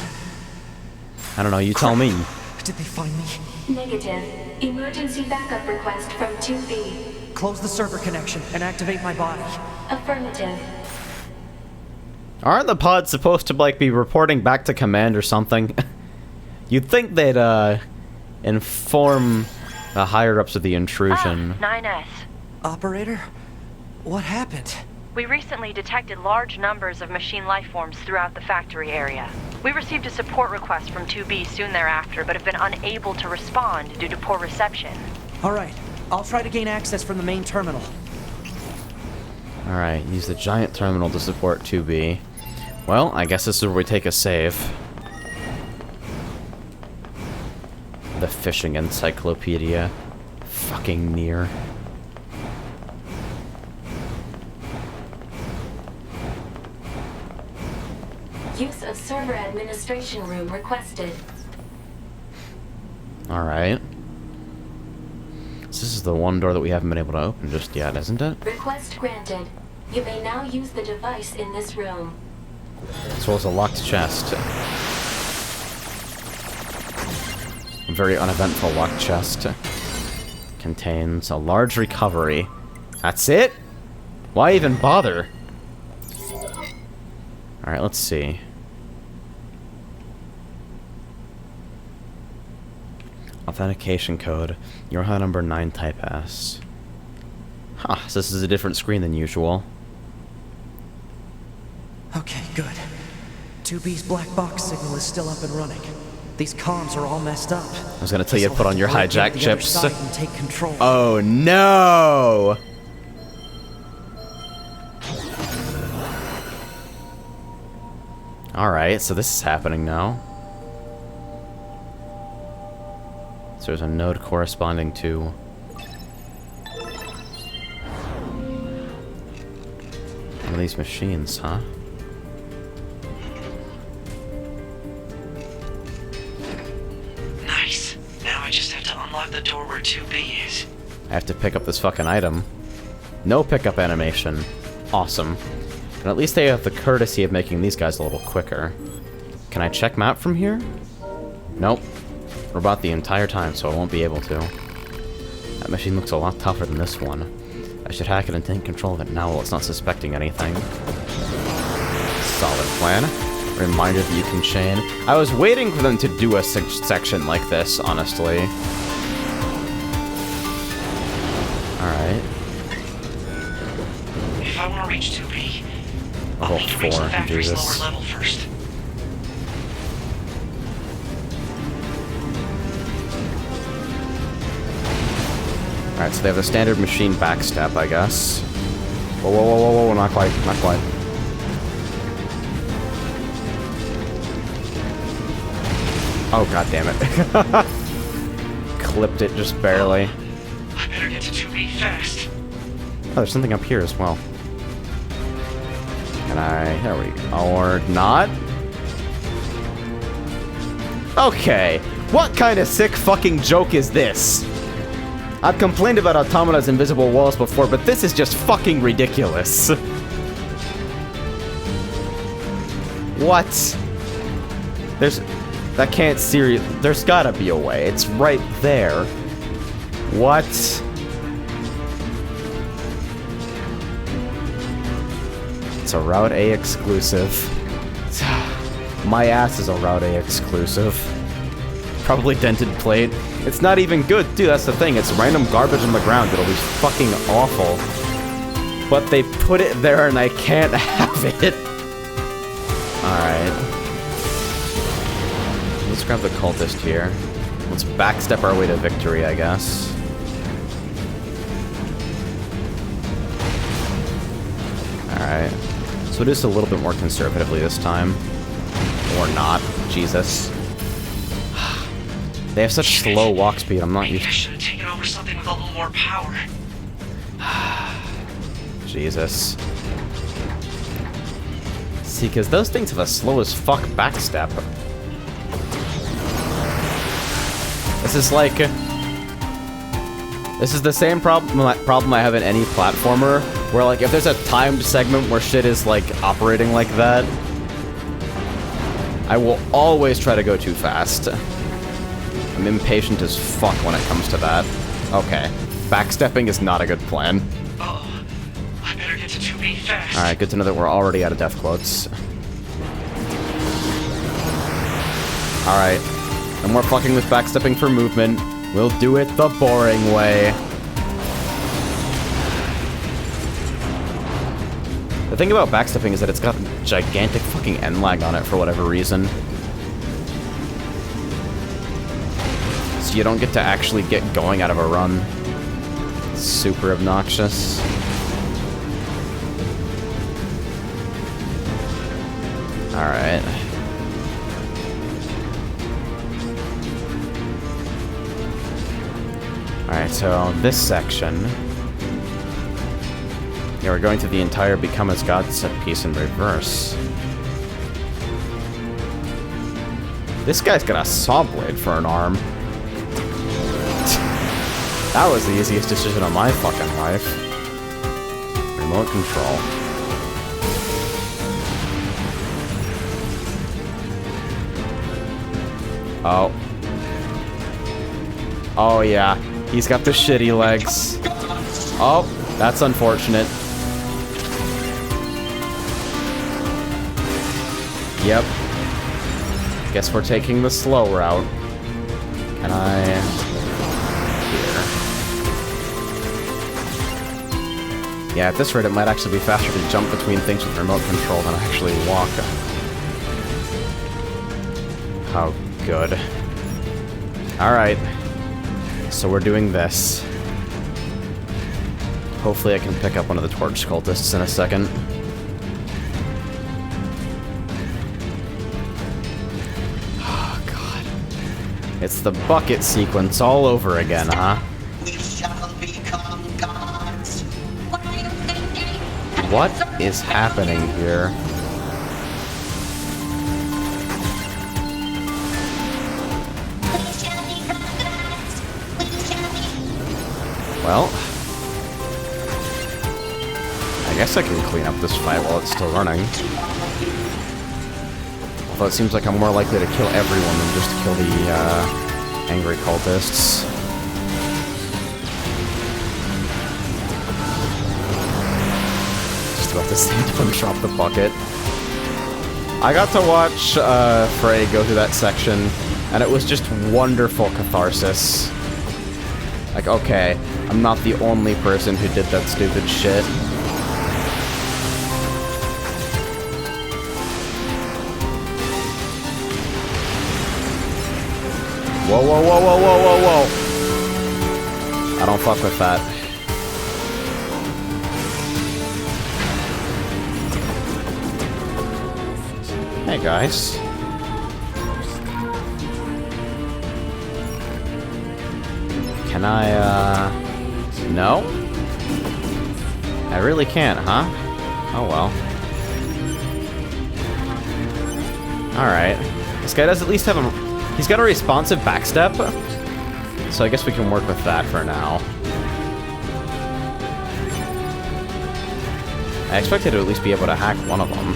I don't know, you tell me. Did they find me? Negative. Emergency backup request from 2B. Close the server connection and activate my body. Affirmative. Aren't the pods supposed to, like, be reporting back to command or something? You'd think they'd, inform the higher-ups of the intrusion. 9S. Operator? What happened? We recently detected large numbers of machine lifeforms throughout the factory area. We received a support request from 2B soon thereafter, but have been unable to respond due to poor reception. Alright, I'll try to gain access from the main terminal. Alright, use the giant terminal to support 2B. Well, I guess this is where we take a save. The fishing encyclopedia. Fucking NieR. Use of server administration room requested. Alright. So this is the one door that we haven't been able to open just yet, isn't it? Request granted. You may now use the device in this room. As well as a locked chest. A very uneventful locked chest. Contains a large recovery. That's it? Why even bother? Alright, let's see. Authentication code. Your HUD number 9 type S. Huh, so this is a different screen than usual. Okay, good. 2B's black box signal is still up and running. These comms are all messed up. I was gonna tell you to put on your hijack chips. And take control. Oh no! Alright, so this is happening now. So there's a node corresponding to... one of these machines, huh? Nice. Now I just have to unlock the door where 2B is. I have to pick up this fucking item. No pickup animation. Awesome. And at least they have the courtesy of making these guys a little quicker. Can I check map from here? Nope. We're about the entire time, so I won't be able to. That machine looks a lot tougher than this one. I should hack it and take control of it now while it's not suspecting anything. Solid plan. Reminder that you can chain. I was waiting for them to do a section like this, honestly. Alright. If I want to reach 2B, Level 4, Jesus. lower level first. Alright, so they have a standard machine backstep, I guess. Whoa, whoa, whoa, whoa, whoa, not quite, not quite. Oh, god damn it. Clipped it just barely. I better get to 2B fast. Oh, there's something up here as well. Can I... there we go. Or not? Okay. What kind of sick fucking joke is this? I've complained about Automata's invisible walls before, but this is just fucking ridiculous. What? There's... that can't seriously... there's gotta be a way. It's right there. What? It's a Route A exclusive. My ass is a Route A exclusive. Probably dented plate. It's not even good. Dude, that's the thing. It's random garbage on the ground. It'll be fucking awful. But they put it there and I can't have it. Alright. Let's grab the cultist here. Let's backstep our way to victory, I guess. Alright. So do this a little bit more conservatively this time. Or not. Jesus. They have such slow walk speed, I'm not used to... I should have taken over something with a little more power. Jesus. See, because those things have a slow as fuck backstep. This is like... this is the same problem I have in any platformer, where like, if there's a timed segment where shit is like operating like that, I will always try to go too fast. I'm impatient as fuck when it comes to that. Okay. Backstepping is not a good plan. Oh, I better get to 2B fast. Alright, good to know that we're already out of death quotes. Alright. No more fucking with backstepping for movement. We'll do it the boring way. The thing about backstepping is that it's got gigantic fucking end lag on it for whatever reason. So you don't get to actually get going out of a run. It's super obnoxious. Alright. Alright, so this section... Yeah, we're going through the entire Become as God set piece in reverse. This guy's got a saw blade for an arm. That was the easiest decision of my fucking life. Remote control. Oh. Oh yeah, he's got the shitty legs. Oh, that's unfortunate. Yep. Guess we're taking the slow route. Can I... Here. Yeah, at this rate it might actually be faster to jump between things with remote control than actually walk. Oh, good. Alright. So we're doing this. Hopefully I can pick up one of the torch cultists in a second. It's the bucket sequence all over again, huh? We shall become gods. What are you thinking? What is happening here? We shall become gods. We shall be. Well, I guess I can clean up this fight while it's still running. Although it seems like I'm more likely to kill everyone than just to kill the, angry cultists. Just about to see him drop the bucket. I got to watch, Frey go through that section, and it was just wonderful catharsis. Like, okay, I'm not the only person who did that stupid shit. Whoa, whoa, whoa, whoa, whoa, whoa, whoa. I don't fuck with that. Hey, guys. Can I, no? I really can't, huh? Oh, well. Alright. This guy does at least have a... He's got a responsive backstep, so I guess we can work with that for now. I expected to at least be able to hack one of them.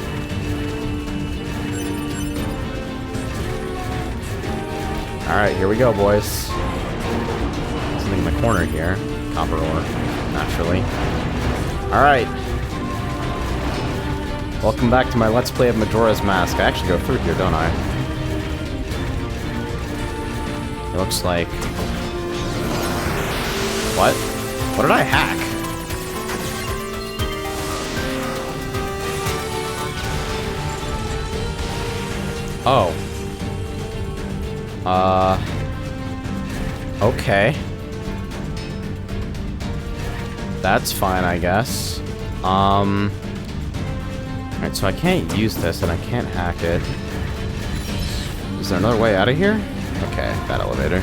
Alright, here we go, boys. Something in the corner here. Copper ore, naturally. Alright. Welcome back to my Let's Play of Majora's Mask. I actually go through here, don't I? It looks like... What? What did I hack? Oh. Okay. That's fine, I guess. Alright, so I can't use this and I can't hack it. Is there another way out of here? Okay, that elevator.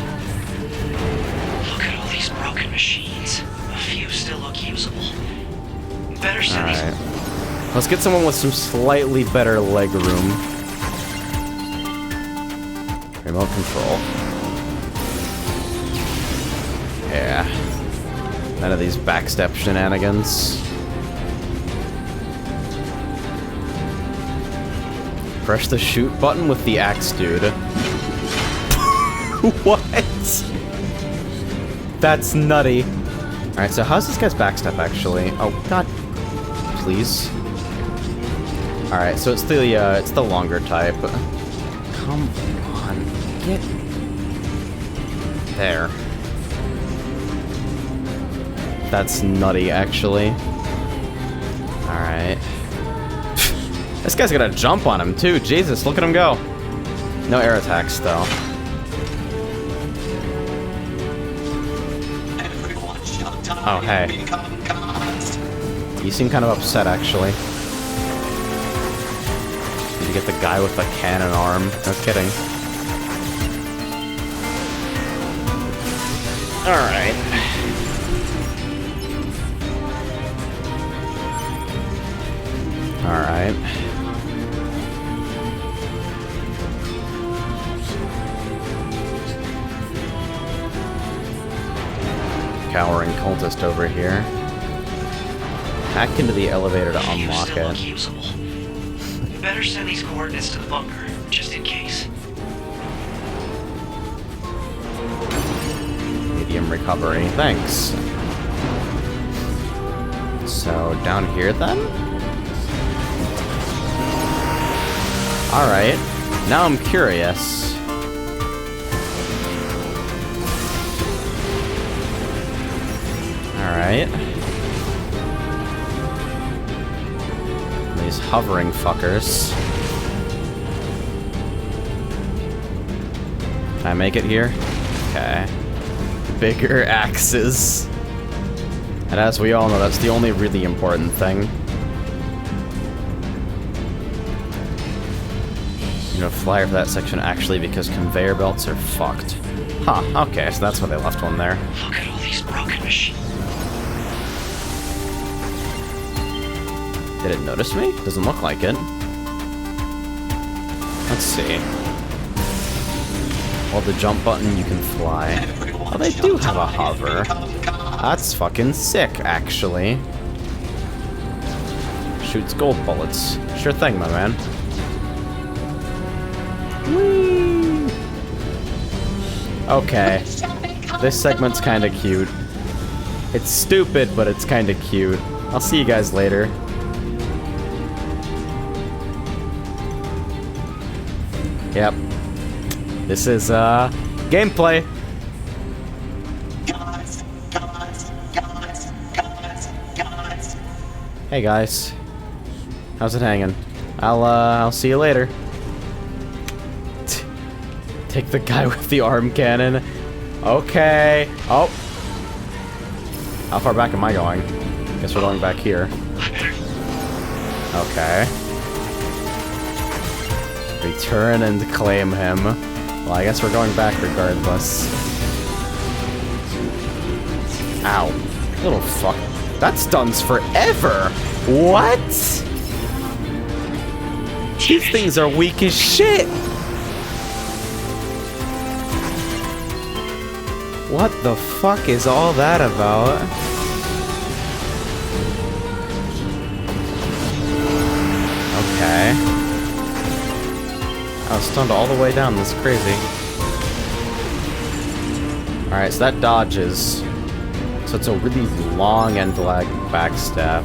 Look at all these broken machines. A few still look usable. Better send these. Alright. Let's get someone with some slightly better leg room. Remote control. Yeah. None of these backstep shenanigans. Press the shoot button with the axe, dude. What? That's nutty. Alright, so how's this guy's backstep, actually? Oh, God. Please. Alright, so it's the longer type. Come on. Get... There. That's nutty, actually. Alright. This guy's gonna jump on him too. Jesus, look at him go. No air attacks though. Oh, hey. You seem kind of upset, actually. Did you get the guy with the cannon arm? No kidding. Alright. Alright. Cowering cultist over here. Hack into the elevator to unlock it. Better send these coordinates to the bunker, just in case. Medium recovery, thanks. So, down here then? Alright, now I'm curious. Alright. These hovering fuckers. Can I make it here? Okay. Bigger axes. And as we all know, that's the only really important thing. I'm gonna fly over that section actually because conveyor belts are fucked. Huh, okay, so that's why they left one there. Look at all these broken machines. Did it notice me? Doesn't look like it. Let's see. Hold the jump button, you can fly. Oh, they do have a hover. That's fucking sick, actually. Shoots gold bullets. Sure thing, my man. Whee! Okay. This segment's kinda cute. It's stupid, but it's kinda cute. I'll see you guys later. Yep. This is, gameplay. Hey guys. How's it hanging? I'll see you later. Take the guy with the arm cannon. Okay. Oh. How far back am I going? Guess we're going back here. Okay. Return and claim him. Well, I guess we're going back regardless. Ow. Little fuck. That stuns forever! What? These things are weak as shit! What the fuck is all that about? Okay. I was stunned all the way down, that's crazy. Alright, so that dodges. So it's a really long end lag backstep.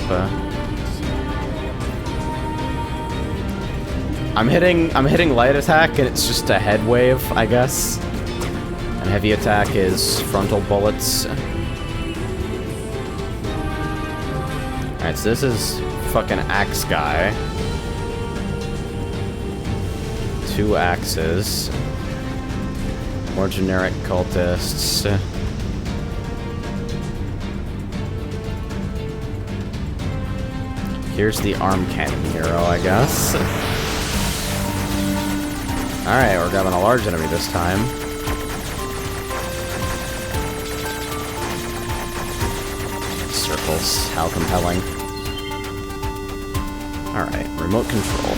I'm hitting light attack and it's just a head wave, I guess. And heavy attack is frontal bullets. Alright, so this is fucking axe guy. 2 axes. More generic cultists. Here's the arm cannon hero, I guess. Alright, we're grabbing a large enemy this time. Circles, how compelling. Alright, remote control.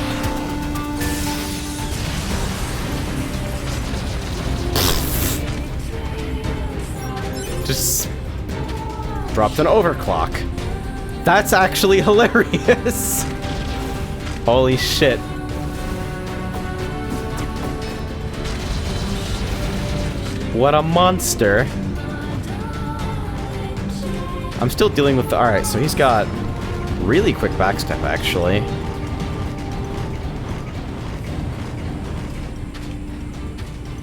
Just dropped an overclock. That's actually hilarious. Holy shit. What a monster. I'm still dealing with the... Alright, so he's got really quick backstep, actually.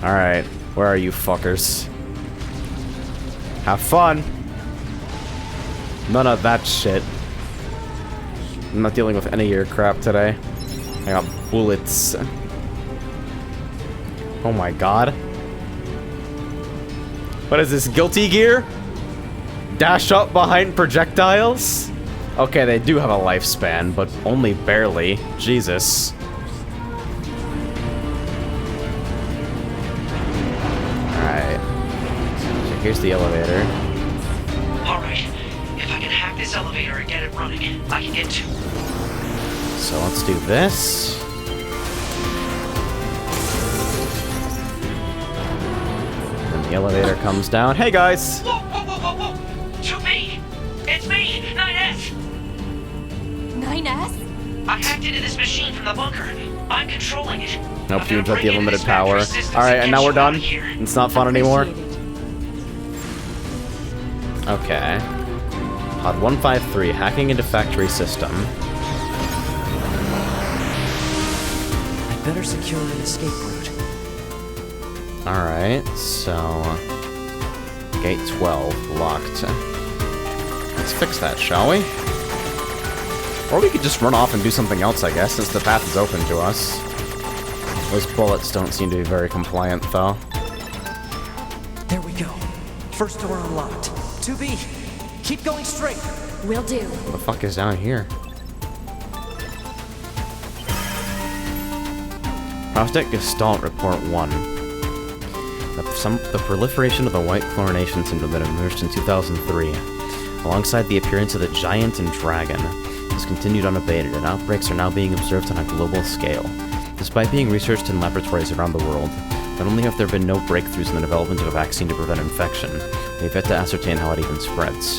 Alright, where are you fuckers? Have fun. None of that shit. I'm not dealing with any of your crap today. I got bullets. Oh my god. What is this, Guilty Gear? Dash up behind projectiles? Okay, they do have a lifespan, but only barely. Jesus. Alright. So here's the elevator. Alright. If I can hack this elevator and get it running, I can get to... So let's do this. Then the elevator comes down. Hey guys! Whoa, whoa, whoa, whoa, whoa! To me! It's me, 9S! 9S? I hacked into this machine from the bunker. I'm controlling it. Nope, you got the unlimited power. Alright, and now we're done. It's not fun anymore. Okay. Pod 153, hacking into factory system. I'd better secure an escape route. Alright, so... Gate 12, locked. Let's fix that, shall we? Or we could just run off and do something else, I guess, since the path is open to us. Those bullets don't seem to be very compliant, though. There we go. First door unlocked. 2B, keep going straight. Will do. What the fuck is down here? Project Gestalt Report 1. The proliferation of the white chlorination syndrome that emerged in 2003, alongside the appearance of the giant and dragon, has continued unabated, and outbreaks are now being observed on a global scale. Despite being researched in laboratories around the world, not only have there been no breakthroughs in the development of a vaccine to prevent infection, we have yet to ascertain how it even spreads.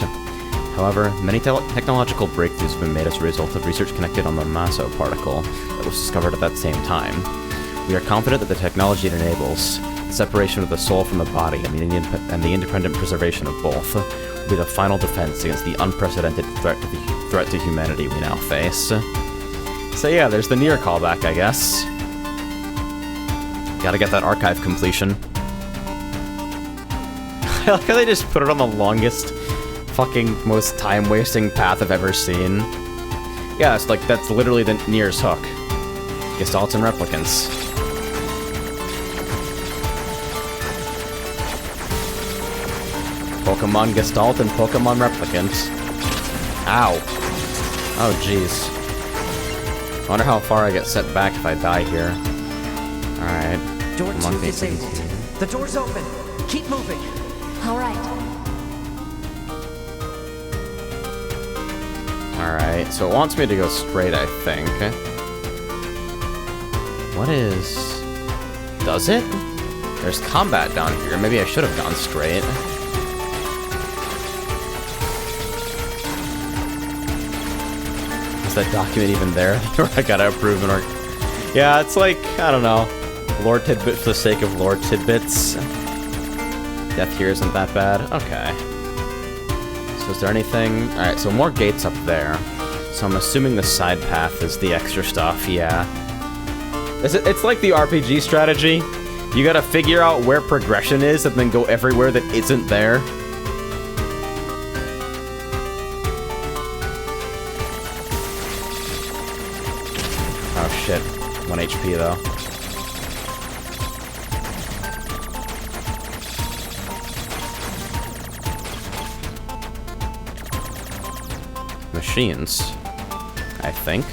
However, many technological breakthroughs have been made as a result of research connected on the Maso particle that was discovered at that same time. We are confident that the technology it enables, the separation of the soul from the body and the independent preservation of both, will be the final defense against the unprecedented threat to humanity we now face. So yeah, there's the NieR callback, I guess. Gotta get that archive completion. I like how they just put it on the longest, fucking, most time-wasting path I've ever seen. Yeah, it's like, that's literally the NieR's hook. Gestalts and replicants. Pokemon Gestalt and Pokemon Replicant. Ow. Oh, jeez. I wonder how far I get set back if I die here. Alright. Door 2 disabled. The door's open. Keep moving. All right. Alright, so it wants me to go straight, I think. What is... Does it? There's combat down here. Maybe I should have gone straight. Is that document even there? I gotta approve an Yeah, it's like, I don't know, lore tidbit for the sake of lore tidbits. Death here isn't that bad. Okay. So is there anything? Alright, so more gates up there. So I'm assuming the side path is the extra stuff, yeah. It's like the RPG strategy. You gotta figure out where progression is and then go everywhere that isn't there. Oh shit. 1 HP though. Machines, I think.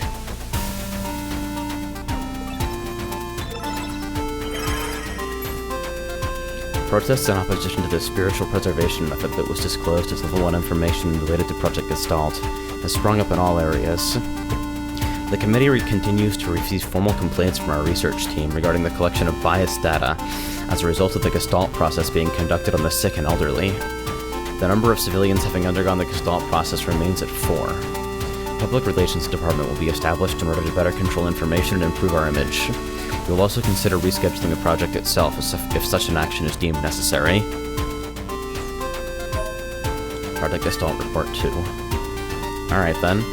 Protests in opposition to the spiritual preservation method that was disclosed as level 1 information related to Project Gestalt has sprung up in all areas. The committee continues to receive formal complaints from our research team regarding the collection of biased data as a result of the Gestalt process being conducted on the sick and elderly. The number of civilians having undergone the Gestalt process remains at 4. Public Relations Department will be established in order to better control information and improve our image. We will also consider rescheduling the project itself if such an action is deemed necessary. Project Gestalt Report 2. Alright then.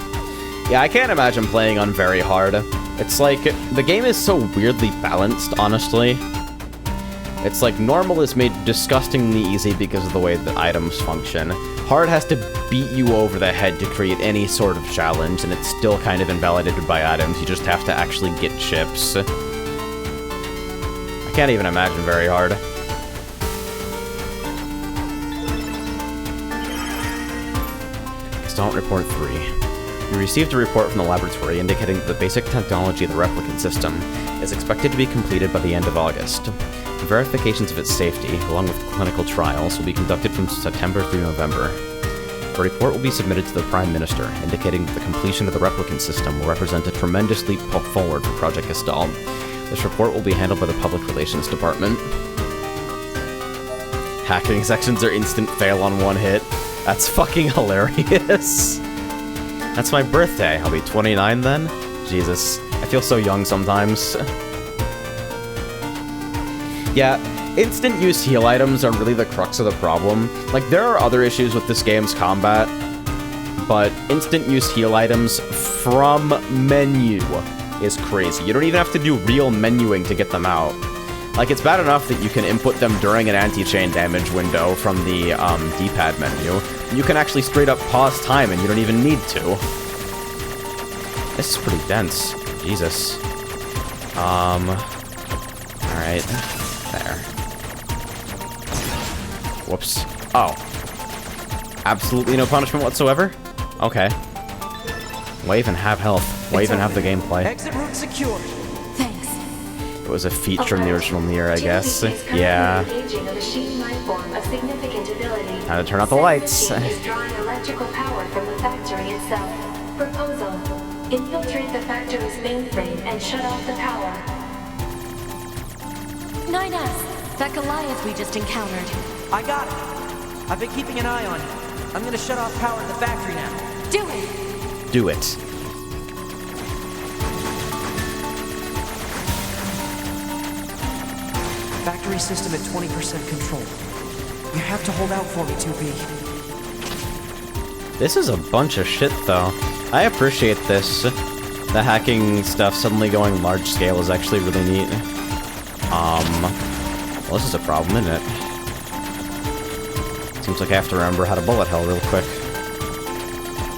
Yeah, I can't imagine playing on very hard. It's like, the game is so weirdly balanced, honestly. It's like, normal is made disgustingly easy because of the way the items function. Hard has to beat you over the head to create any sort of challenge, and it's still kind of invalidated by items. You just have to actually get chips. I can't even imagine very hard. Installment Report 3. You received a report from the laboratory indicating that the basic technology of the replicant system is expected to be completed by the end of August. Verifications of its safety, along with clinical trials, will be conducted from September through November. A report will be submitted to the Prime Minister, indicating that the completion of the replicant system will represent a tremendous leap forward for Project Gestalt. This report will be handled by the Public Relations Department. Hacking sections are instant fail on one hit. That's fucking hilarious. That's my birthday. I'll be 29 then? Jesus. I feel so young sometimes. Yeah, instant use heal items are really the crux of the problem. Like, there are other issues with this game's combat, but instant use heal items from menu is crazy. You don't even have to do real menuing to get them out. Like, it's bad enough that you can input them during an anti-chain damage window from the D-pad menu. You can actually straight up pause time and you don't even need to. This is pretty dense. Jesus. Alright. There. Whoops. Oh. Absolutely no punishment whatsoever? Okay. Why even have health? Why even have the gameplay? Exit route secured. Thanks. It was a feat from the original NieR, I guess. Yeah. Time to turn out the lights. Is drawing electrical power from the factory itself. Proposal: infiltrate the factory's mainframe and shut off the power. 9S, that Goliath we just encountered. I got it. I've been keeping an eye on you. I'm gonna shut off power to the factory now. Do it. Do it. Factory system at 20% control. You have to hold out for me, 2B. This is a bunch of shit, though. I appreciate this. The hacking stuff suddenly going large scale is actually really neat. Well, this is a problem, isn't it? Seems like I have to remember how to bullet hell real quick.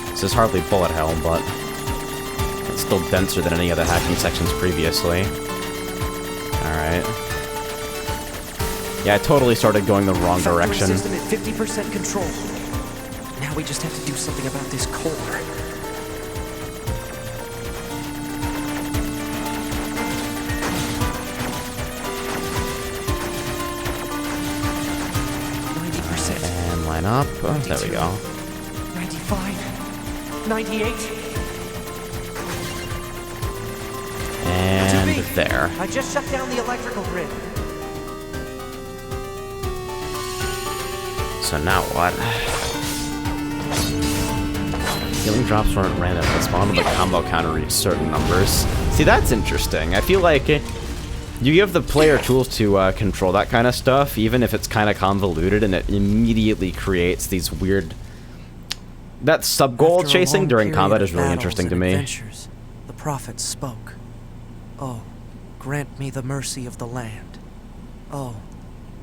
This is hardly bullet hell, but it's still denser than any other hacking sections previously. Alright. Yeah, I totally started going the wrong direction. System at 50% control. Now we just have to do something about this core. Line up. Oh, there we go. 95. 98. And there. I just shut down the electrical grid. So now what? Healing drops weren't random, but spawned when the combo counter reached certain numbers. See, that's interesting. I feel like you give the player tools to control that kind of stuff, even if it's kind of convoluted, and it immediately creates these weird... That sub-goal chasing during combat is really interesting to me. The prophet spoke. Oh, grant me the mercy of the land. Oh,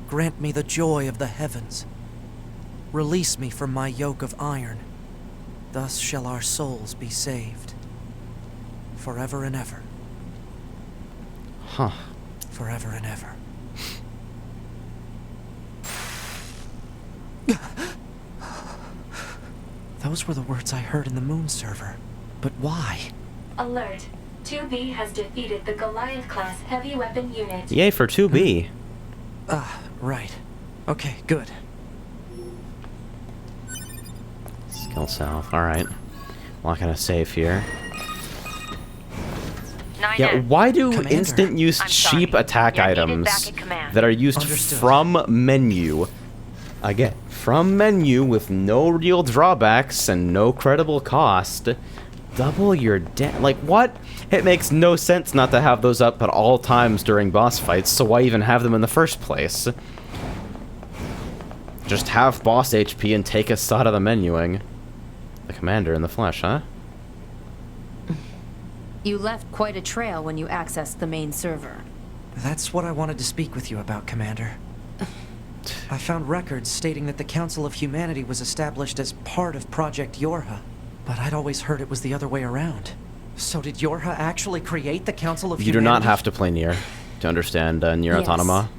grant me the joy of the heavens. Release me from my yoke of iron. Thus shall our souls be saved. Forever and ever. Huh. Forever and ever. Those were the words I heard in the moon server. But why? Alert. 2B has defeated the Goliath-class heavy weapon unit. Yay for 2B. Right. Okay, good. Skill self. Alright. Not gonna save here. Yeah, why do Commander. instant use cheap attack items that are used from menu, again, from menu with no real drawbacks and no credible cost, double your like, what? It makes no sense not to have those up at all times during boss fights, so why even have them in the first place? Just have boss HP and take us out of the menuing. The commander in the flesh, huh? You left quite a trail when you accessed the main server. That's what I wanted to speak with you about, Commander. I found records stating that the Council of Humanity was established as part of Project Yorha, but I'd always heard it was the other way around. So did Yorha actually create the Council of Humanity? You do not have to play NieR to understand NieR Automata.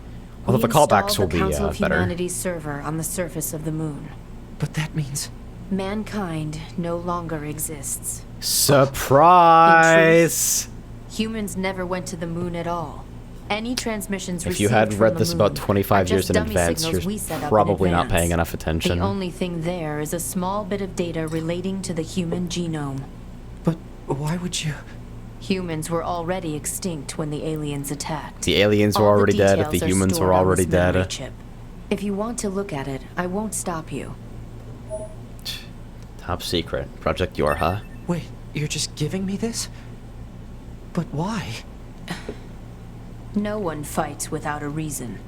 Although the callbacks will be better. Council of Humanity's server on the surface of the moon. But that means mankind no longer exists. Surprise! Humans never went to the moon at all. Any transmissions if you hadn't read this about 25 years in advance, you're probably not paying enough attention. The only thing there is a small bit of data relating to the human genome. But why would you? Humans were already extinct when the aliens attacked. The aliens were already dead if the humans were already dead. Chip. If you want to look at it, I won't stop you. Top secret. Project Yorha. Wait, you're just giving me this? But why? No one fights without a reason.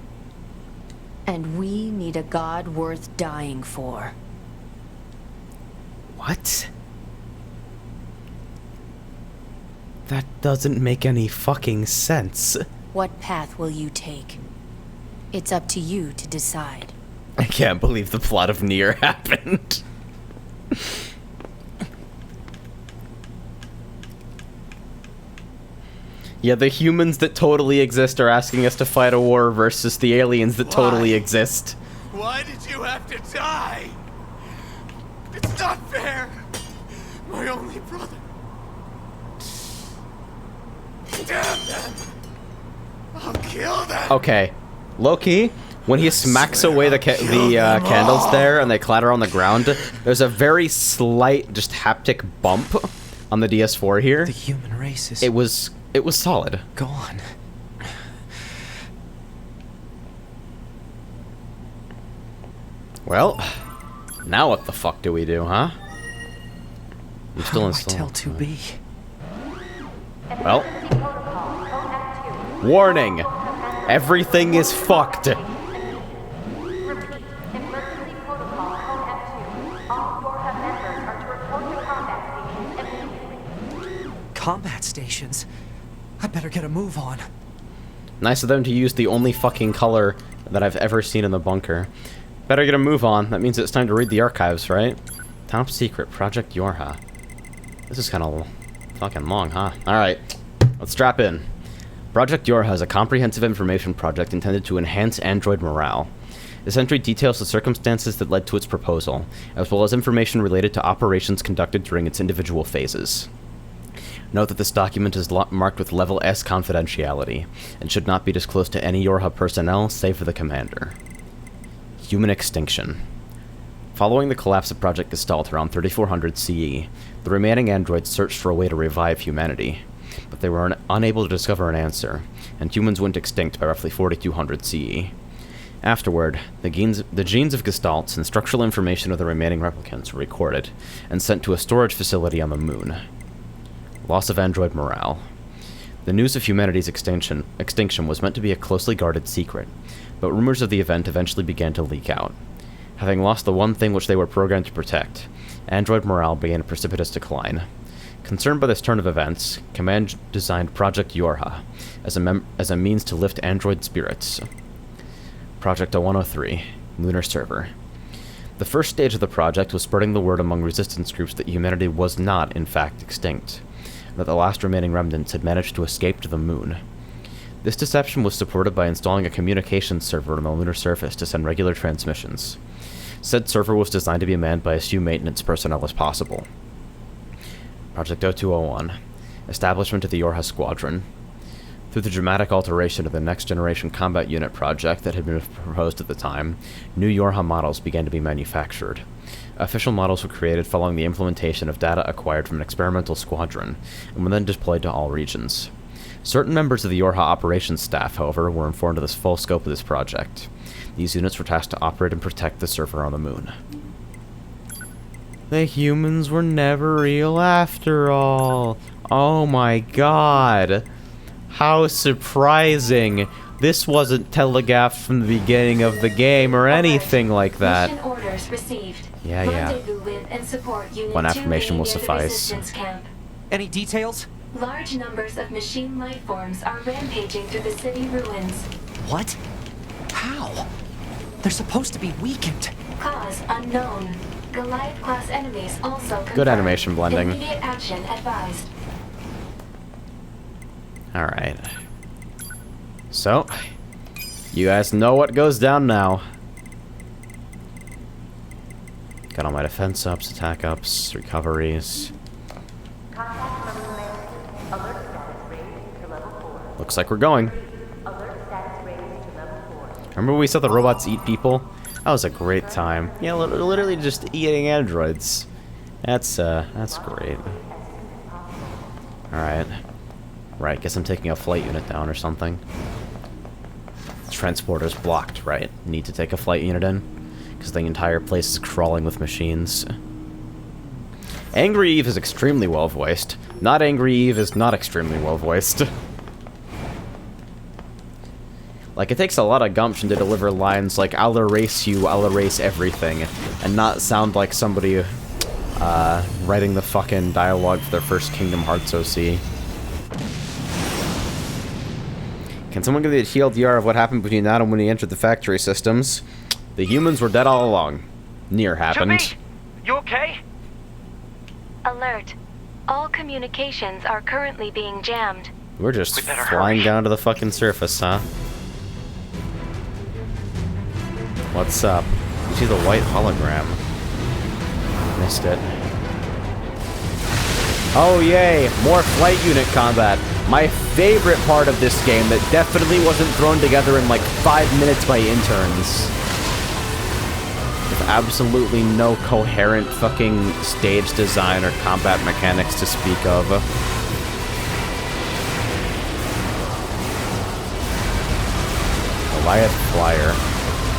And we need a god worth dying for. What? That doesn't make any fucking sense. What path will you take? It's up to you to decide. I can't believe the plot of NieR happened. Yeah, the humans that totally exist are asking us to fight a war versus the aliens that totally exist. Why did you have to die? It's not fair. My only brother. Damn them. I'll kill them. Okay. Low-key, when he smacks away the candles there and they clatter on the ground, there's a very slight, just haptic bump on the DS4 here. The human race is... It was solid. Gone. Well, now what the fuck do we do, huh? You still installed. Tell 2B. Well. Warning! Everything is fucked. Combat stations? I better get a move on. Nice of them to use the only fucking color that I've ever seen in the bunker. Better get a move on. That means it's time to read the archives, right? Top secret, Project Yorha. This is kind of fucking long, huh? Alright, let's strap in. Project Yorha is a comprehensive information project intended to enhance android morale. This entry details the circumstances that led to its proposal, as well as information related to operations conducted during its individual phases. Note that this document is marked with Level S confidentiality, and should not be disclosed to any Yorha personnel save for the commander. Human extinction. Following the collapse of Project Gestalt around 3400 CE, the remaining androids searched for a way to revive humanity, but they were unable to discover an answer, and humans went extinct by roughly 4200 CE. Afterward, the genes of Gestalts and structural information of the remaining replicants were recorded, and sent to a storage facility on the moon. Loss of android morale. The news of humanity's extinction was meant to be a closely guarded secret, but rumors of the event eventually began to leak out. Having lost the one thing which they were programmed to protect, android morale began a precipitous decline. Concerned by this turn of events, Command designed Project Yorha as a means to lift android spirits. Project 0103, Lunar Server. The first stage of the project was spreading the word among resistance groups that humanity was not, in fact, extinct, and that the last remaining remnants had managed to escape to the moon. This deception was supported by installing a communications server on the lunar surface to send regular transmissions. Said server was designed to be manned by as few maintenance personnel as possible. Project 0201, Establishment of the Yorha Squadron. Through the dramatic alteration of the Next Generation Combat Unit project that had been proposed at the time, new Yorha models began to be manufactured. Official models were created following the implementation of data acquired from an experimental squadron, and were then deployed to all regions. Certain members of the Yorha operations staff, however, were informed of the full scope of this project. These units were tasked to operate and protect the server on the moon. The humans were never real after all. Oh my god. How surprising. This wasn't telegraphed from the beginning of the game or anything like that. Mission orders received. Yeah. Rendezvous with and support Unit One affirmation 2B will near the suffice. resistance camp. Any details? Large numbers of machine lifeforms are rampaging through the city ruins. What? How? They're supposed to be weakened. Cause unknown. Goliath-class enemies also confirmed. Good animation blending. Immediate action advised. Alright. So, you guys know what goes down now. Got all my defense ups, attack ups, recoveries. Looks like we're going. Remember when we saw the robots eat people? That was a great time. Yeah, literally just eating androids. That's great. Alright. Right, guess I'm taking a flight unit down or something. Transporter's blocked, right? Need to take a flight unit in. Because the entire place is crawling with machines. Angry Eve is extremely well voiced. Not Angry Eve is not extremely well voiced. Like, it takes a lot of gumption to deliver lines like, I'll erase you, I'll erase everything, and not sound like somebody, writing the fucking dialogue for their first Kingdom Hearts OC. Can someone give me a TLDR of what happened between now and when he entered the factory systems? The humans were dead all along. NieR happened. Jimmy, you okay? Alert. All communications are currently being jammed. We're just flying down to the fucking surface, huh? What's up? You see the white hologram. Missed it. Oh yay! More flight unit combat! My favorite part of this game that definitely wasn't thrown together in like 5 minutes by interns. With absolutely no coherent fucking stage design or combat mechanics to speak of. Goliath Flyer.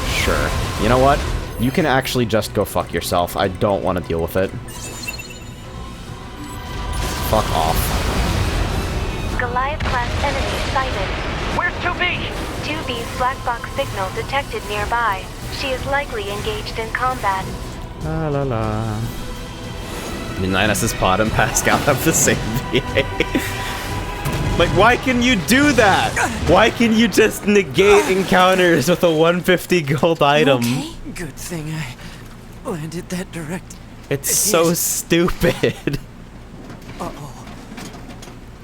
Sure. You know what? You can actually just go fuck yourself. I don't want to deal with it. Fuck off. Goliath-class enemy sighted. Where's 2B? 2B's black box signal detected nearby. She is likely engaged in combat. La la la. Ninus' Pod and Pascal have the same VA. Like, why can you do that? Why can you just negate encounters with a 150 gold item? Okay? Good thing I landed that direct. It's so stupid. Uh-oh.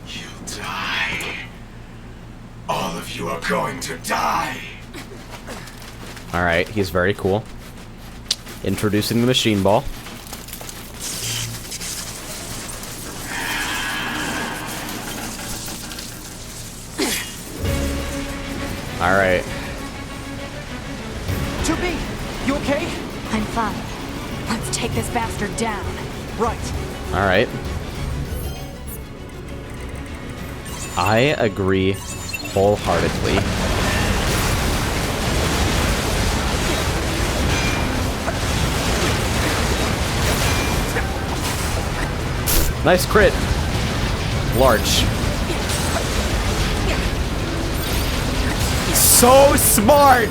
You'll die. All of you are going to die. Alright, he's very cool. Introducing the machine ball. Alright. 2B, you okay? I'm fine. Let's take this bastard down. Right. Alright. I agree wholeheartedly. Nice crit. Large. So smart!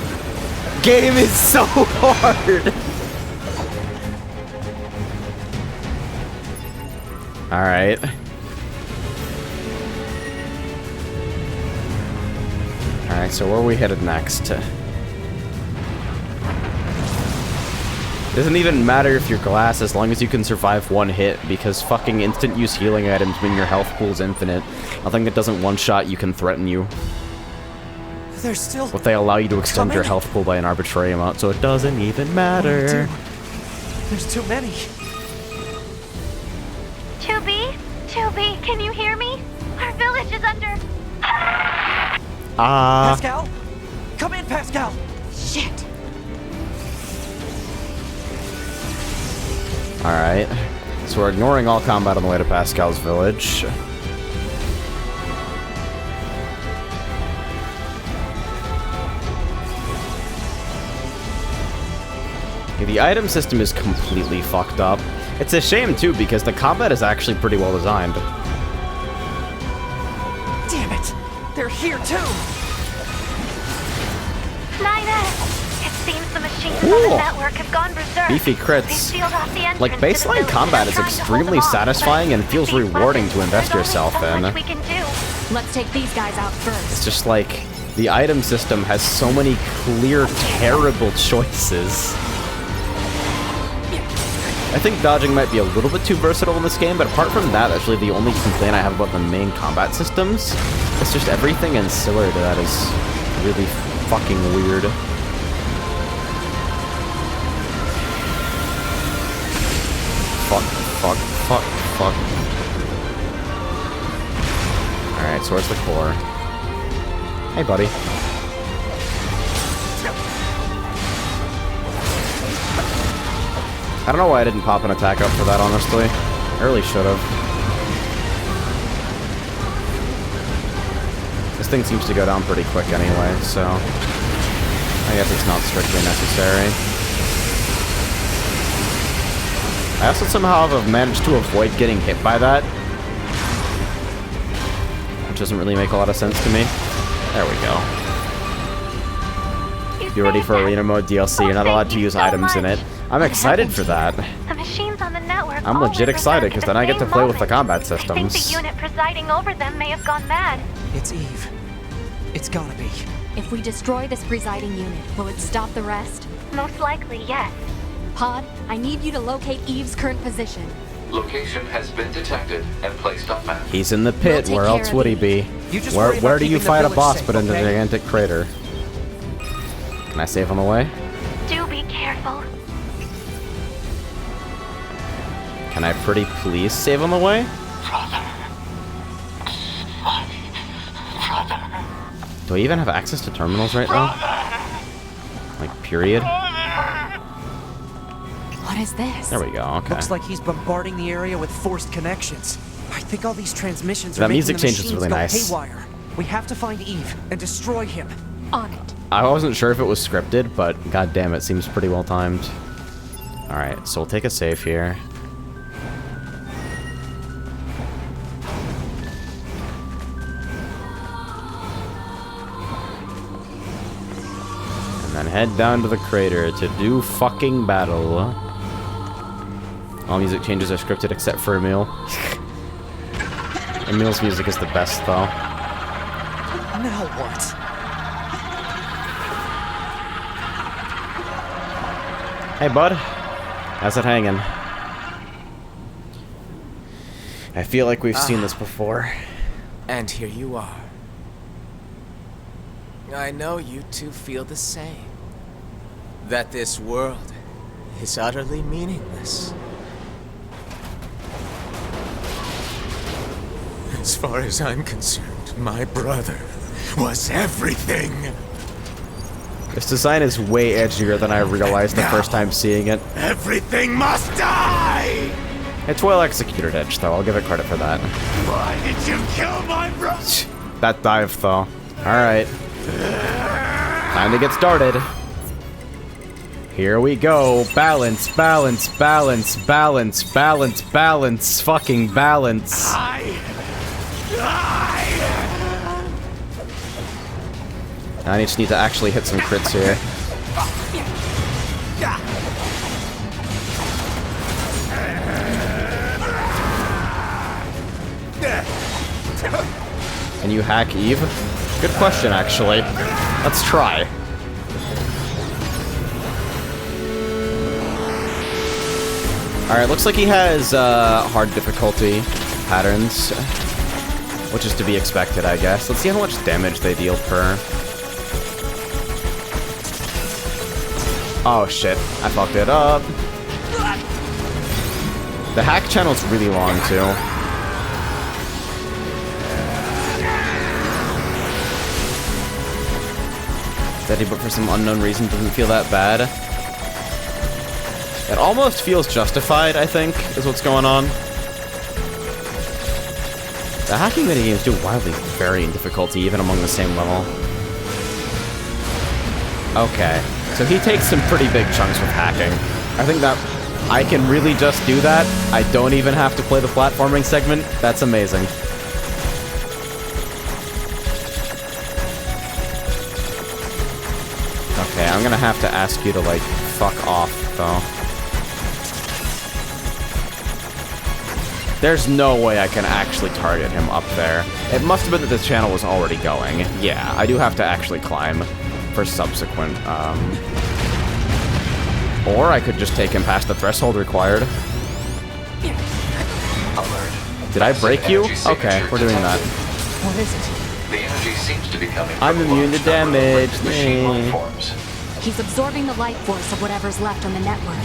Game is so hard! Alright. Alright, so where are we headed next? Doesn't even matter if you're glass as long as you can survive one hit, because fucking instant use healing items mean your health pool's infinite. Nothing that doesn't one-shot you can threaten you. They're still. But they allow you to extend your health pool by an arbitrary amount, so it doesn't even matter. There's too many. 2B? 2B, can you hear me? Our village is under... Pascal? Come in, Pascal! Shit. Alright. So we're ignoring all combat on the way to Pascal's village. The item system is completely fucked up. It's a shame, too, because the combat is actually pretty well designed. Damn it! They're here, too! NieR! It seems the machines on the network have gone berserk. Beefy crits. They sealed off the entrance Like, baseline combat is extremely satisfying and feels rewarding to invest yourself in. We can do. Let's take these guys out first. It's just like, The item system has so many clear, terrible choices. I think dodging might be a little bit too versatile in this game, but apart from that, that's really the only complaint I have about the main combat systems. It's just everything ancillary to that is really fucking weird. Fuck, fuck, fuck, fuck. Alright, so where's the core? Hey, buddy. I don't know why I didn't pop an attack up for that, honestly. I really should have. This thing seems to go down pretty quick anyway, so I guess it's not strictly necessary. I also somehow have managed to avoid getting hit by that, which doesn't really make a lot of sense to me. There we go. You ready for Arena Mode DLC? You're not allowed to use items in it. I'm excited for that. The machines on the network. I'm legit excited because then I get to play with the combat systems. I think the unit presiding over them may have gone mad. It's Eve. It's gotta be. If we destroy this presiding unit, will it stop the rest? Most likely, yes. Pod, I need you to locate Eve's current position. Location has been detected and placed on map. He's in the pit. Where else would he be? Where do you fight a boss but in a gigantic crater? Can I save on the way? Do be careful. Can I pretty please save on the way? Do I even have access to terminals right now? Like, period? What is this? There we go, okay. Looks like he's bombarding the area with forced connections. I think all these transmissions are that making music the change is machines really go nice. haywire. We have to find Eve and destroy him. On it. I wasn't sure if it was scripted, but goddamn, it seems pretty well timed. Alright, so we'll take a save here. And then head down to the crater to do fucking battle. All music changes are scripted except for Emil. Emil's music is the best, though. Now what? Hey, bud. How's it hanging? I feel like we've seen this before. And here you are. I know you two feel the same. That this world is utterly meaningless. As far as I'm concerned, my brother was everything. This design is way edgier than I realized the first time seeing it. Everything must die! It's well executed edge, though. I'll give it credit for that. Why did you kill my brother? That dive, though. Alright. Time to get started. Here we go. Balance, balance, balance, balance, balance, balance, fucking balance. I just need to actually hit some crits here. Can you hack Eve? Good question, actually. Let's try. Alright, looks like he has hard difficulty patterns, which is to be expected, I guess. Let's see how much damage they deal per. Oh shit, I fucked it up. The hack channel's really long, too. Steady, but for some unknown reason doesn't feel that bad. It almost feels justified, I think, is what's going on. The hacking minigames do wildly vary in difficulty, even among the same level. Okay, so he takes some pretty big chunks with hacking. I think that I can really just do that. I don't even have to play the platforming segment. That's amazing. Okay, I'm gonna have to ask you to, like, fuck off, though. There's no way I can actually target him up there. It must have been that the channel was already going. Yeah, I do have to actually climb for subsequent, Or I could just take him past the threshold required. Alert. Did I break you? Okay, we're doing that. What is it? The energy seems to be coming I'm from a immune to large number of damage. liquid machine life forms. He's absorbing the life force of whatever's left on the network.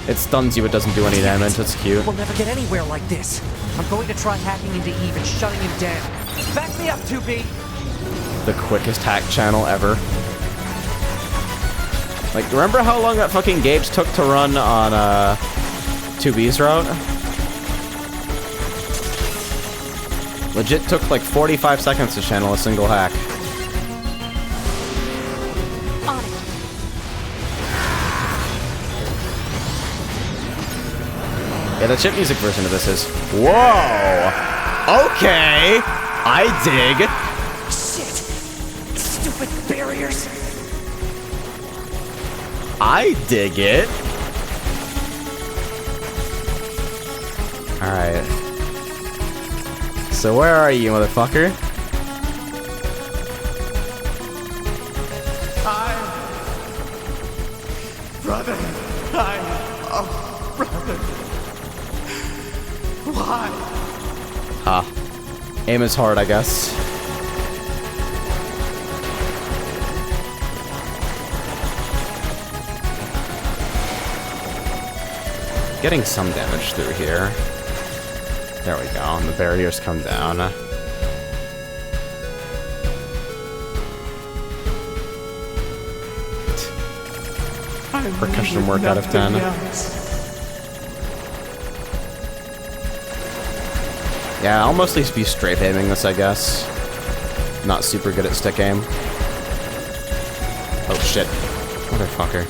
It stuns you, it doesn't do any damage. That's cute. We'll never get anywhere like this. I'm going to try hacking into Eve and shutting him down. Back me up, 2B! The quickest hack channel ever. Like, remember how long that fucking Gauge took to run on 2B's route? Legit took like 45 seconds to channel a single hack. On it. Yeah, the chip music version of this is... Whoa! Okay! I dig! Shit! Stupid barriers! I dig it! Alright. So where are you, motherfucker? Brother, brother. Why? Ah. Aim is hard, I guess. Getting some damage through here. There we go, and the barriers come down. Percussion work out of 10. Yeah, I'll mostly be strafe aiming this, I guess. Not super good at stick aim. Oh shit. Motherfucker.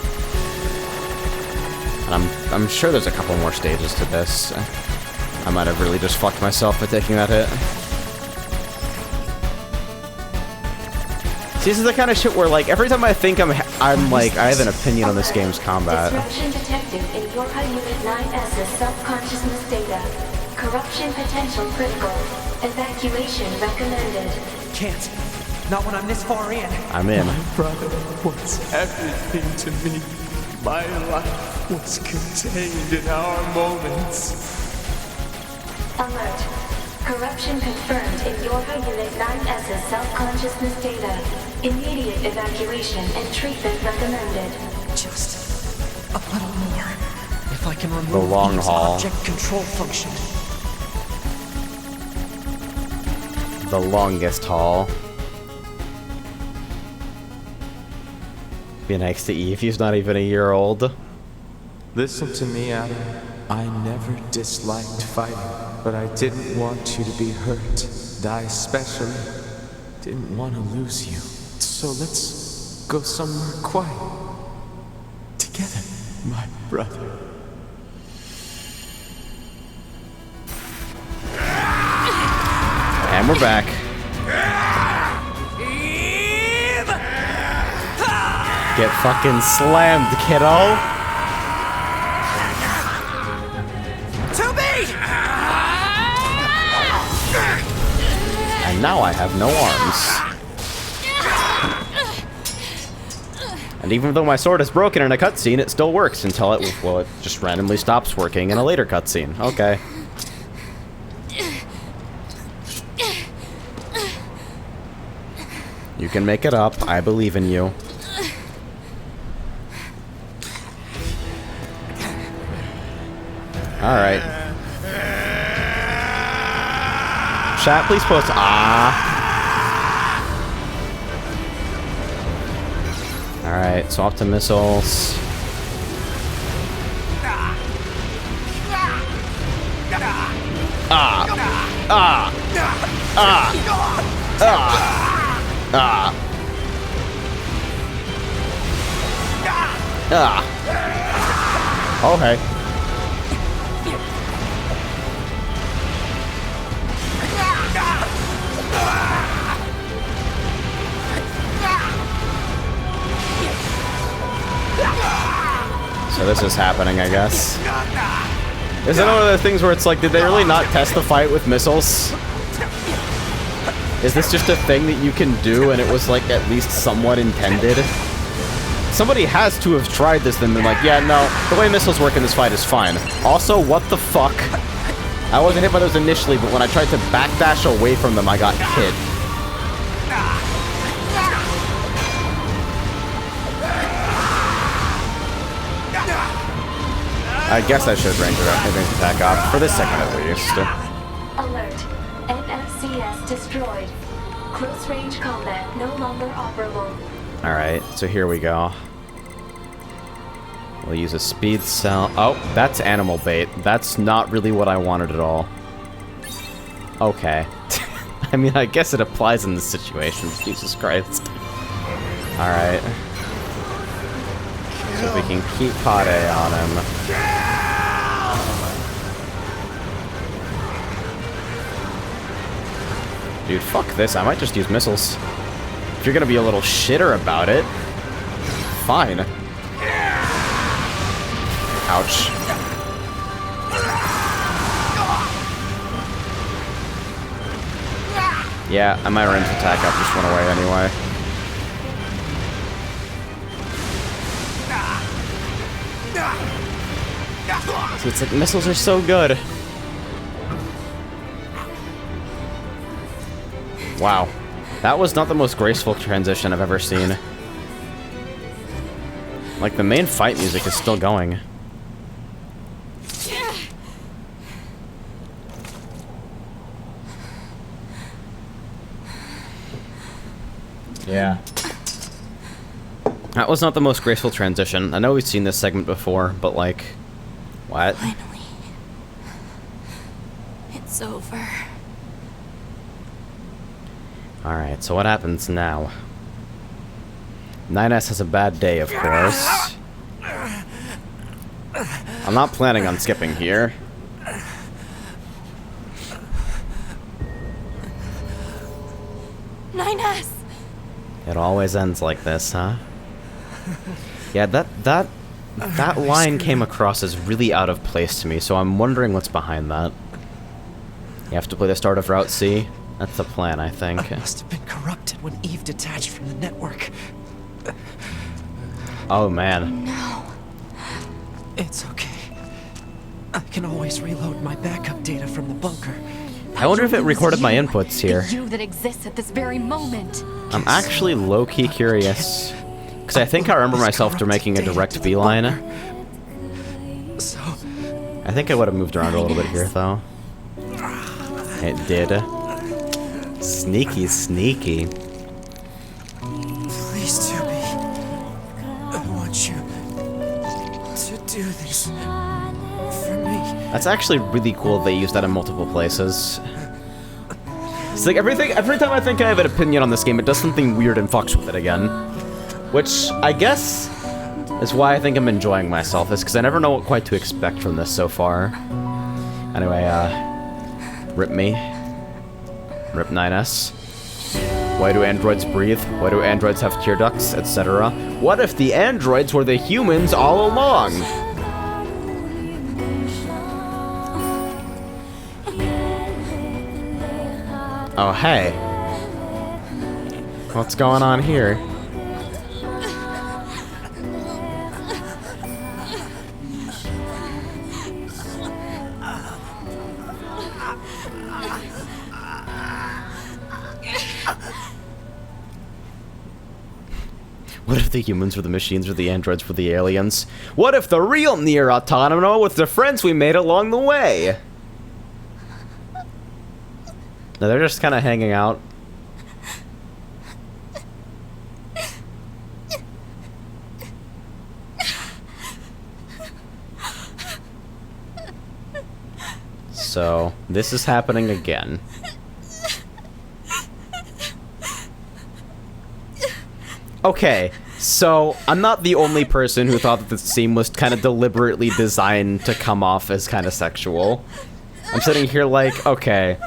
And I'm sure there's a couple more stages to this. I might have really just fucked myself by taking that hit. See, this is the kind of shit where, like, every time I think I'm like, I have an opinion on this game's combat. Disruption detected in Yorha Unit 9S's self-consciousness data. Corruption potential critical. Evacuation recommended. Can't. Not when I'm this far in. I'm in. My brother was everything to me. My life was contained in our moments. Alert. Corruption confirmed in Yorha Unit 9S's self-consciousness data. Immediate evacuation and treatment recommended. Just a little more. If I can remove The long Eve's haul. object control function. The longest haul. Be nice to Eve, he's not even a year old. Listen to me, Adam. I never disliked fighting, but I didn't want you to be hurt. And I especially didn't want to lose you. So let's go somewhere quiet. Together, my brother. And we're back. Get fucking slammed, kiddo. 2B! And now I have no arms. And even though my sword is broken in a cutscene, it still works until it just randomly stops working in a later cutscene. Okay. You can make it up. I believe in you. Alright. Chat, please post Alright, swap to missiles. Okay. So this is happening, I guess. Is it one of those things where it's like, did they really not test the fight with missiles? Is this just a thing that you can do and it was like at least somewhat intended? Somebody has to have tried this and been like, yeah, no, the way missiles work in this fight is fine. Also, what the fuck? I wasn't hit by those initially, but when I tried to backdash away from them, I got hit. I guess I should range attack off, for this second at least. Alert. NFCS destroyed. Close range combat no longer operable. Alright, so here we go. We'll use a speed cell. Oh, that's animal bait. That's not really what I wanted at all. Okay. I mean, I guess it applies in this situation. Jesus Christ. Alright. So if we can keep Pade on him. Dude, fuck this. I might just use missiles. If you're gonna be a little shitter about it, fine. Ouch. Yeah, I might range attack up, just went away anyway. So it's like, missiles are so good. Wow. That was not the most graceful transition I've ever seen. Like, the main fight music is still going. Yeah. That was not the most graceful transition. I know we've seen this segment before, but like... What? Finally. It's over. Alright, so what happens now? 9S has a bad day, of course. I'm not planning on skipping here. It always ends like this, huh? Yeah, that line came across as really out of place to me, so I'm wondering what's behind that. You have to play the start of Route C? That's the plan, I think. I must have been corrupted when Eve detached from the network. Oh, man. No. It's okay. I can always reload my backup data from the bunker. I wonder if it recorded my inputs here. You that exists at this very moment. I'm actually low-key curious. Because I think I remember myself making a direct beeline. So, I think I would have moved around a little bit here, though. It did. Sneaky, sneaky. Please, Tubi. I want you to do this for me. That's actually really cool they use that in multiple places. It's like every time I think I have an opinion on this game, it does something weird and fucks with it again. Which, I guess, is why I think I'm enjoying myself, is because I never know what quite to expect from this so far. Anyway, rip me. Rip 9S. Why do androids breathe? Why do androids have tear ducts, etc.? What if the androids were the humans all along? Oh, hey. What's going on here? What if the humans were the machines or the androids were the aliens? What if the real NieR Automata was the friends we made along the way? No, they're just kind of hanging out. So, this is happening again. Okay, so I'm not the only person who thought that this scene was kind of deliberately designed to come off as kind of sexual. I'm sitting here like, okay,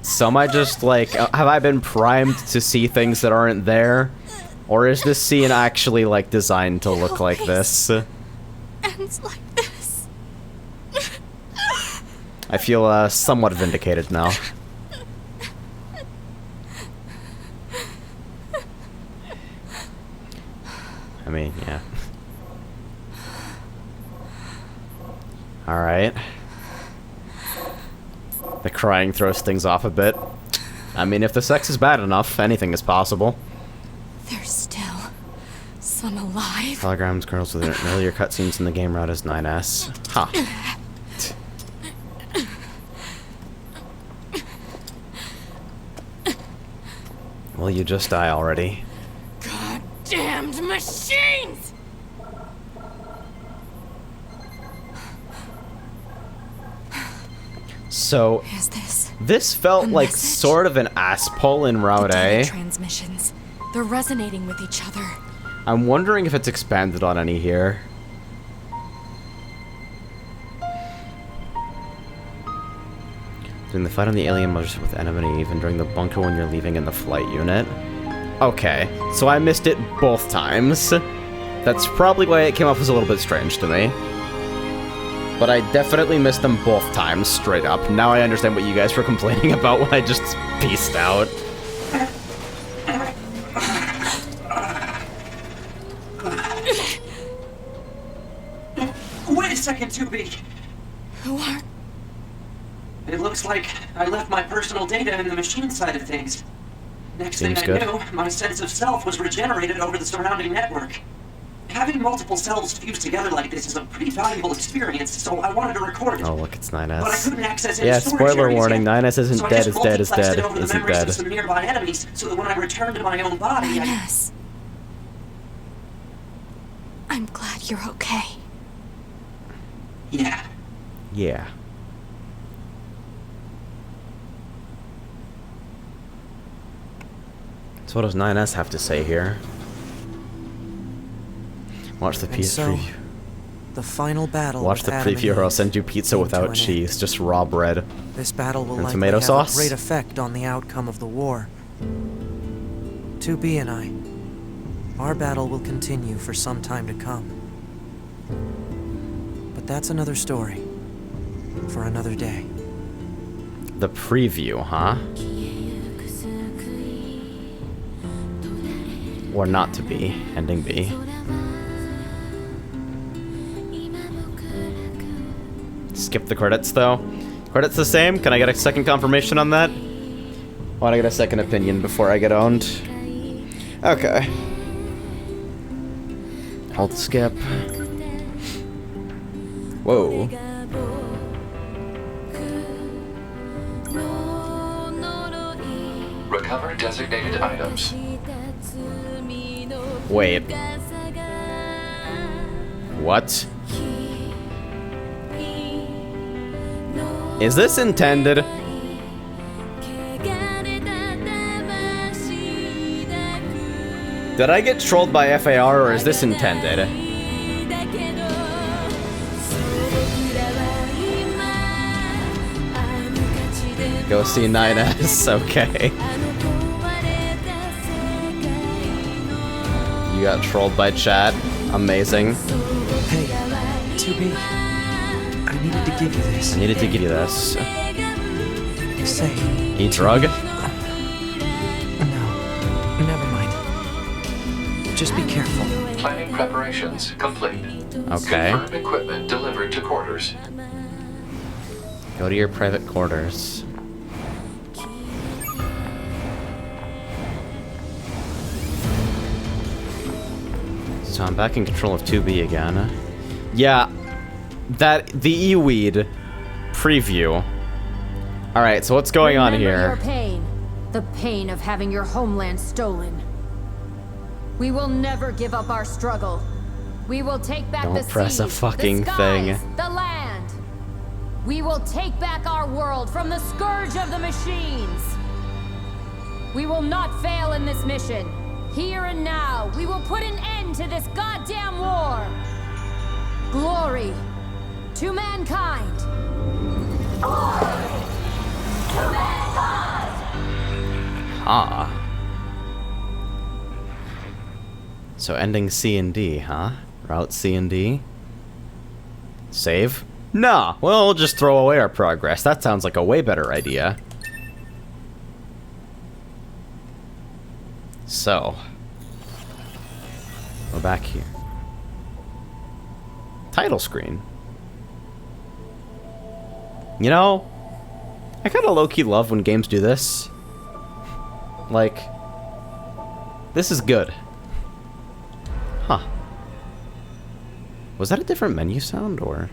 so am I just like, have I been primed to see things that aren't there? Or is this scene actually like designed to look like this? Ends like this. I feel somewhat vindicated now. I mean, yeah. Alright. The crying throws things off a bit. I mean, if the sex is bad enough, anything is possible. There's still some alive. Holograms, girls with earlier cutscenes in the game route as 9S. Huh. Will you just die already? Goddamned machines! So, this felt like sort of an ass pull in Route A. Transmissions. They're resonating with each other. I'm wondering if it's expanded on any here. During the fight on the alien mothership with enemy, even during the bunker when you're leaving in the flight unit. Okay, so I missed it both times. That's probably why it came off as a little bit strange to me. But I definitely missed them both times, straight up. Now I understand what you guys were complaining about when I just peaced out. Wait a second, 2B. Who are... It looks like I left my personal data in the machine side of things. Next Seems thing I good. knew, my sense of self was regenerated over the surrounding network. Having multiple selves fused together like this is a pretty valuable experience, so I wanted to record it. Oh, look, it's 9S. But I couldn't access any Yeah, storage spoiler areas warning, yet. 9S isn't So I dead, just is dead, is multiplexed dead, it over the isn't memories dead. of some nearby enemies, so that when I returned to my own body, Yes. I'm glad you're okay. Yeah. Yeah. So what does 9S have to say here? Watch the And so, preview. the final battle. Watch the preview or I'll send you pizza without cheese, just raw bread. This battle will and likely tomato have sauce. a great effect on the outcome of the war. 2B and I, our battle will continue for some time to come. But that's another story for another day. The preview, huh? Or not to be, ending B. Skip the credits though. Credits the same? Can I get a second confirmation on that? I want to get a second opinion before I get owned. Okay. Hold skip. Whoa. Recover designated items. Wait. What? Is this intended? Did I get trolled by FAR or is this intended? Go see 9S, okay. You got trolled by chat. Amazing. Hey, 2B, I needed to give you this. I needed to give you this. Say. Eat drug? No, never mind. Just be careful. Planning preparations complete. Okay. Confirm equipment delivered to quarters. Go to your private quarters. So I'm back in control of 2B again. Yeah, the E-Weed preview. Alright, so what's going on Remember here? your pain. The pain of having your homeland stolen. We will never give up our struggle. We will take back Don't the press a seas, fucking the skies, thing. the land. We will take back our world from the scourge of the machines. We will not fail in this mission. Here and now, we will put an end to this goddamn war. Glory to mankind. Glory to mankind. Ah. So ending C and D, huh? Route C and D. Save. Nah, we'll just throw away our progress. That sounds like a way better idea. So, we're back here. Title screen. You know, I kind of low-key love when games do this. Like, this is good. Huh. Was that a different menu sound, or...?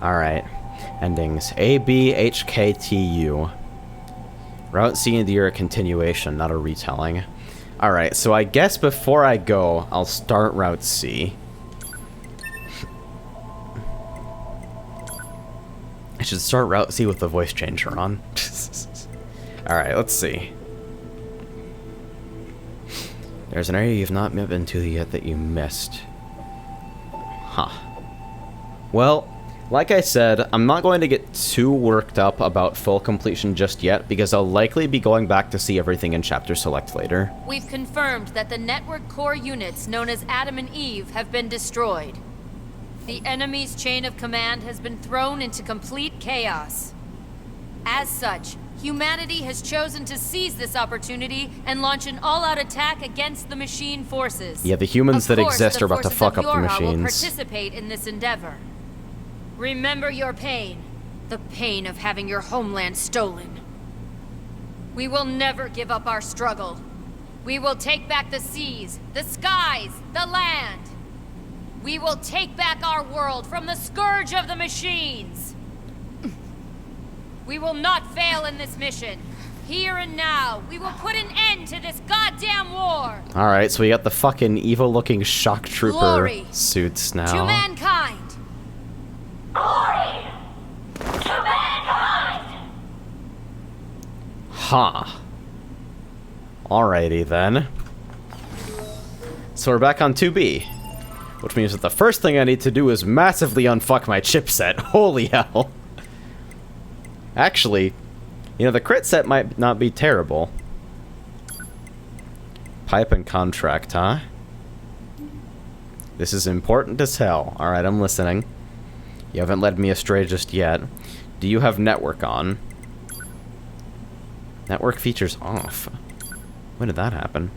Alright. Endings. A, B, H, K, T, U. Route C and D are a continuation, not a retelling. Alright, so I guess before I go, I'll start Route C. I should start Route C with the voice changer on. Alright, let's see. There's an area you've not been to yet that you missed. Huh. Well, like I said, I'm not going to get too worked up about full completion just yet, because I'll likely be going back to see everything in Chapter Select later. We've confirmed that the network core units known as Adam and Eve have been destroyed. The enemy's chain of command has been thrown into complete chaos. As such, humanity has chosen to seize this opportunity and launch an all-out attack against the machine forces. Yeah, the humans that exist are about to fuck up the machines. Will participate in this endeavor. Remember your pain, the pain of having your homeland stolen. We will never give up our struggle. We will take back the seas, the skies, the land. We will take back our world from the scourge of the machines. We will not fail in this mission. Here and now, we will put an end to this goddamn war. Alright, so we got the fucking evil-looking shock trooper Glory suits now. to mankind. Glory to mankind! Huh. Alrighty then. So we're back on 2B. Which means that the first thing I need to do is massively unfuck my chipset. Holy hell. Actually, you know, the crit set might not be terrible. Pipe and contract, huh? This is important as hell. Alright, I'm listening. You haven't led me astray just yet. Do you have network on? Network features off. When did that happen?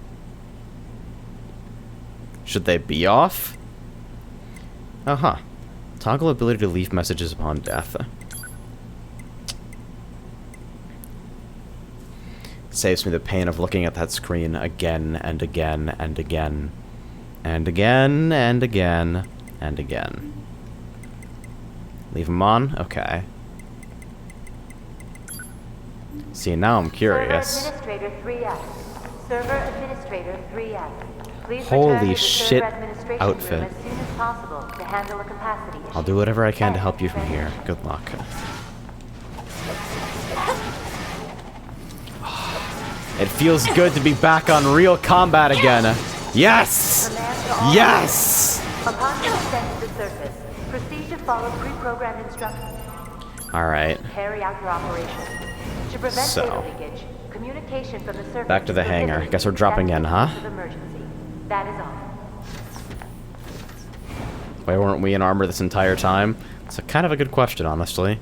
Should they be off? Uh-huh. Toggle ability to leave messages upon death. Saves me the pain of looking at that screen again and again and again. And again and again and again. Leave them on? Okay. See, now I'm curious. Server Administrator 3F. Server Administrator 3F. Please Holy shit administration outfit. room as soon as possible to handle a capacity issue. I'll do whatever I can to help you from here. Good luck. It feels good to be back on real combat again. Yes! Yes! Upon descent to the surface, proceed to follow pre-programmed instructions. Alright. Carry out your operation. To prevent So. data leakage, communication from the surface Back to the is hangar. prohibited. Guess we're dropping in, huh? Of emergency. That is all. Why weren't we in armor this entire time? It's a kind of a good question, honestly.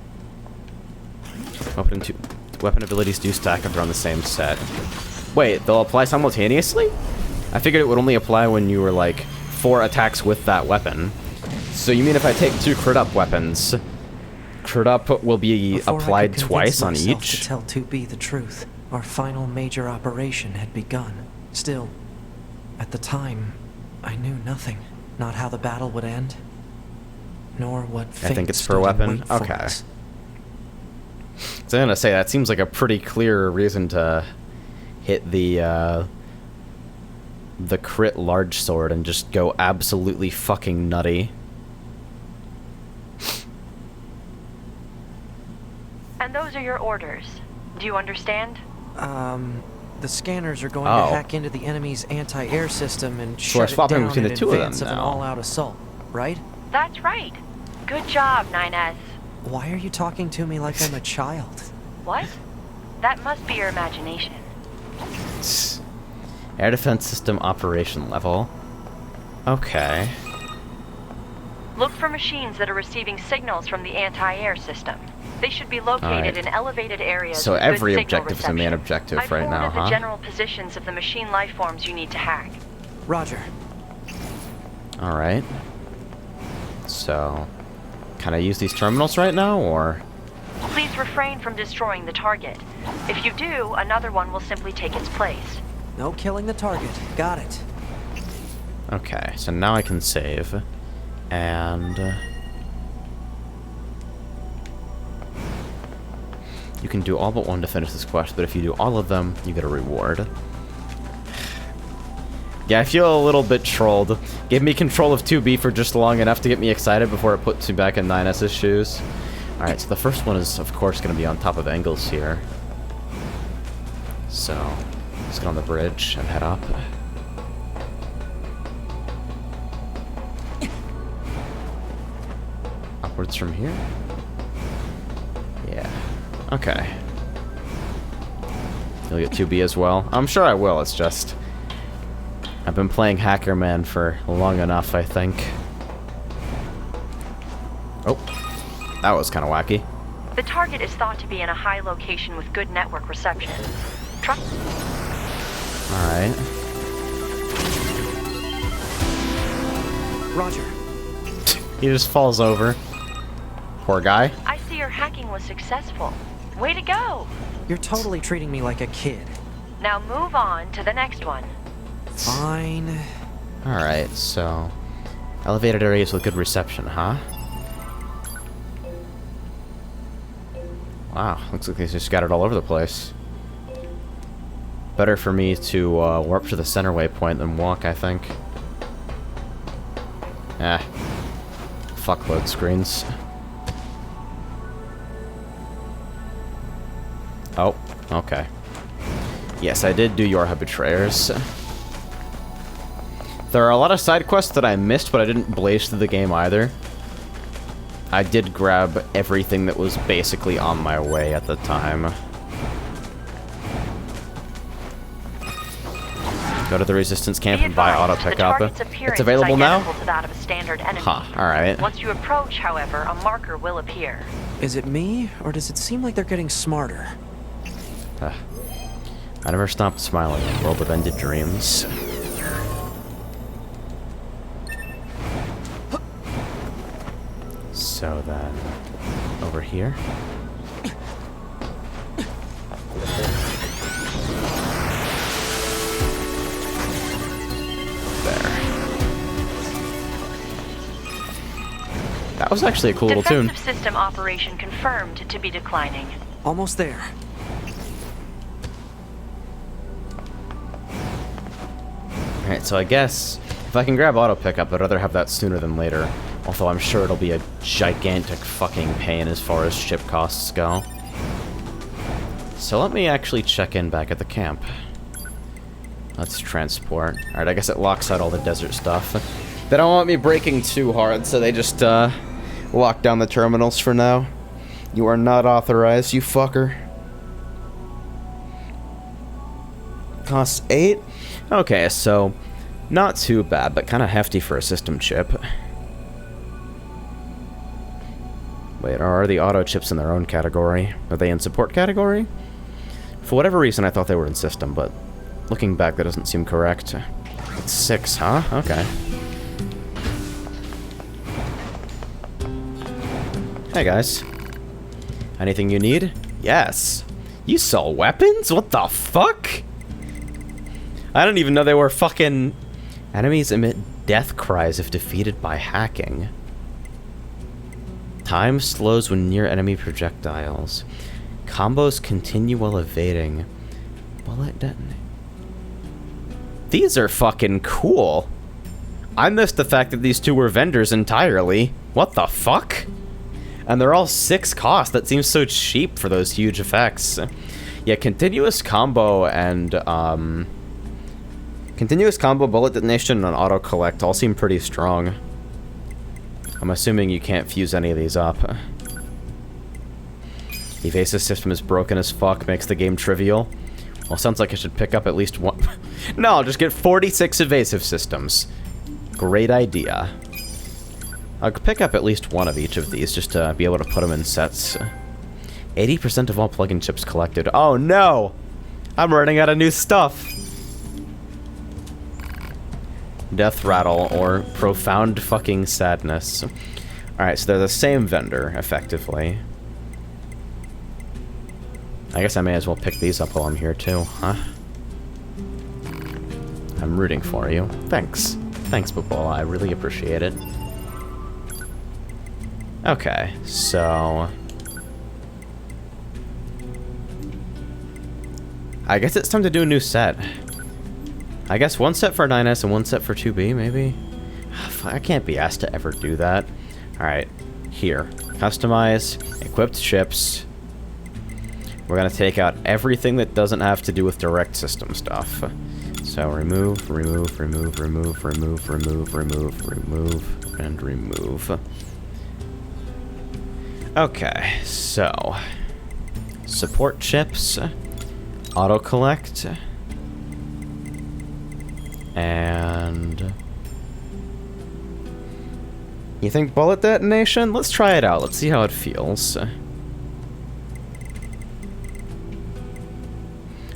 Weapon abilities do stack if they're on the same set. Wait, they'll apply simultaneously? I figured it would only apply when you were, like, 4 attacks with that weapon. So you mean if I take 2 crit up weapons, crit up will be applied twice on each? To tell 2B the truth, our final major operation had begun. Still, at the time, I knew nothing. Not how the battle would end, nor what fate I think it's stood per in weapon. wait for Okay. us. So I'm gonna say that seems like a pretty clear reason to hit the crit large sword and just go absolutely fucking nutty. And those are your orders. Do you understand? The scanners are going Oh. to hack into the enemy's anti-air system and So we're shut it swapping down between in the two of them advance of an now. all-out assault, right? That's right. Good job, 9S. Why are you talking to me like I'm a child? What? That must be your imagination. Air defense system operation level. Okay. Look for machines that are receiving signals from the anti-air system. They should be located in elevated areas. So with every good signal objective is the main objective right now, I've forwarded huh? the general positions of the machine life forms you need to hack. Roger. Alright. So, can I use these terminals right now, or? Please refrain from destroying the target. If you do, another one will simply take its place. No killing the target. Got it. Okay, so now I can save. And... you can do all but one to finish this quest, but if you do all of them, you get a reward. Yeah, I feel a little bit trolled. Gave me control of 2B for just long enough to get me excited before it puts me back in 9S's shoes. Alright, so the first one is, of course, going to be on top of Engels here. So, let's get on the bridge and head up. Upwards from here? Yeah. Okay. You'll get 2B as well? I'm sure I will, it's just... I've been playing Hacker Man for long enough, I think. Oh. That was kind of wacky. The target is thought to be in a high location with good network reception. Alright. Roger. He just falls over. Poor guy. I see your hacking was successful. Way to go! You're totally treating me like a kid. Now move on to the next one. Fine. Alright, so... elevated areas with good reception, huh? Wow, looks like they just scattered all over the place. Better for me to warp to the center waypoint than walk, I think. Fuck load screens. Oh, okay. Yes, I did do Yorha Betrayers. There are a lot of side quests that I missed, but I didn't blaze through the game either. I did grab everything that was basically on my way at the time. Go to the Resistance camp and buy auto pickup. It's available now? To that of a standard enemy. Huh, alright. Once you approach, however, a marker will appear. Is it me, or does it seem like they're getting smarter? I never stopped smiling in the world of ended dreams. So then, over here. There. That was actually a cool little tune. Defensive system operation confirmed to be declining. Almost there. Alright, so I guess if I can grab auto pickup, I'd rather have that sooner than later. Although I'm sure it'll be a gigantic fucking pain as far as ship costs go. So let me actually check in back at the camp. Let's transport. Alright, I guess it locks out all the desert stuff. They don't want me braking too hard, so they just lock down the terminals for now. You are not authorized, you fucker. Costs 8? Okay, so not too bad, but kind of hefty for a system chip. Wait, are the auto chips in their own category? Are they in support category? For whatever reason, I thought they were in system, but looking back, that doesn't seem correct. It's 6, huh? Okay. Hey, guys. Anything you need? Yes. You sell weapons? What the fuck? I didn't even know they were fucking... Enemies emit death cries if defeated by hacking. Time slows when near enemy projectiles. Combos continue while evading. Bullet detonate. These are fucking cool. I missed the fact that these two were vendors entirely. What the fuck? And they're all 6 cost. That seems so cheap for those huge effects. Yeah, continuous combo and continuous combo, bullet detonation, and auto collect all seem pretty strong. I'm assuming you can't fuse any of these up. Evasive system is broken as fuck, makes the game trivial. Well, sounds like I should pick up at least one. No, I'll just get 46 evasive systems. great idea. I'll pick up at least one of each of these just to be able to put them in sets. 80% of all plug-in chips collected. Oh no! I'm running out of new stuff! Death Rattle, or Profound Fucking Sadness. Alright, so they're the same vendor, effectively. I guess I may as well pick these up while I'm here too, huh? I'm rooting for you. Thanks. Thanks, Popola. I really appreciate it. Okay, so... I guess it's time to do a new set. I guess one set for 9S and one set for 2B, maybe? I can't be asked to ever do that. Alright, here. Customize, equipped chips. We're gonna take out everything that doesn't have to do with direct system stuff. So remove, remove, remove, remove, remove, remove, remove, remove, and remove. Okay, so... support chips. Auto-collect. And... you think bullet detonation? Let's try it out. Let's see how it feels.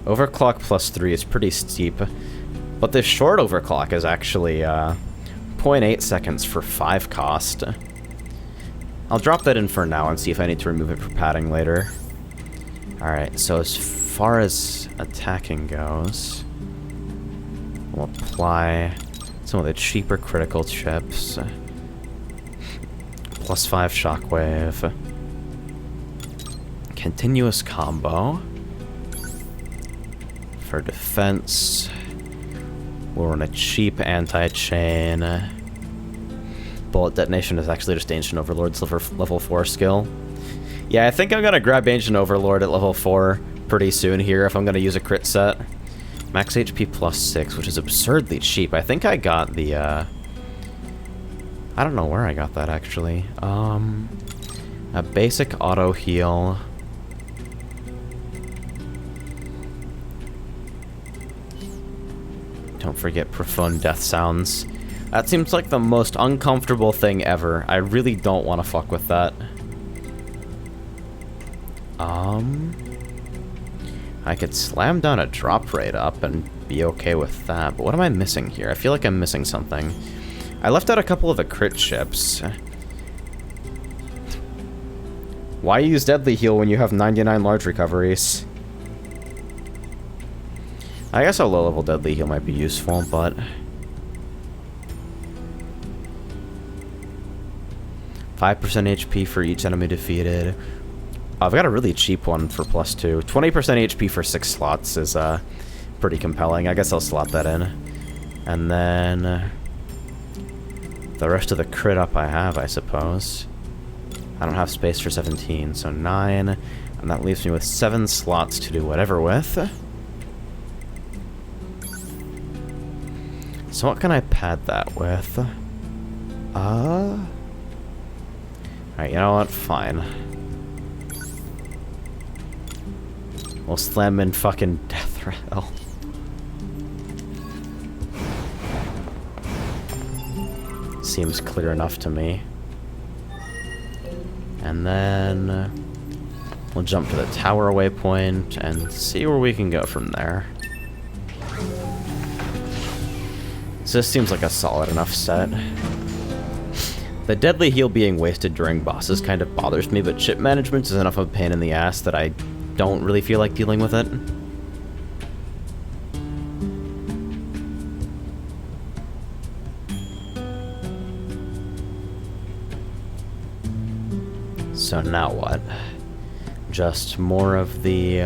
Overclock +3 is pretty steep, but this short overclock is actually 0.8 seconds for 5 cost. I'll drop that in for now and see if I need to remove it for padding later. Alright, so as far as attacking goes, we'll apply some of the cheaper critical chips. +5 shockwave. Continuous combo. For defense, we'll run a cheap anti-chain. Bullet detonation is actually just Ancient Overlord's level 4 skill. Yeah, I think I'm gonna grab Ancient Overlord at level 4 pretty soon here if I'm gonna use a crit set. Max HP +6, which is absurdly cheap. I think I got the, I don't know where I got that, actually. A basic auto heal. Don't forget Profound Death Sounds. That seems like the most uncomfortable thing ever. I really don't want to fuck with that. I could slam down a drop rate up and be okay with that, but what am I missing here? I feel like I'm missing something. I left out a couple of the crit chips. Why use Deadly Heal when you have 99 large recoveries? I guess a low-level Deadly Heal might be useful, but... 5% HP for each enemy defeated. I've got a really cheap one for +2. 20% HP for 6 slots is pretty compelling. I guess I'll slot that in. And then... the rest of the crit up I have, I suppose. I don't have space for 17, so 9. And that leaves me with 7 slots to do whatever with. So what can I pad that with? Alright, you know what? Fine. We'll slam in fucking Death Rattle. Seems clear enough to me. And then... we'll jump to the tower waypoint and see where we can go from there. So this seems like a solid enough set. The Deadly Heal being wasted during bosses kind of bothers me, but chip management is enough of a pain in the ass that I don't really feel like dealing with it. So now what? Just more of the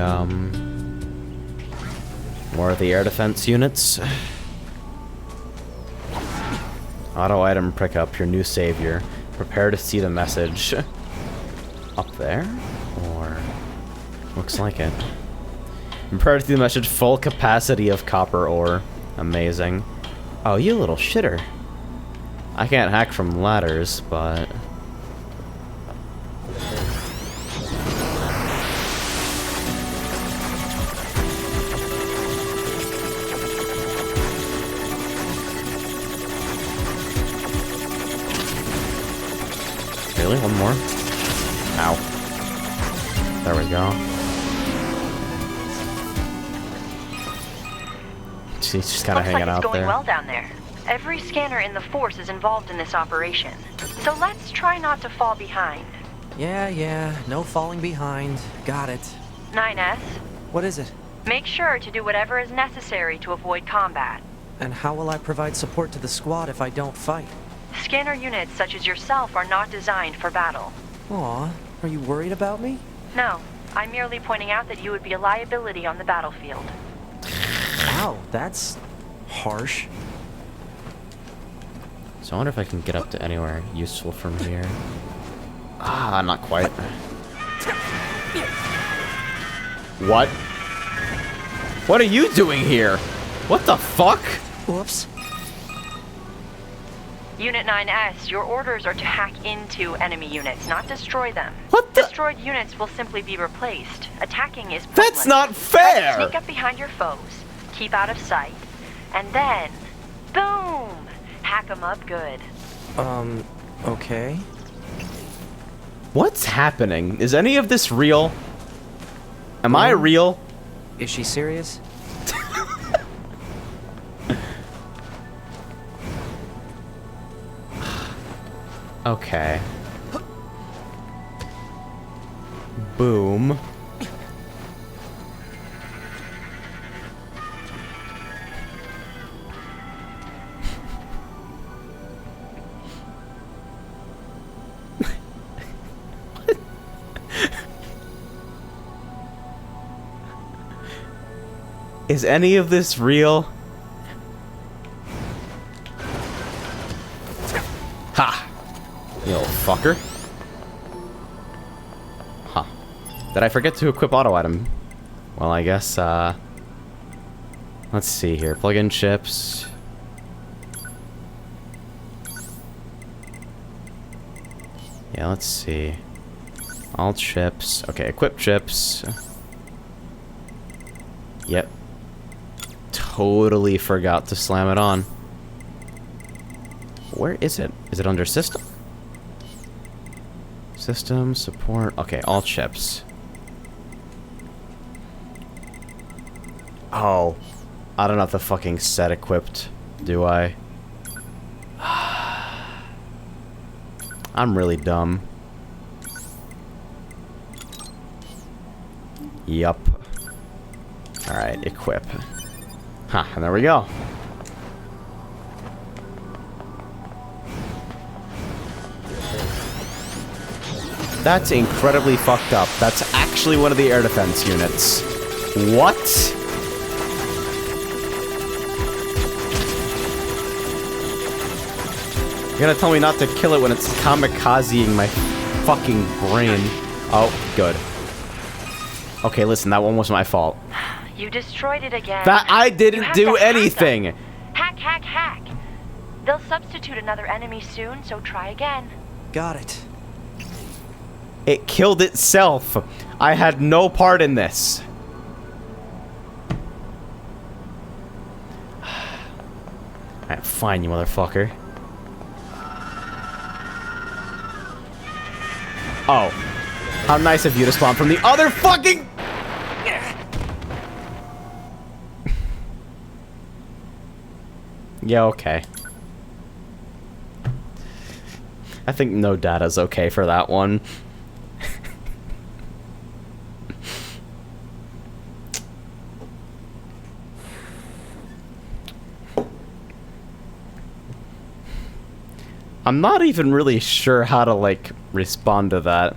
air defense units. Auto item pick up your new savior. Prepare to see the message. Up there? Or... looks like it. Prepare to see the message. Full capacity of copper ore. Amazing. Oh, you little shitter. I can't hack from ladders, but... Really? One more? Ow. There we go. She's just kind of hanging out Looks like it's going there. well down there. Every scanner in the force is involved in this operation. So let's try not to fall behind. Yeah, no falling behind. Got it. 9S, What is it? make sure to do whatever is necessary to avoid combat. And how will I provide support to the squad if I don't fight? Scanner units such as yourself are not designed for battle. Aw, are you worried about me? No, I'm merely pointing out that you would be a liability on the battlefield. Wow, that's harsh. So I wonder if I can get up to anywhere useful from here. Ah, not quite. What? What are you doing here? What the fuck? Whoops. Unit 9S, your orders are to hack into enemy units, not destroy them. What the? Destroyed units will simply be replaced. Attacking is pointless. That's not Try to fair! sneak up behind your foes, keep out of sight, and then, boom! Hack them up good. Okay. What's happening? Is any of this real? Am I real? Is she serious? Okay. Boom. Is any of this real? Ha! You little fucker. Huh. Did I forget to equip auto item? Well, I guess, let's see here. Plug in chips. Yeah, let's see. All chips. Okay, equip chips. Yep. Totally forgot to slam it on. Where is it? Is it under system? System, support. Okay, all chips. Oh. I don't have the fucking set equipped, do I? I'm really dumb. Yup. Alright, equip. Huh, and there we go. That's incredibly fucked up. That's actually one of the air defense units. What? You're gonna tell me not to kill it when it's kamikazeing my fucking brain. Oh, good. Okay, listen, that one was my fault. You destroyed it again. That I didn't do anything. Hack. They'll substitute another enemy soon, so try again. Got it. It killed itself. I had no part in this. Alright, fine, you motherfucker. Oh. How nice of you to spawn from the other fucking... Yeah, okay. I think no data's okay for that one. I'm not even really sure how to, like, respond to that.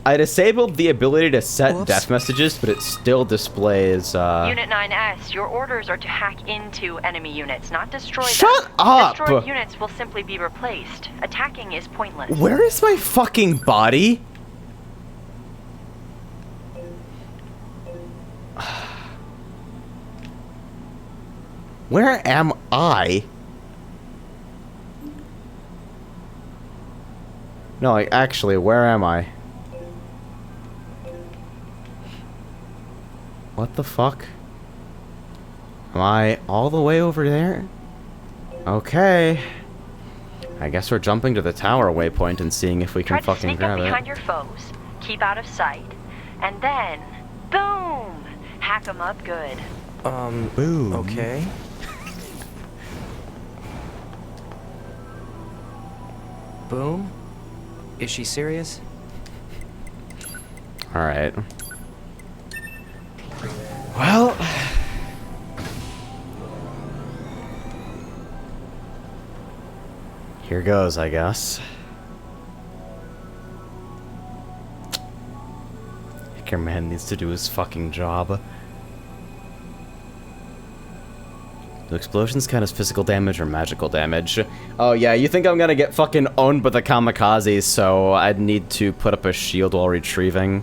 I disabled the ability to set death messages, but it still displays, Unit 9S, your orders are to hack into enemy units, not destroy them. Shut up! Destroyed units will simply be replaced. Attacking is pointless. Where is my fucking body? Where am I? No, like, actually, where am I? What the fuck? Am I all the way over there? Okay. I guess we're jumping to the tower waypoint and seeing if we can fucking grab it. Try to sneak up behind your foes, keep out of sight, and then, boom! Hack them up good. Boom. Okay. Boom? Is she serious? Alright. Well... here goes, I guess. Hacker Man needs to do his fucking job. Do explosions count as physical damage or magical damage? Oh yeah, you think I'm gonna get fucking owned by the kamikazes, so I'd need to put up a shield while retrieving.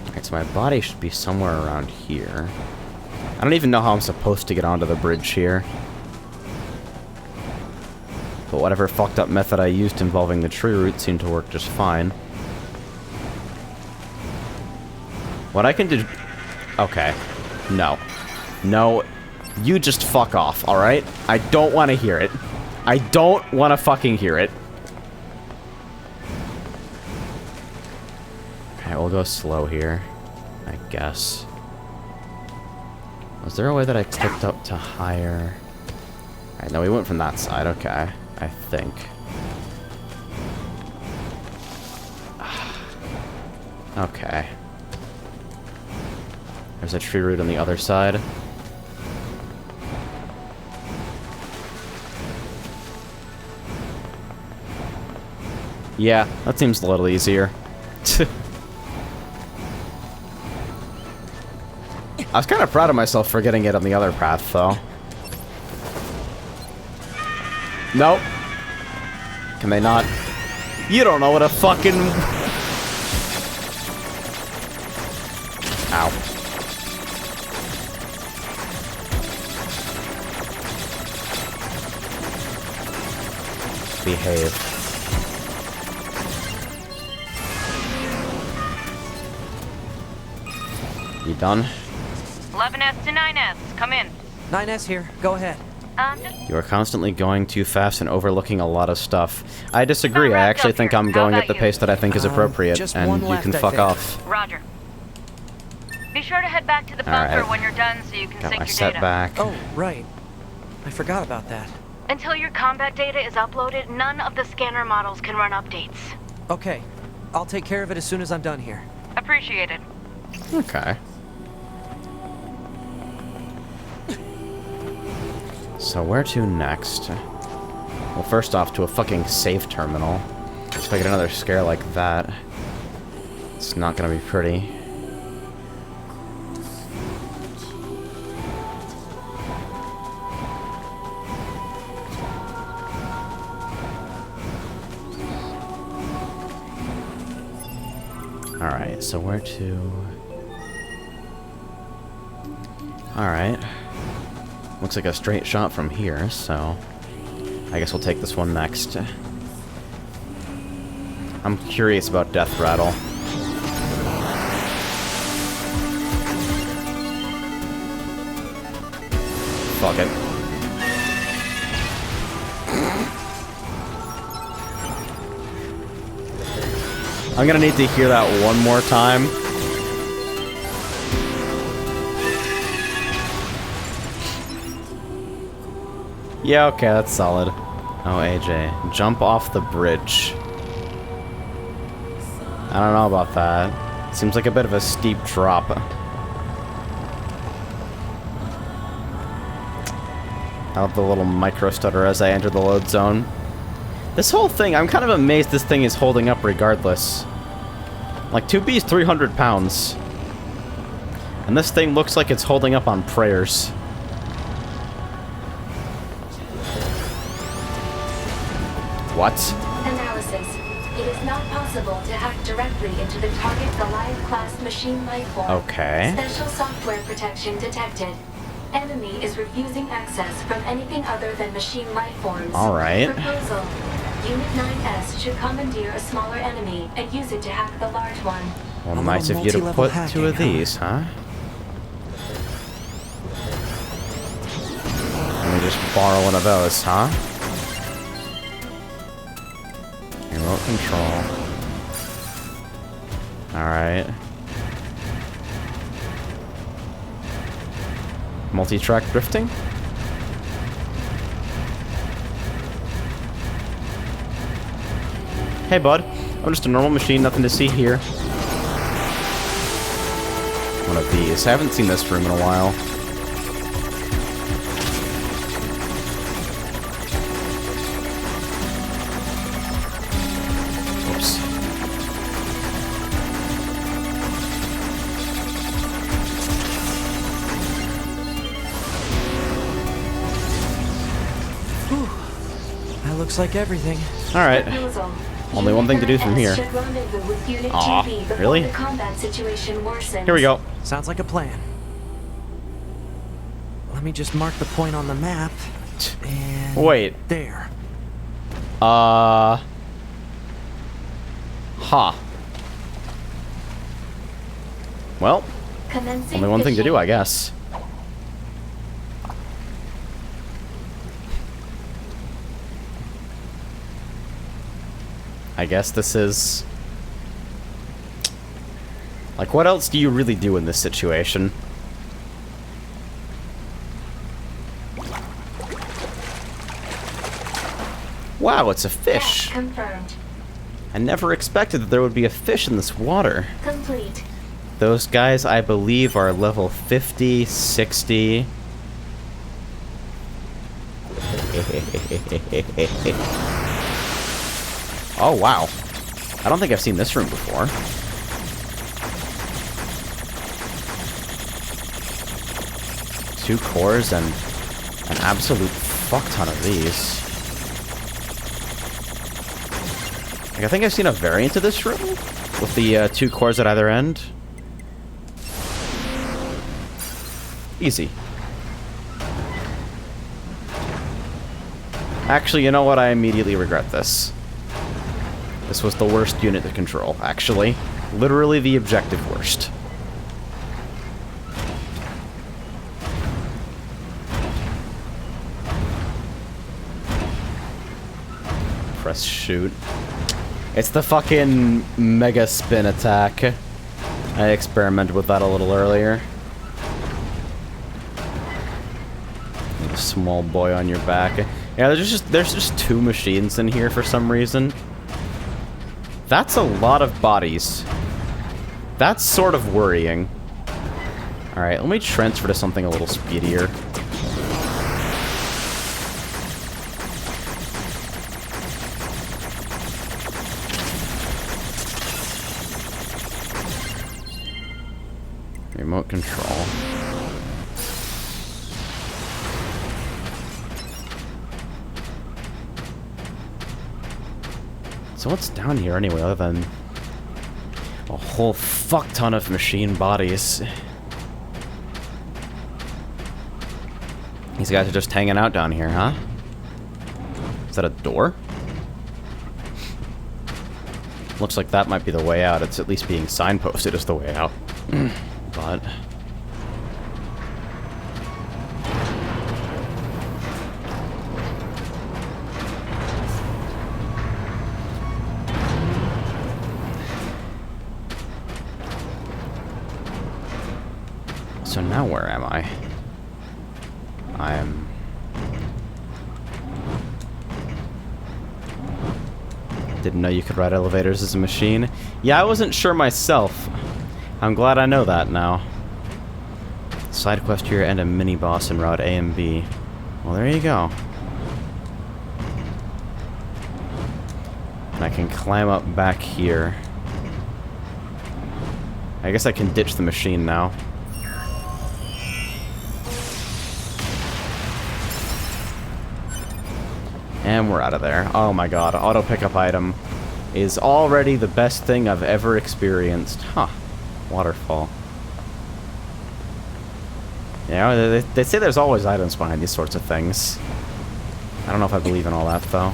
Alright, so my body should be somewhere around here. I don't even know how I'm supposed to get onto the bridge here. But whatever fucked up method I used involving the tree root seemed to work just fine. What I can do... okay. No. No. You just fuck off, alright? I don't want to hear it. I don't want to fucking hear it. Okay, we'll go slow here. I guess. Was there a way that I clicked up to higher? Alright, no, we went from that side. Okay. I think. Okay. There's a tree root on the other side. Yeah, that seems a little easier. I was kind of proud of myself for getting it on the other path, though. Nope. Can they not? You don't know what a fucking... ow. Behave. You done? 11S to 9S, come in. 9S here, go ahead. You are constantly going too fast and overlooking a lot of stuff. I disagree. I actually think I'm going at the pace that I think is appropriate, and you can fuck off. Roger. Be sure to head back to the bunker when you're done so you can sync your data. Setback. Oh, right. I forgot about that. Until your combat data is uploaded, none of the scanner models can run updates. Okay. I'll take care of it as soon as I'm done here. Appreciated. Okay. So where to next? Well, first off, to a fucking save terminal. If I get another scare like that, it's not gonna be pretty. Alright, so where to... alright. Looks like a straight shot from here, so... I guess we'll take this one next. I'm curious about Death Rattle. Fuck it. I'm gonna need to hear that one more time. Yeah, okay, that's solid. Oh, AJ. Jump off the bridge. I don't know about that. Seems like a bit of a steep drop. I love the little micro stutter as I enter the load zone. This whole thing, I'm kind of amazed this thing is holding up regardless. Like, 2B's 300 pounds. And this thing looks like it's holding up on prayers. What? Analysis. It is not possible to hack directly into the target Goliath-class machine lifeform. Okay. Special software protection detected. Enemy is refusing access from anything other than machine lifeforms. Alright. Proposal. Unit 9S should commandeer a smaller enemy and use it to hack the large one. Well, nice of you to put two of these, huh? me just borrow one of those, huh? Remote control. Alright. Multi-track drifting? Hey, bud. I'm just a normal machine, nothing to see here. One of these. I haven't seen this room in a while. Oops. Whew. That looks like everything. Alright. Only one thing to do from here. Aw, really? Here we go. Sounds like a plan. Let me just mark the point on the map. And wait. There. Huh. Well, only one thing to do, I guess. I guess this is... Like, what else do you really do in this situation? Wow, it's a fish. Confirmed. I never expected that there would be a fish in this water. Complete. Those guys, I believe, are level 50, 60... Oh, wow. I don't think I've seen this room before. Two cores and an absolute fuck ton of these. Like, I think I've seen a variant of this room with the two cores at either end. Easy. Actually, you know what? I immediately regret this. This was the worst unit to control, actually. Literally the objective worst. Press shoot. It's the fucking mega spin attack. I experimented with that a little earlier. Small boy on your back. Yeah, there's just two machines in here for some reason. That's a lot of bodies. That's sort of worrying. Alright, let me transfer to something a little speedier. Remote control. So what's down here anyway, other than a whole fuck ton of machine bodies? These guys are just hanging out down here, huh? Is that a door? Looks like that might be the way out. It's at least being signposted as the way out. But... So now where am I? I'm... Didn't know you could ride elevators as a machine. Yeah, I wasn't sure myself. I'm glad I know that now. Side quest here and a mini-boss in Route A and B. Well, there you go. And I can climb up back here. I guess I can ditch the machine now. And we're out of there. Oh my god, auto pickup item is already the best thing I've ever experienced. Huh. Waterfall. Yeah, they say there's always items behind these sorts of things. I don't know if I believe in all that, though.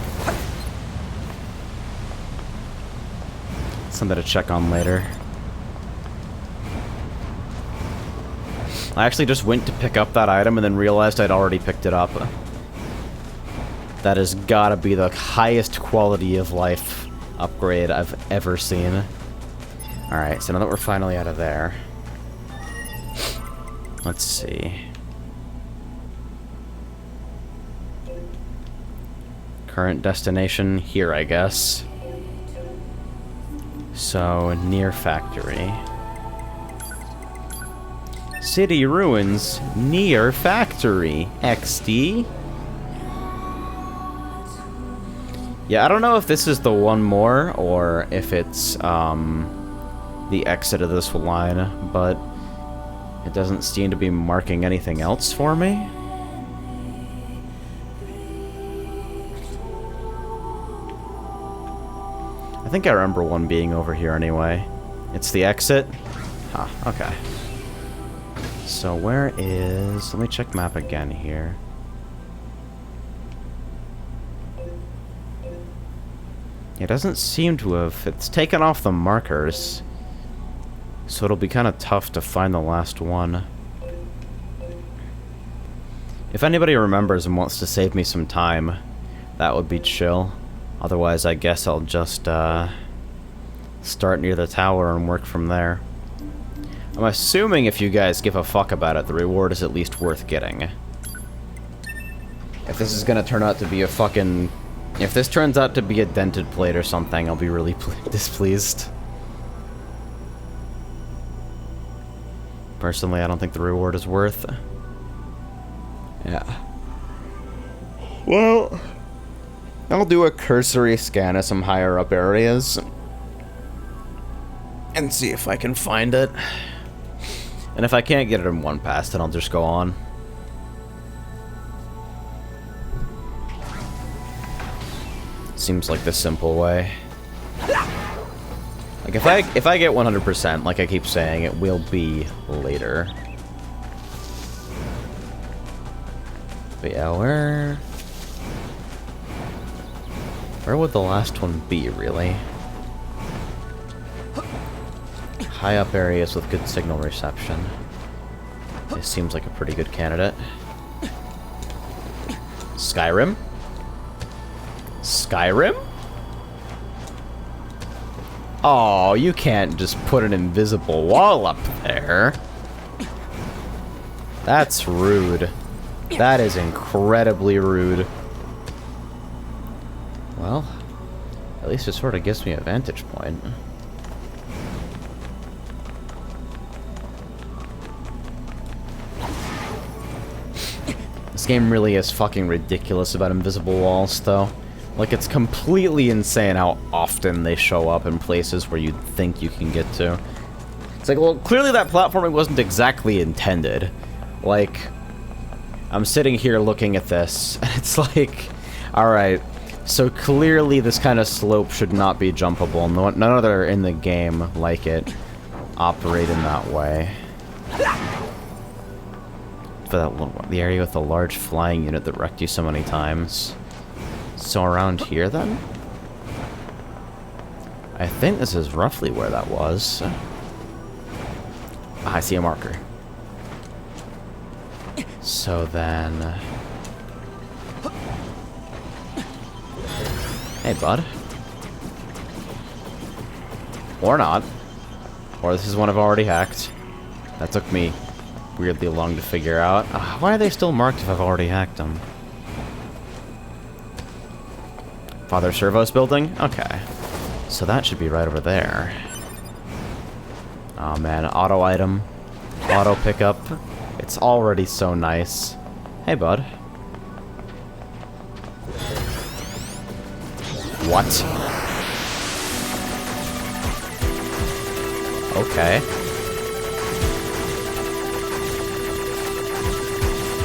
Something to check on later. I actually just went to pick up that item and then realized I'd already picked it up. That has gotta be the highest quality of life upgrade I've ever seen. Alright, so now that we're finally out of there, let's see. Current destination here, I guess. So, NieR Factory. City ruins, NieR Factory. XD. Yeah, I don't know if this is the one more, or if it's, the exit of this line, but it doesn't seem to be marking anything else for me. I think I remember one being over here anyway. It's the exit? Huh, okay. So where is... Let me check map again here. It doesn't seem to have... It's taken off the markers. So it'll be kind of tough to find the last one. If anybody remembers and wants to save me some time, that would be chill. Otherwise, I guess I'll just start near the tower and work from there. I'm assuming if you guys give a fuck about it, the reward is at least worth getting. If this is gonna turn out to be a fucking... If this turns out to be a dented plate or something, I'll be really displeased. Personally, I don't think the reward is worth. Yeah. Well, I'll do a cursory scan of some higher up areas and see if I can find it. And if I can't get it in one pass, then I'll just go on. Seems like the simple way. Like if I get 100%, like I keep saying, it will be later. But yeah, where would the last one be, really? High up areas with good signal reception. This seems like a pretty good candidate. Skyrim? Skyrim? Oh, you can't just put an invisible wall up there. That's rude. That is incredibly rude. Well, at least it sort of gives me a vantage point. This game really is fucking ridiculous about invisible walls, though. Like, it's completely insane how often they show up in places where you'd think you can get to. It's like, well, clearly that platforming wasn't exactly intended. Like, I'm sitting here looking at this, and it's like, alright, so clearly this kind of slope should not be jumpable. None other in the game like it operate in that way. For that, the area with the large flying unit that wrecked you so many times. So around here, then? I think this is roughly where that was. I see a marker. So then... Hey, bud. Or not. Or this is one I've already hacked. That took me weirdly long to figure out. Why are they still marked if I've already hacked them? Father Servo's building? Okay. So that should be right over there. Oh man, auto item. Auto pickup. It's already so nice. Hey, bud. What? Okay.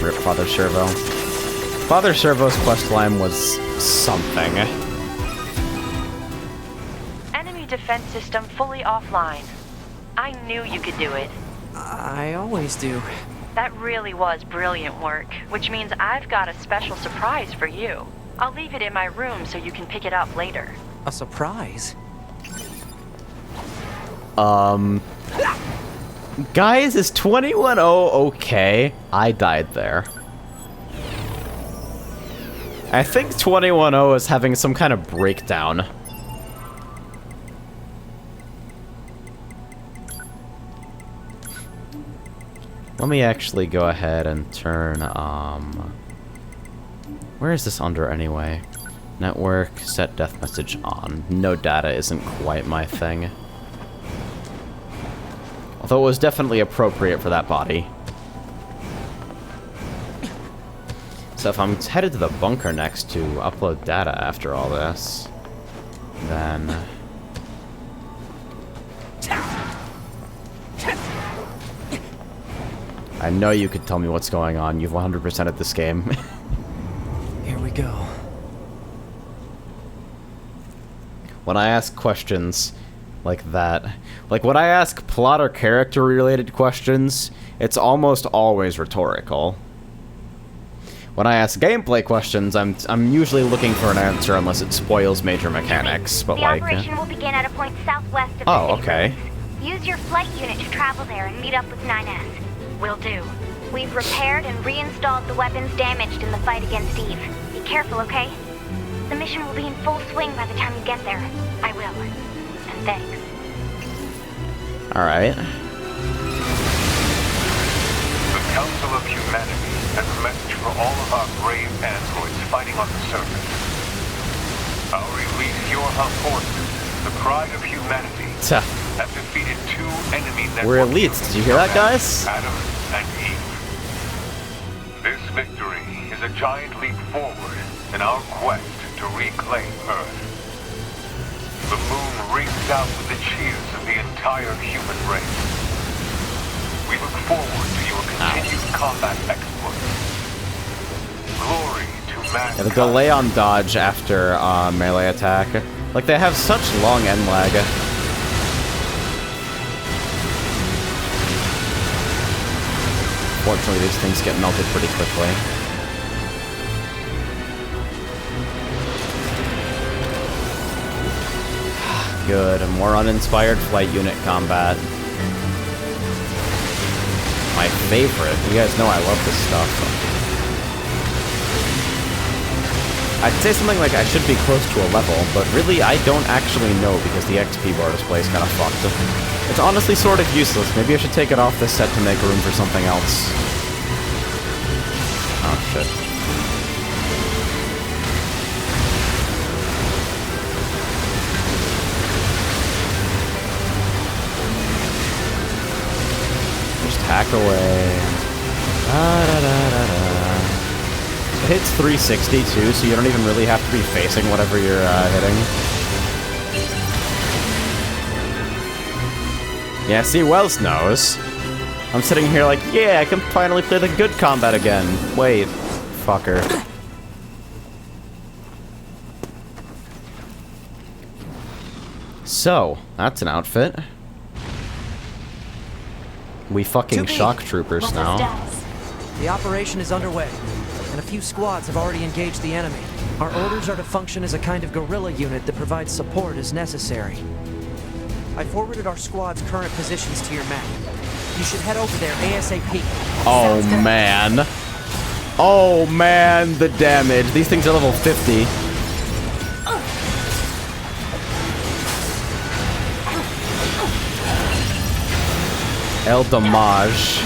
Rip Father Servo. Father Servo's questline was something. Enemy defense system fully offline. I knew you could do it. I always do. That really was brilliant work, which means I've got a special surprise for you. I'll leave it in my room so you can pick it up later. A surprise? Guys, is 21-0 okay? I died there. I think 210 is having some kind of breakdown. Let me actually go ahead and turn, where is this under anyway? Network, set death message on. No data isn't quite my thing. Although it was definitely appropriate for that body. So if I'm headed to the bunker next to upload data after all this, then... I know you could tell me what's going on. You've 100%ed this game. Here we go. When I ask questions like that, like when I ask plot or character related questions, it's almost always rhetorical. When I ask gameplay questions, I'm usually looking for an answer unless it spoils major mechanics, but the like... operation will begin at a point southwest of the Oh, city okay. limits. Use your flight unit to travel there and meet up with 9S. Will do. We've repaired and reinstalled the weapons damaged in the fight against Eve. Be careful, okay? The mission will be in full swing by the time you get there. I will. And thanks. Alright. The Council of Humanity has a message for all of our brave androids fighting on the surface. Our elite Yorha forces, the pride of humanity, have defeated 2 enemy networks. We're elites. Did you hear that, guys? Adam and Eve. This victory is a giant leap forward in our quest to reclaim Earth. The moon rings out with the cheers of the entire human race. We look forward to your continued combat exploits. Glory to mankind. Yeah, the delay on dodge after melee attack. Like, they have such long end lag. Fortunately, these things get melted pretty quickly. Good, more uninspired flight unit combat. My favorite. You guys know I love this stuff. I'd say something like I should be close to a level, but really I don't actually know because the XP bar display is kind of fucked. It's honestly sort of useless. Maybe I should take it off this set to make room for something else. Oh shit. Just hack away. It hits 360 too, so you don't even really have to be facing whatever you're hitting. Yeah, see, Wells knows. I'm sitting here like, yeah, I can finally play the good combat again. Wait, fucker. So, that's an outfit. We fucking shock troopers now. The operation is underway, and a few squads have already engaged the enemy. Our orders are to function as a kind of guerrilla unit that provides support as necessary. I forwarded our squad's current positions to your map. You should head over there ASAP. Oh man. Oh man, the damage. These things are level 50. El Damage.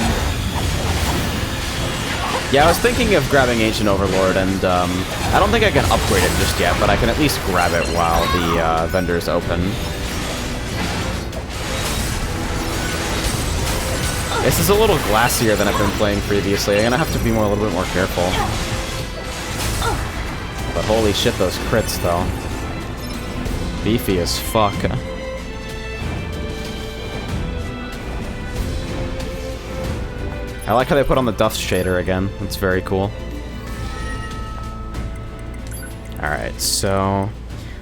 Yeah, I was thinking of grabbing Ancient Overlord, and I don't think I can upgrade it just yet, but I can at least grab it while the vendor's open. This is a little glassier than I've been playing previously. I'm gonna have to be a little bit more careful. But holy shit, those crits, though. Beefy as fuck. I like how they put on the dust shader again. That's very cool. Alright, so...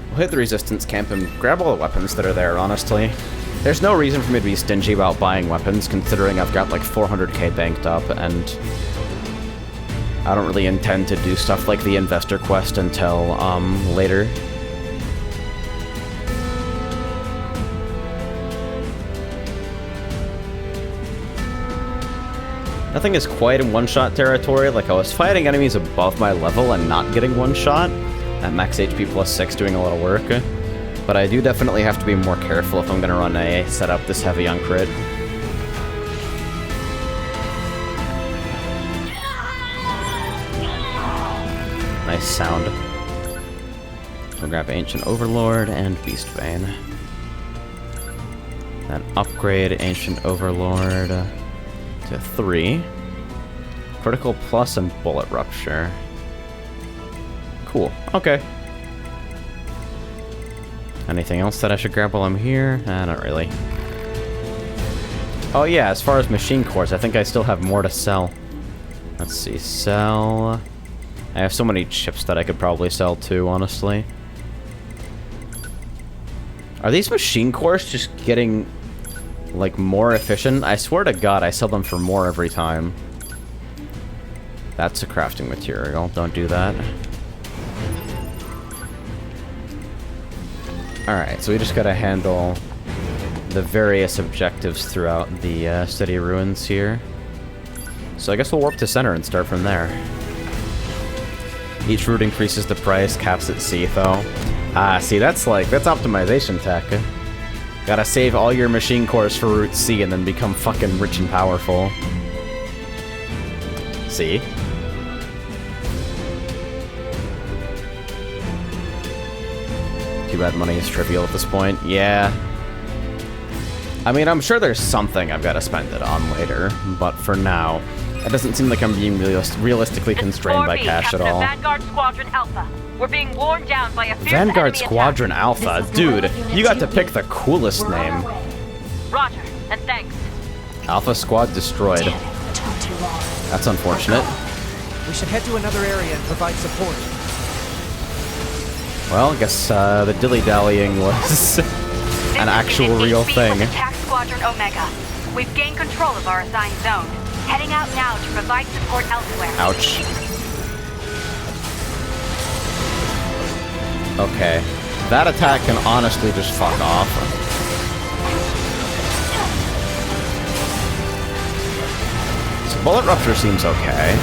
we'll hit the resistance camp and grab all the weapons that are there, honestly. There's no reason for me to be stingy about buying weapons, considering I've got like 400k banked up, and... I don't really intend to do stuff like the Investor Quest until, later. Nothing is quite in one-shot territory. Like, I was fighting enemies above my level and not getting one-shot. At max HP plus 6 doing a lot of work. But I do definitely have to be more careful if I'm going to run a setup this heavy on crit. Nice sound. We'll grab Ancient Overlord and Beastbane. Then upgrade Ancient Overlord to 3. Critical Plus and Bullet Rupture. Cool. Okay. Anything else that I should grab while I'm here? Not really. Oh yeah, as far as machine cores, I think I still have more to sell. Let's see, sell... I have so many chips that I could probably sell too, honestly. Are these machine cores just getting, like, more efficient? I swear to God, I sell them for more every time. That's a crafting material. Don't do that. Alright, so we just gotta handle the various objectives throughout the City Ruins here. So I guess we'll warp to center and start from there. Each route increases the price, caps at C though. Ah, see, that's optimization tech. Gotta save all your machine cores for Route C and then become fucking rich and powerful. See? Too bad money is trivial at this point. Yeah. I mean, I'm sure there's something I've got to spend it on later, but for now, it doesn't seem like I'm being realistically constrained by cash at all. Vanguard Squadron Alpha. We're being worn down by a fierce Vanguard enemy Squadron Alpha? Dude, you got to pick the coolest name. Roger, and thanks. Alpha Squad destroyed. That's unfortunate. We should head to another area and provide support. Well, I guess the dilly-dallying was an actual real thing. Attack Squadron Omega. We've gained control of our assigned zone. Heading out now to provide support elsewhere. Ouch. Okay. That attack can honestly just fuck off. So Bullet Rupture seems okay.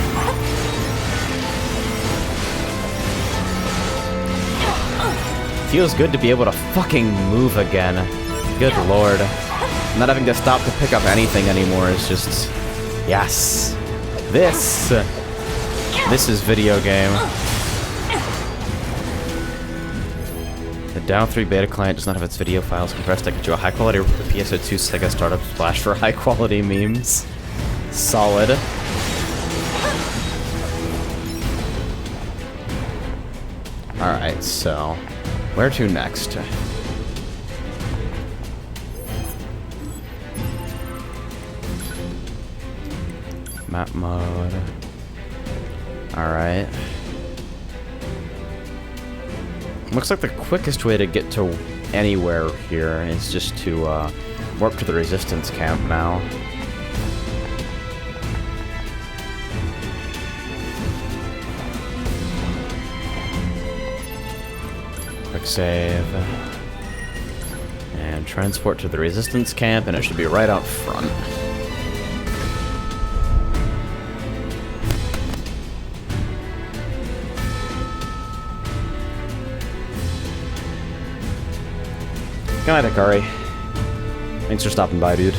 Feels good to be able to fucking move again. Good lord. Not having to stop to pick up anything anymore is just... Yes! This is video game. The DAO 3 beta client does not have its video files compressed. I could do a high quality PSO2 Sega startup splash for high quality memes. Solid. Alright, so... where to next? Map mode. Alright. Looks like the quickest way to get to anywhere here is just to warp to the resistance camp now. Quick save. And transport to the resistance camp, and it should be right out front. Good night, Akari. Thanks for stopping by, dude.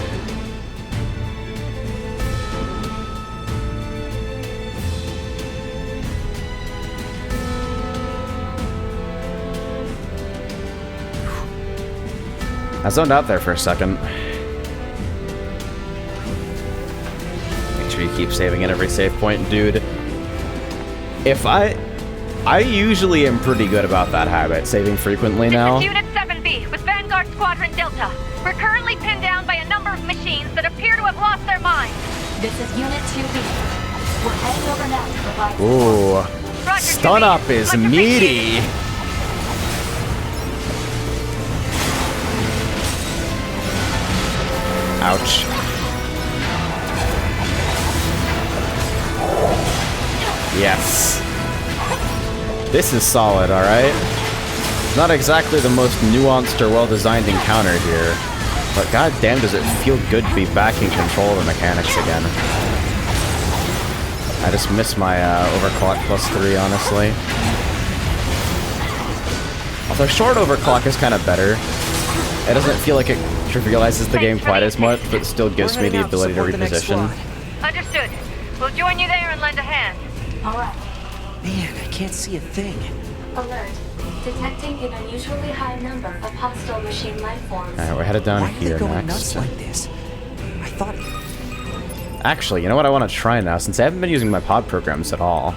I zoned out there for a second. Make sure you keep saving at every save point, dude. If I usually am pretty good about that habit, saving frequently now. This is Unit 7B with Vanguard Squadron Delta. We're currently pinned down by a number of machines that appear to have lost their minds. This is Unit 2B. We're heading over now to provide Ooh. Roger, Stun up is meaty. Ouch. Yes. This is solid, alright? Not exactly the most nuanced or well-designed encounter here, but goddamn does it feel good to be back in control of the mechanics again. I just missed my overclock +3, honestly. Although short overclock is kind of better. It doesn't feel like it trivializes the game quite as much, but still gives me the ability to reposition. Understood. We'll join you there and lend a hand. Alright. Man, I can't see a thing. Alert. Detecting an unusually high number of hostile machine life forms. Alright, we're headed down Why here are they going next. nuts like this? I thought it... Actually, you know what I want to try now, since I haven't been using my pod programs at all.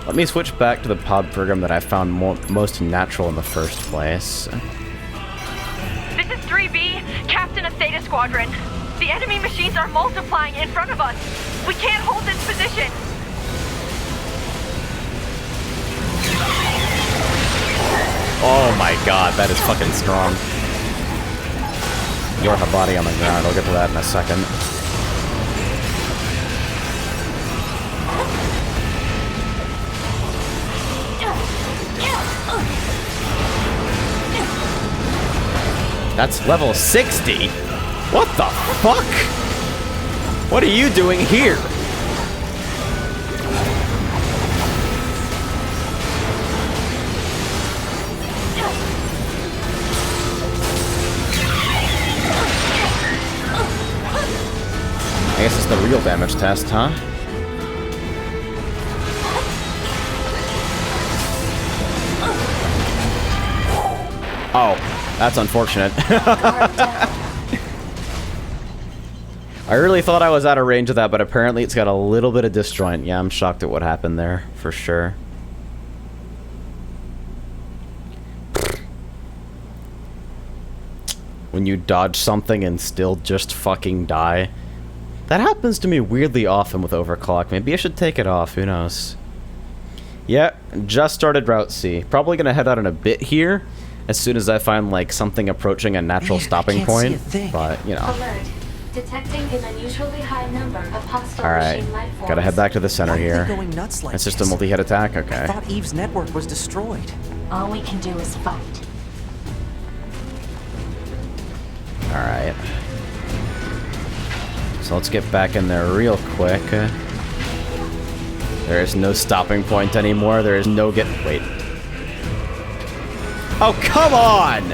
Let me switch back to the pod program that I found most natural in the first place. This is 3B, Captain of Theta Squadron. The enemy machines are multiplying in front of us. We can't hold this position. Oh my god, that is fucking strong. You're the body on the ground, I'll get to that in a second. That's level 60? What the fuck? What are you doing here? I guess it's the real damage test, huh? Oh, that's unfortunate. I really thought I was out of range of that, but apparently it's got a little bit of disjoint. Yeah, I'm shocked at what happened there, for sure. When you dodge something and still just fucking die. That happens to me weirdly often with overclock. Maybe I should take it off, who knows. Yeah, just started Route C. Probably gonna head out in a bit here, as soon as I find like something approaching a natural stopping point. But, you know. Alert. Detecting an unusually high number of hostile Alright, machine life forms. gotta head back to the center here. Going nuts like It's just a this? multi-hit attack? Okay. I thought Eve's network was destroyed. All we can do is fight. Alright. So let's get back in there real quick. There is no stopping point anymore. There is no wait. Oh, come on!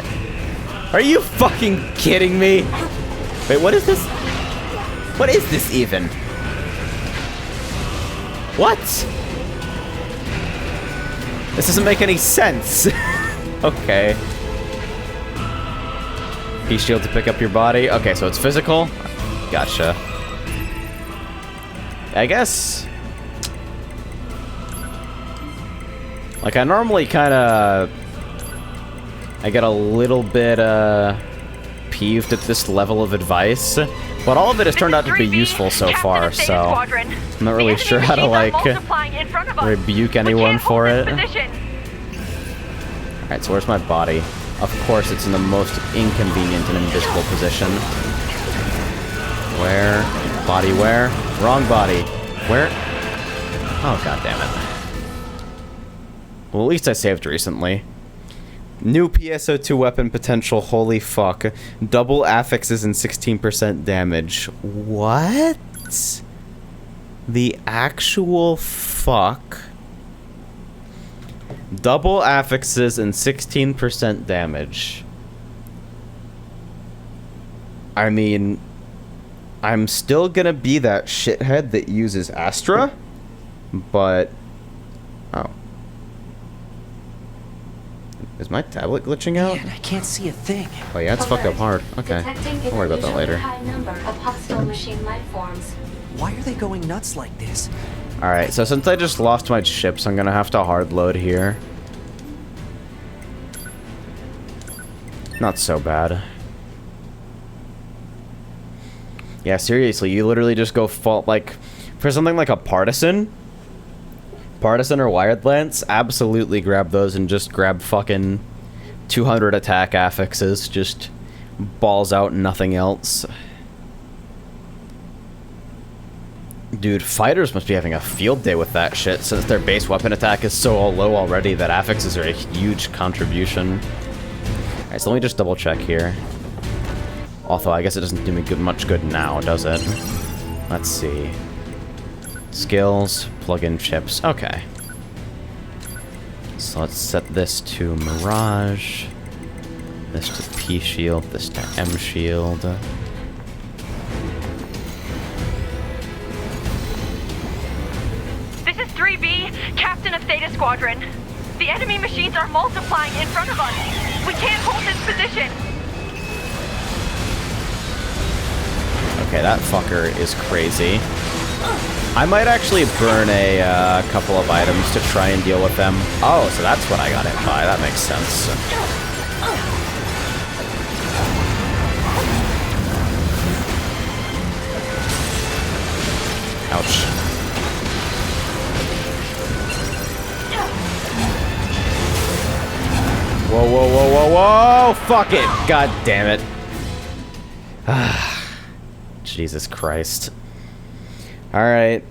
Are you fucking kidding me? Wait, what is this? What is this even? What? This doesn't make any sense. Okay. Heat shield to pick up your body. Okay, so it's physical. Gotcha. I guess. Like, I normally kind of. I get a little bit peeved at this level of advice, but all of it has turned out to be useful so far, so I'm not really sure how to, like, rebuke anyone for it. Alright, so where's my body? Of course, it's in the most inconvenient and invisible position. Where? Body where? Wrong body. Where? Oh, god damn it. Well, at least I saved recently. New PSO2 weapon potential, holy fuck. Double affixes and 16% damage. What? The actual fuck? Double affixes and 16% damage. I mean, I'm still gonna be that shithead that uses Astra, but... Oh. Is my tablet glitching out? Man, I can't see a thing. Oh yeah, it's fucked up hard. Okay. Don't worry about that later. High number of hostile machine life forms. Why are they going nuts like this? Alright, so since I just lost my ships, I'm gonna have to hard load here. Not so bad. Yeah, seriously, you literally just go like, for something like a Partisan or Wired Lance, absolutely grab those and just grab fucking 200 attack affixes, just balls out and nothing else. Dude, fighters must be having a field day with that shit, since their base weapon attack is so low already that affixes are a huge contribution. Alright, so let me just double check here. Although, I guess it doesn't do me much good now, does it? Let's see. Skills, plug-in chips. Okay. So let's set this to Mirage. This to P shield, this to M shield. This is 3B, Captain of Theta Squadron. The enemy machines are multiplying in front of us. We can't hold this position. Okay, that fucker is crazy. I might actually burn a couple of items to try and deal with them. Oh, so that's what I got hit by. That makes sense. Ouch. Whoa, whoa, whoa, whoa, whoa! Fuck it! God damn it. Jesus Christ. Alright.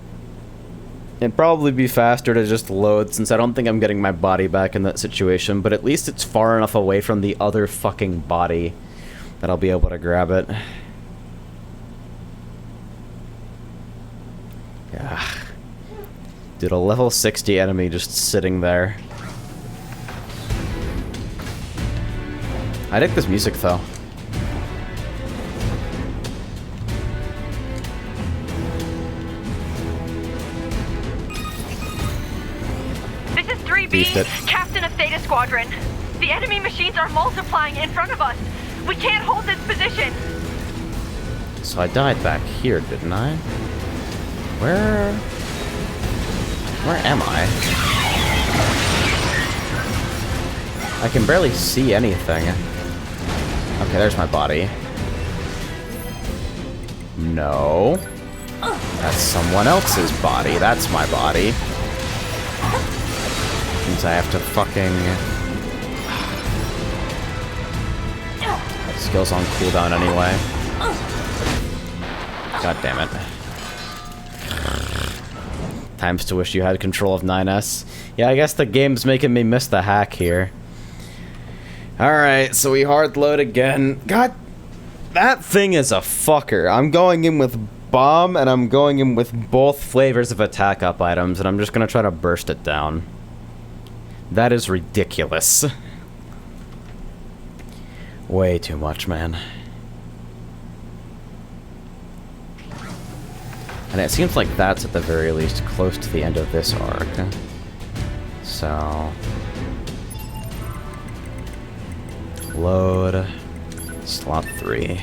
It'd probably be faster to just load, since I don't think I'm getting my body back in that situation, but at least it's far enough away from the other fucking body that I'll be able to grab it. Yeah. Dude, a level 60 enemy just sitting there. I dig this music, though. This is 3B, Captain of Theta Squadron. The enemy machines are multiplying in front of us. We can't hold this position. So I died back here, didn't I? Where am I? I can barely see anything. Okay, there's my body. No. That's someone else's body. That's my body. Means I have to fucking... Skills on cooldown anyway. God damn it. Times to wish you had control of 9S. Yeah, I guess the game's making me miss the hack here. Alright, so we hard load again. God, that thing is a fucker. I'm going in with bomb, and I'm going in with both flavors of attack up items, and I'm just gonna try to burst it down. That is ridiculous. Way too much, man. And it seems like that's at the very least close to the end of this arc. So... Load. Slot 3.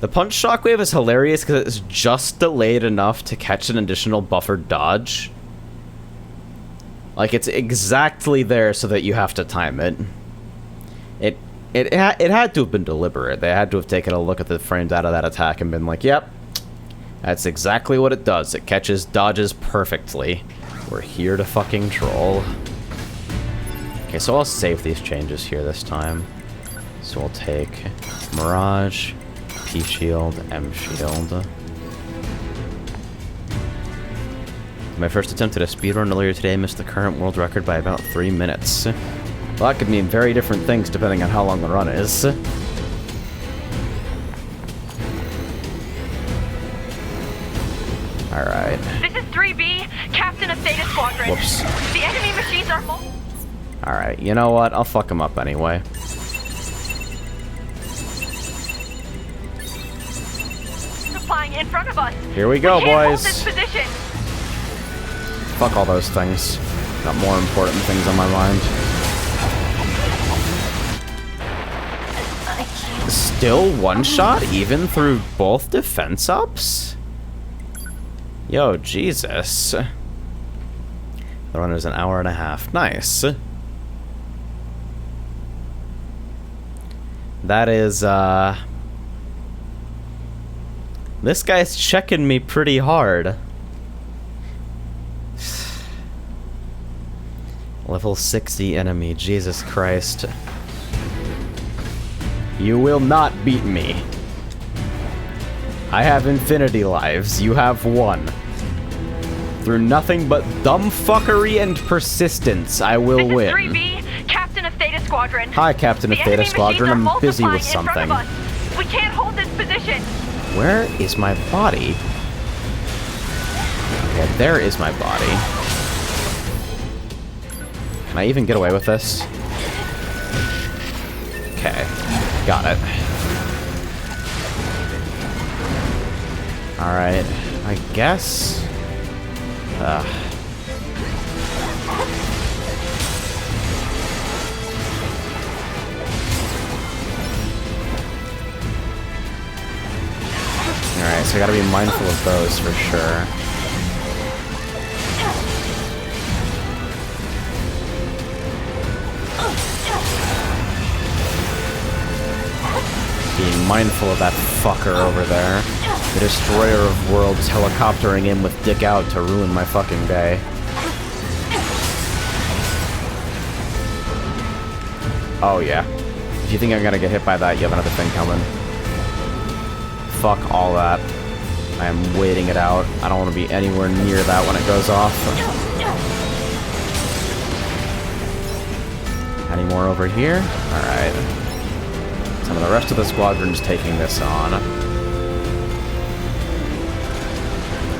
The punch shockwave is hilarious because it's just delayed enough to catch an additional buffered dodge. Like, it's exactly there so that you have to time it. It had to have been deliberate. They had to have taken a look at the frame data of that attack and been like, yep, that's exactly what it does. It catches dodges perfectly. We're here to fucking troll. Okay, so I'll save these changes here this time. So we'll take Mirage, P shield, M shield. My first attempt at a speedrun earlier today missed the current world record by about 3 minutes. Well, that could mean very different things depending on how long the run is. Alright. This is 3B, Captain of Theta Squadron. Whoops. The enemy machines are Alright, you know what? I'll fuck him up anyway. multiplying in front of us. Here we go, we can't boys. Hold this position. Fuck all those things. Got more important things on my mind. Still one shot even through both defense ups? Yo, Jesus. The run is an hour and a half. Nice. That is, this guy's checking me pretty hard. Level 60 enemy, Jesus Christ. You will not beat me. I have infinity lives, you have one. Through nothing but dumb fuckery and persistence, I will win. This is 3B, Captain of Theta Squadron. Hi, Captain of Theta Squadron, I'm busy with something. We can't hold this position. Where is my body? Okay, there is my body. Can I even get away with this? Okay, got it. Alright, I guess... Alright, so I gotta be mindful of those for sure. Being mindful of that fucker over there. The destroyer of worlds helicoptering in with dick out to ruin my fucking day. Oh yeah. If you think I'm gonna get hit by that, you have another thing coming. Fuck all that. I am waiting it out. I don't want to be anywhere near that when it goes off. Any more over here? Alright. Some of the rest of the squadron's taking this on.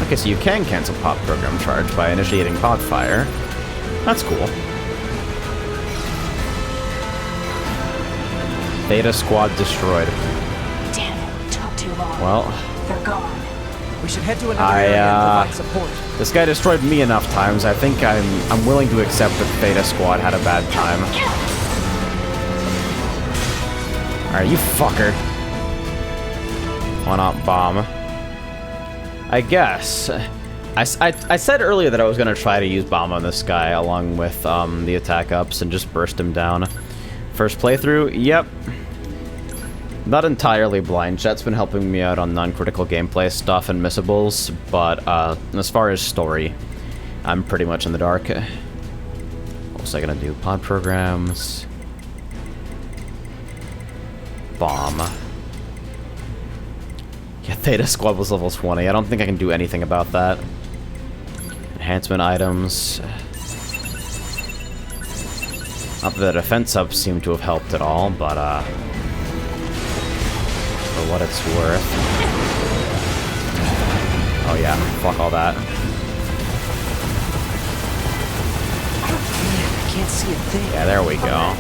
Okay, so you can cancel pod program charge by initiating pod fire. That's cool. Theta squad destroyed. Damn it, took too long. Well, They're gone. We should head to another area and provide support. This guy destroyed me enough times. I think I'm willing to accept that Theta squad had a bad time. Alright, you fucker. Why not bomb? I guess. I said earlier that I was going to try to use bomb on this guy along with the attack ups and just burst him down. First playthrough, yep. Not entirely blind. Jet's been helping me out on non-critical gameplay stuff and missables, but as far as story, I'm pretty much in the dark. What was I going to do? Pod programs. Bomb. Yeah, Theta Squad was level 20. I don't think I can do anything about that. Enhancement items. Not that the defense ups seem to have helped at all, but for what it's worth. Oh yeah, fuck all that. Man, I can't see a thing. Yeah, there we go.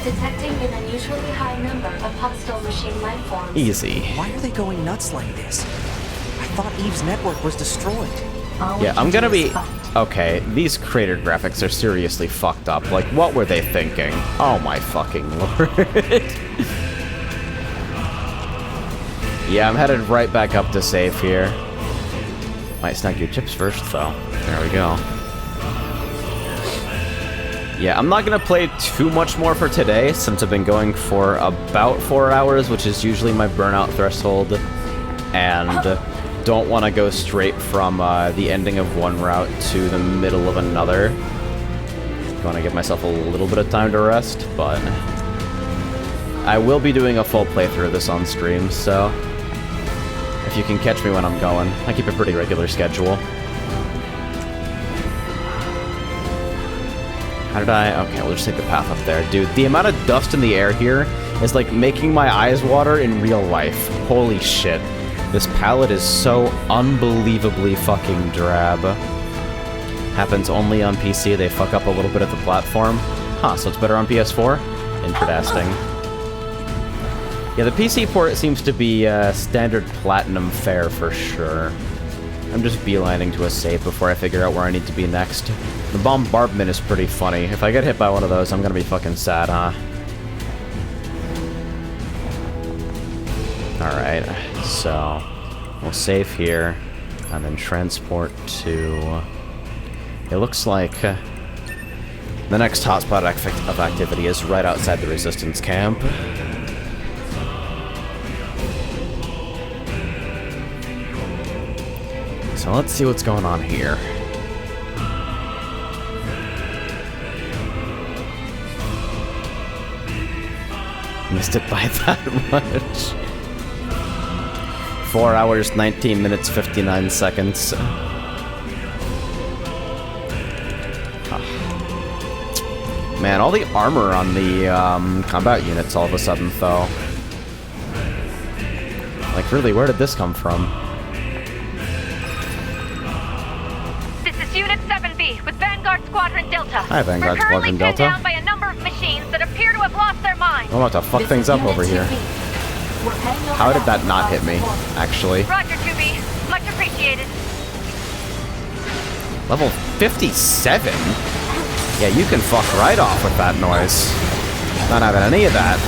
Detecting an unusually high number of hostile machine life forms. Easy. Why are they going nuts like this? I thought Eve's network was destroyed. Yeah, I'm gonna be... Okay, these crater graphics are seriously fucked up. Like, what were they thinking? Oh my fucking lord. Yeah, I'm headed right back up to save here. Might snag your chips first, though. There we go. Yeah, I'm not gonna play too much more for today, since I've been going for about 4 hours, which is usually my burnout threshold. And don't want to go straight from the ending of one route to the middle of another. Want to give myself a little bit of time to rest, but I will be doing a full playthrough of this on stream, so if you can catch me when I'm going, I keep a pretty regular schedule. How did I... Okay, we'll just take the path up there. Dude, the amount of dust in the air here is like making my eyes water in real life. Holy shit. This palette is so unbelievably fucking drab. Happens only on PC, they fuck up a little bit at the platform. Huh, so it's better on PS4? Interesting. Yeah, the PC port seems to be standard platinum fare for sure. I'm just beelining to a save before I figure out where I need to be next. The bombardment is pretty funny. If I get hit by one of those, I'm gonna be fucking sad, huh? Alright, so we'll save here, and then transport to... It looks like the next hotspot of activity is right outside the Resistance camp. So let's see what's going on here. Missed it by that much. 4 hours, 19 minutes, 59 seconds. Man, all the armor on the combat units all of a sudden, though. Like, really, where did this come from? Squadron Delta. Hi, Vanguard We're currently Squadron pinned Delta. down by a number of machines that appear to have lost their minds. I'm about to fuck things up over here. How did that not hit me, actually? Roger, 2B. Much appreciated. Level 57? Yeah, you can fuck right off with that noise. Not having any of that.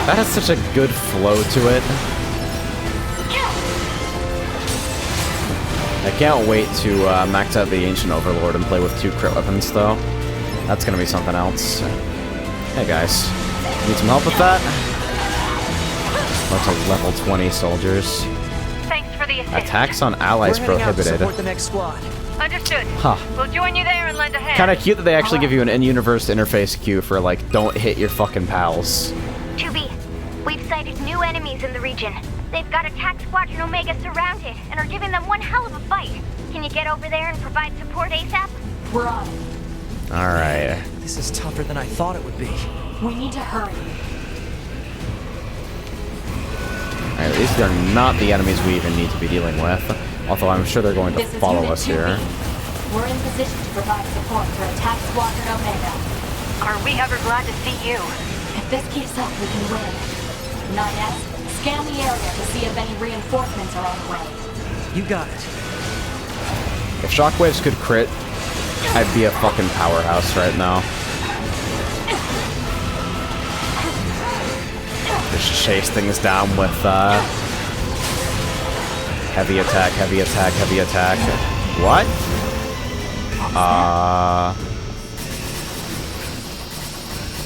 That has such a good flow to it. I can't wait to max out the Ancient Overlord and play with 2 crit weapons, though. That's gonna be something else. Hey guys, need some help with that? Bunch of level 20 soldiers. Thanks for the assist. Attacks on allies prohibited. Support the next squad. Understood. Huh. We'll join you there and lend a hand. Kinda cute that they actually give you an in-universe interface cue for, like, don't hit your fucking pals. 2B, we've sighted new enemies in the region. They've got Attack Squadron Omega surrounded and are giving them one hell of a fight. Can you get over there and provide support ASAP? We're on it. Alright. This is tougher than I thought it would be. We need to hurry. Alright, these are not the enemies we even need to be dealing with. Although I'm sure they're going to This is follow Unit us 2B. here. We're in position to provide support for Attack Squadron Omega. Are we ever glad to see you? If this keeps up, we can win. 9S, scan the area to see if any reinforcements are on the way. You got it. If Shockwaves could crit, I'd be a fucking powerhouse right now. Just chase things down with heavy attack, heavy attack, heavy attack. What?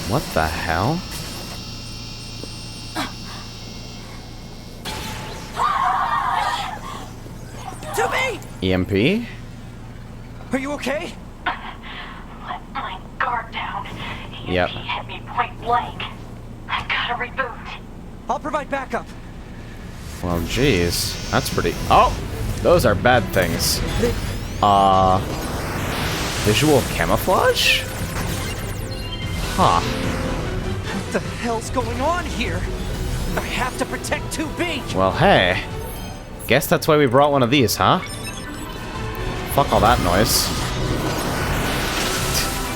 What the hell? To me! EMP? Are you okay? Let my guard down. Yep. He hit me point blank. I've got to reboot. I'll provide backup. Well, jeez. That's pretty... Oh! Those are bad things. Visual camouflage? Huh. What the hell's going on here? I have to protect 2B! Well, hey. Guess that's why we brought one of these, huh? Fuck all that noise.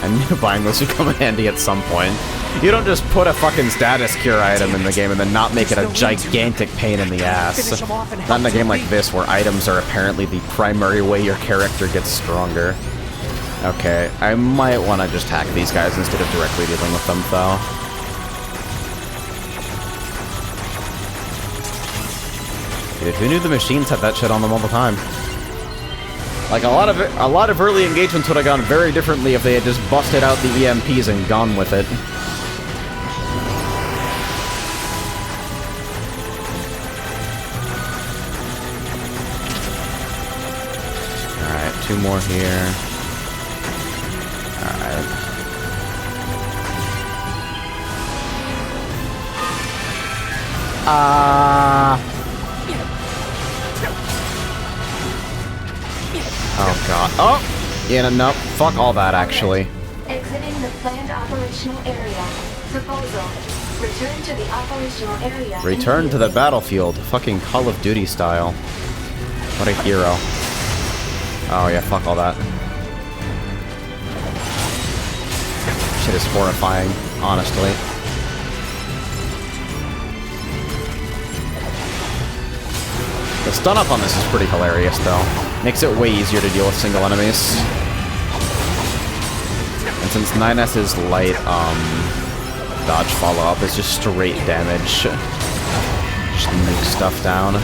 I knew buying this would come in handy at some point. You don't just put a fucking status cure item in the game and then not make it a gigantic pain in the ass. Not in a game like this where items are apparently the primary way your character gets stronger. Okay, I might want to just hack these guys instead of directly dealing with them, though. Dude, who knew the machines had that shit on them all the time? Like, a lot of early engagements would have gone very differently if they had just busted out the EMPs and gone with it. Alright, 2 more here. Alright. Oh god. Oh! Yeah, no, fuck all that, actually. Exiting the planned operational area. Proposal. Return to the operational area. Return to the battlefield. Fucking Call of Duty style. What a hero. Oh yeah, fuck all that. Shit is horrifying, honestly. The stun up on this is pretty hilarious, though. Makes it way easier to deal with single enemies. And since 9S's light, dodge follow-up is just straight damage. Just nuke stuff down.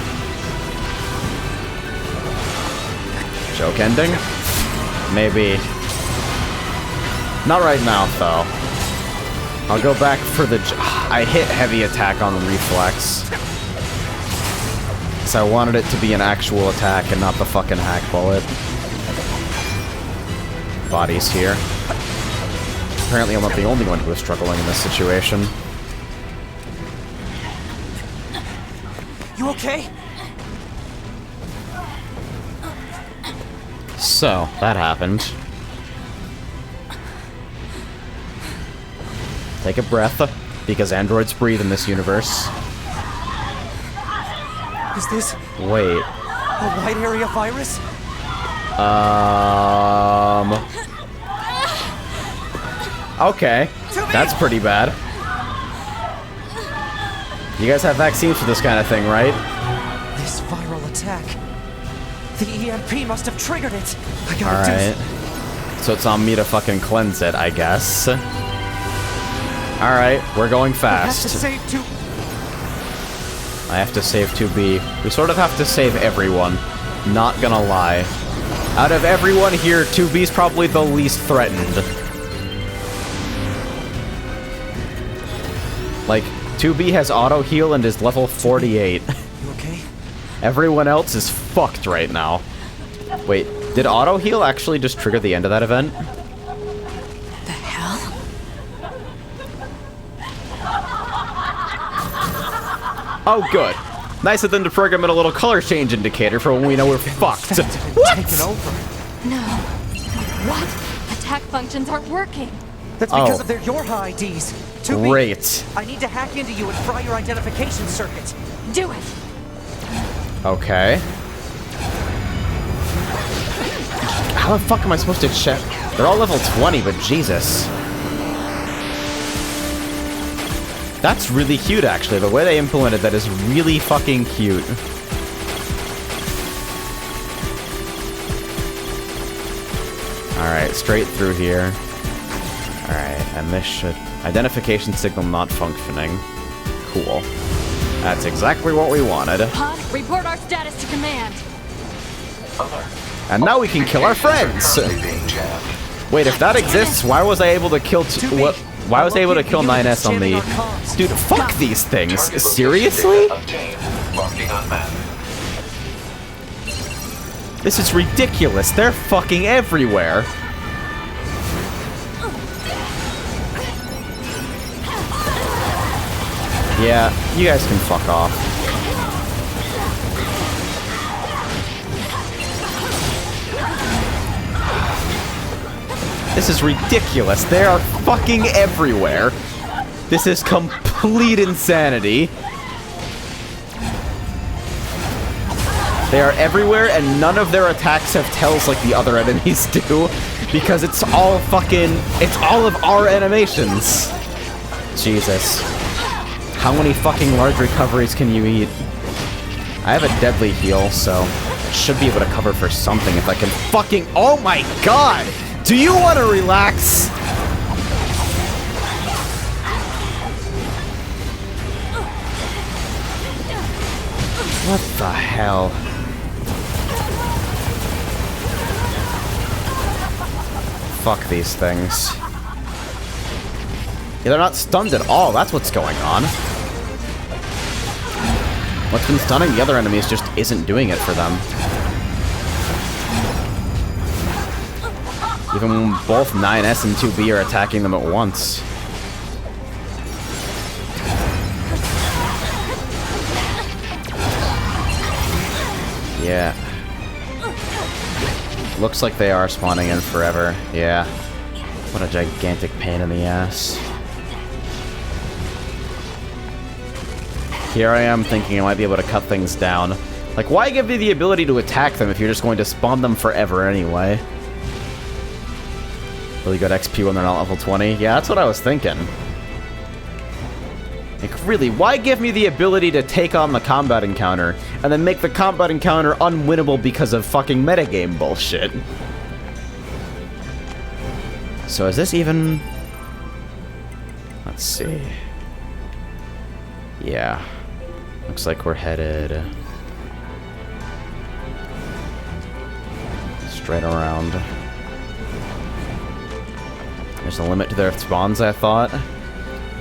Joke ending? Maybe. Not right now, though. I'll go back for the... I hit heavy attack on reflex. So I wanted it to be an actual attack and not the fucking hack bullet. Bodies here. Apparently I'm not the only one who is struggling in this situation. You okay? So, that happened. Take a breath, because androids breathe in this universe. Is this... Wait. a wide area virus? Okay. That's pretty bad. You guys have vaccines for this kind of thing, right? This viral attack. The EMP must have triggered it. I gotta do something. So it's on me to fucking cleanse it, I guess. Alright, we're going fast. I have to save 2B. We sort of have to save everyone. Not gonna lie. Out of everyone here, 2B's probably the least threatened. Like, 2B has auto heal and is level 48. You okay? Everyone else is fucked right now. Wait, did auto heal actually just trigger the end of that event? The hell? Oh, good. Nice of them to program in a little color change indicator for when we know we're fucked. What? Taken over. No. What? Attack functions aren't working. That's because of their Yorha IDs. 2B, great. I need to hack into you and fry your identification circuit. Do it. Okay. How the fuck am I supposed to check? They're all level 20, but Jesus. That's really cute, actually. The way they implemented that is really fucking cute. Alright, straight through here. Alright, and this should... Identification signal not functioning. Cool. That's exactly what we wanted. Pod, report our status to command. And now we can kill our friends! Wait, if that exists, why was I able to kill... Why was I able to kill 9S on the... Dude, fuck these things! Seriously? This is ridiculous! They're fucking everywhere! Yeah, you guys can fuck off. This is ridiculous. They are fucking everywhere. This is complete insanity. They are everywhere, and none of their attacks have tells like the other enemies do, because it's all fucking... It's all of our animations. Jesus. How many fucking large recoveries can you eat? I have a deadly heal, so I should be able to cover for something if I can fucking... Oh my god! Do you want to relax? What the hell? Fuck these things. Yeah, they're not stunned at all. That's what's going on. What's been stunning the other enemies just isn't doing it for them. Even when both 9S and 2B are attacking them at once. Yeah. Looks like they are spawning in forever. Yeah. What a gigantic pain in the ass. Here I am thinking I might be able to cut things down. Like, why give me the ability to attack them if you're just going to spawn them forever anyway? Really good XP when they're not level 20? Yeah, that's what I was thinking. Like, really, why give me the ability to take on the combat encounter, and then make the combat encounter unwinnable because of fucking metagame bullshit? So is this even... Let's see. Yeah. Looks like we're headed... straight around. There's a limit to their spawns, I thought.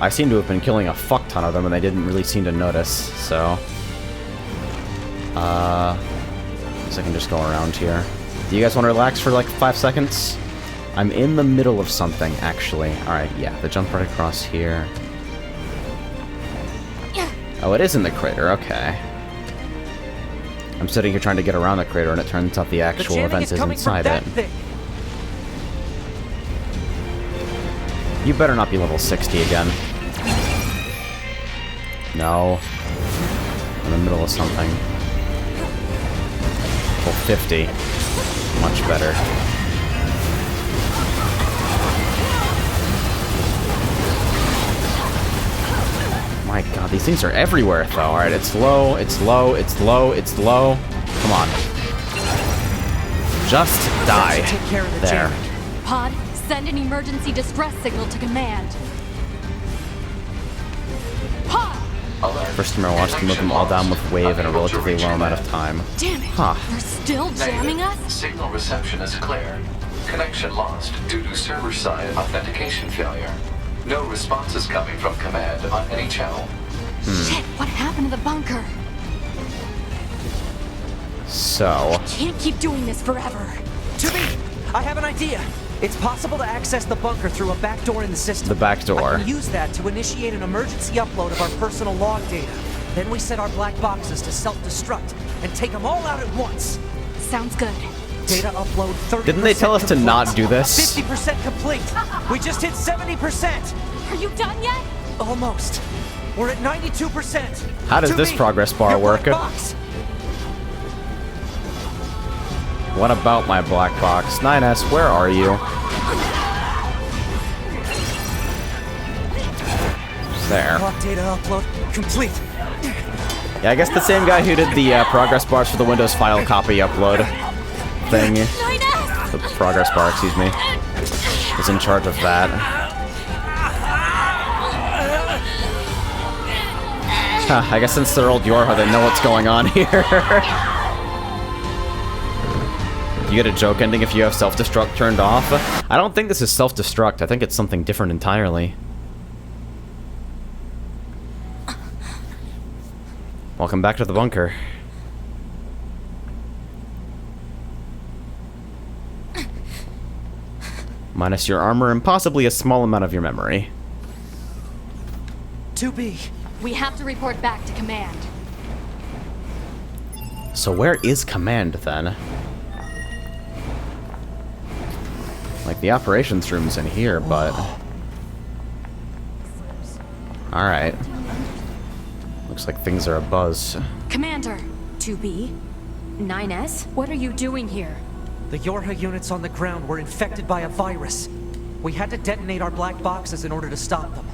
I seem to have been killing a fuck ton of them, and they didn't really seem to notice, so... guess I can just go around here. Do you guys want to relax for like 5 seconds? I'm in the middle of something, actually. Alright, yeah, the jump right across here. Oh, it is in the crater, okay. I'm sitting here trying to get around the crater, and it turns out the actual event is inside it. You better not be level 60 again. No. In the middle of something. Level 50. Much better. My god, these things are everywhere, though. Alright, it's low, it's low, it's low, it's low. Come on. Just die. Take care of the there. Pod, send an emergency distress signal to command. Pod! First time I watched them move them all down with wave in a relatively low amount of time. Damn it! Huh. They're still jamming us? Signal reception is clear. Connection lost due to server-side authentication failure. No response is coming from command on any channel. Shit, what happened to the bunker? So... Can't keep doing this forever. Tubby, I have an idea. It's possible to access the bunker through a back door in the system. The back door. I can use that to initiate an emergency upload of our personal log data. Then we set our black boxes to self-destruct and take them all out at once. Sounds good. Data upload 30%. Didn't they tell us to not do this? 50% complete. We just hit 70%. Are you done yet? Almost. We're at 92%. How does this progress bar work? What about my black box? 9S, where are you? There. Log data upload complete. Yeah, I guess the same guy who did the progress bars for the Windows file copy upload thing. The progress bar, excuse me. Is in charge of that. Huh, I guess since they're old Yorha, they know what's going on here. You get a joke ending if you have self-destruct turned off? I don't think this is self-destruct. I think it's something different entirely. Welcome back to the bunker. Minus your armor and possibly a small amount of your memory. 2B. We have to report back to command. So where is command, then? Like, the operations room's in here, but... Alright. Looks like things are abuzz. Commander! 2B? 9S? What are you doing here? The Yorha units on the ground were infected by a virus. We had to detonate our black boxes in order to stop them.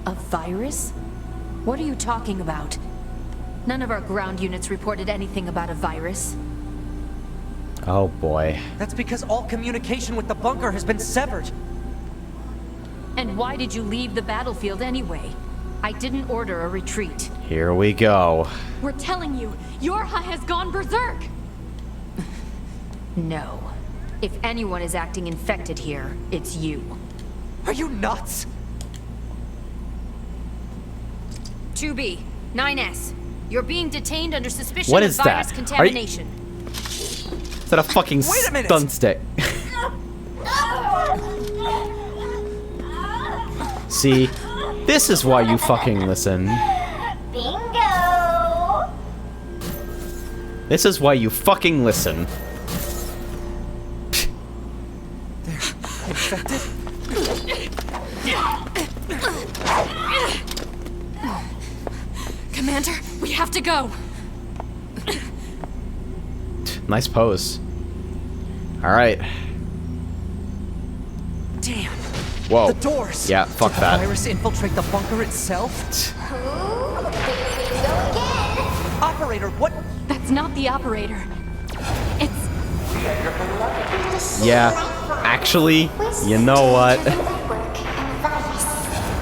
A virus? What are you talking about? None of our ground units reported anything about a virus. Oh boy. That's because all communication with the bunker has been severed. And why did you leave the battlefield anyway? I didn't order a retreat. Here we go. We're telling you, Yorha has gone berserk! No. If anyone is acting infected here, it's you. Are you nuts? 2B, 9S. You're being detained under suspicion What of is virus that? contamination. Is that a fucking Wait a minute! stun stick? See? This is why you fucking listen. Bingo! This is why you fucking listen. They're infected? Commander, we have to go. Nice pose. Alright. Damn. Whoa. The doors. Yeah, fuck Did that. the virus infiltrate the bunker itself? Ooh, there we go again. Operator, what? That's not the operator. It's... Yeah. Actually, you know what?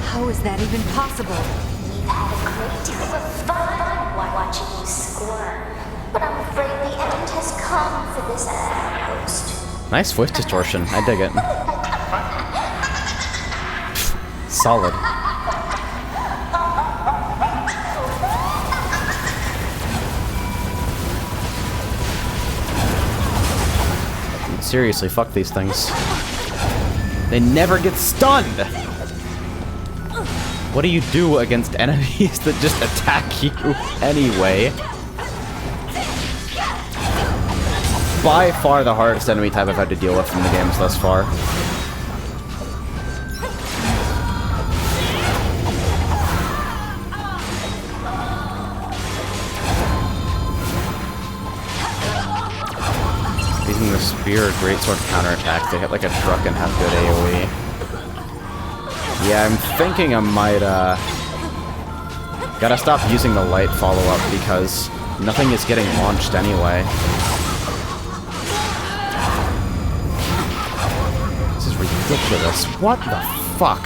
How is that even possible? We've had a great deal of fun watching you squirm, but I'm afraid the end has come for this host. Nice voice distortion. I dig it. Solid. Seriously, fuck these things. They never get stunned! What do you do against enemies that just attack you anyway? By far the hardest enemy type I've had to deal with in the games thus far. Using the spear or greatsword counterattacks, they hit like a truck and have good AoE. Yeah, I'm thinking I might, gotta stop using the light follow-up because nothing is getting launched anyway. This is ridiculous. What the fuck?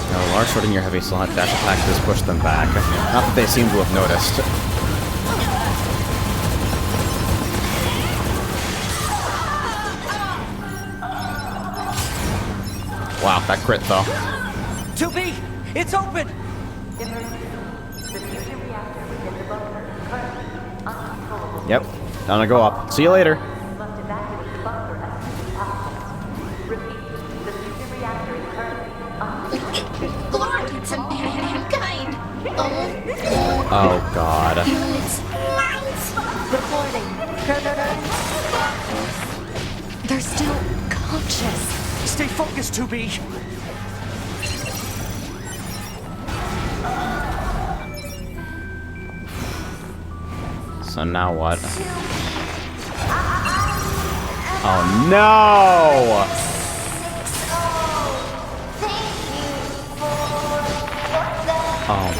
Now, large sword in your heavy slot, dash attack does push them back. Not that they seem to have noticed. Wow, that crit though. 2B! It's open! Yep, time to go up. See you later. Glory to mankind! Oh god. It's Reporting. They're still conscious. Stay focused, 2B! So now what? Oh no! Oh.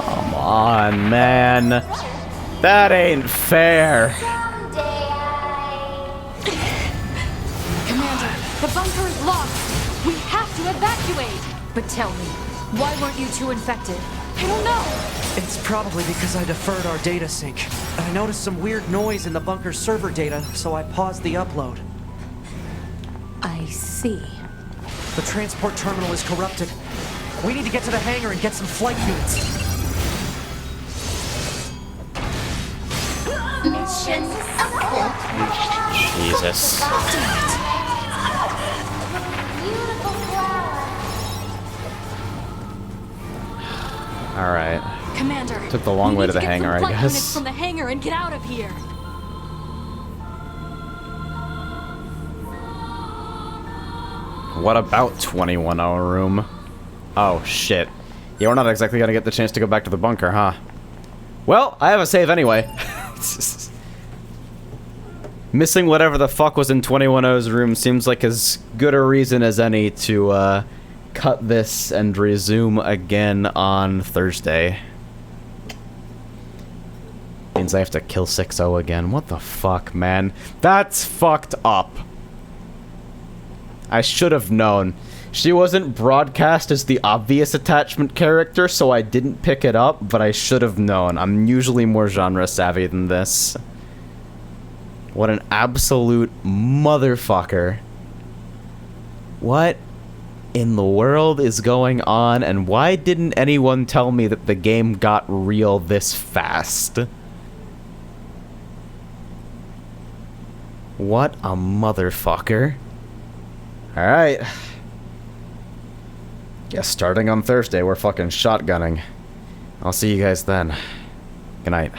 Come on, man. That ain't fair. Commander, the bunker is locked. We have to evacuate. But tell me, why weren't you two infected? I don't know. It's probably because I deferred our data sync. I noticed some weird noise in the bunker's server data, so I paused the upload. I see. The transport terminal is corrupted. We need to get to the hangar and get some flight units. Mission accomplished. Jesus. Alright. Commander, took the long we way need to the get hangar, some I flight units guess. from the hangar and get out of here. What about 21-hour room? Oh, shit. Yeah, we're not exactly gonna get the chance to go back to the bunker, huh? Well, I have a save anyway. Missing whatever the fuck was in 21-0's room seems like as good a reason as any to, cut this and resume again on Thursday. Means I have to kill 6-0 again. What the fuck, man? That's fucked up. I should have known. She wasn't broadcast as the obvious attachment character, so I didn't pick it up, but I should have known. I'm usually more genre savvy than this. What an absolute motherfucker. What in the world is going on, and why didn't anyone tell me that the game got real this fast? What a motherfucker. Alright. Guess starting on Thursday, we're fucking shotgunning. I'll see you guys then. Good night.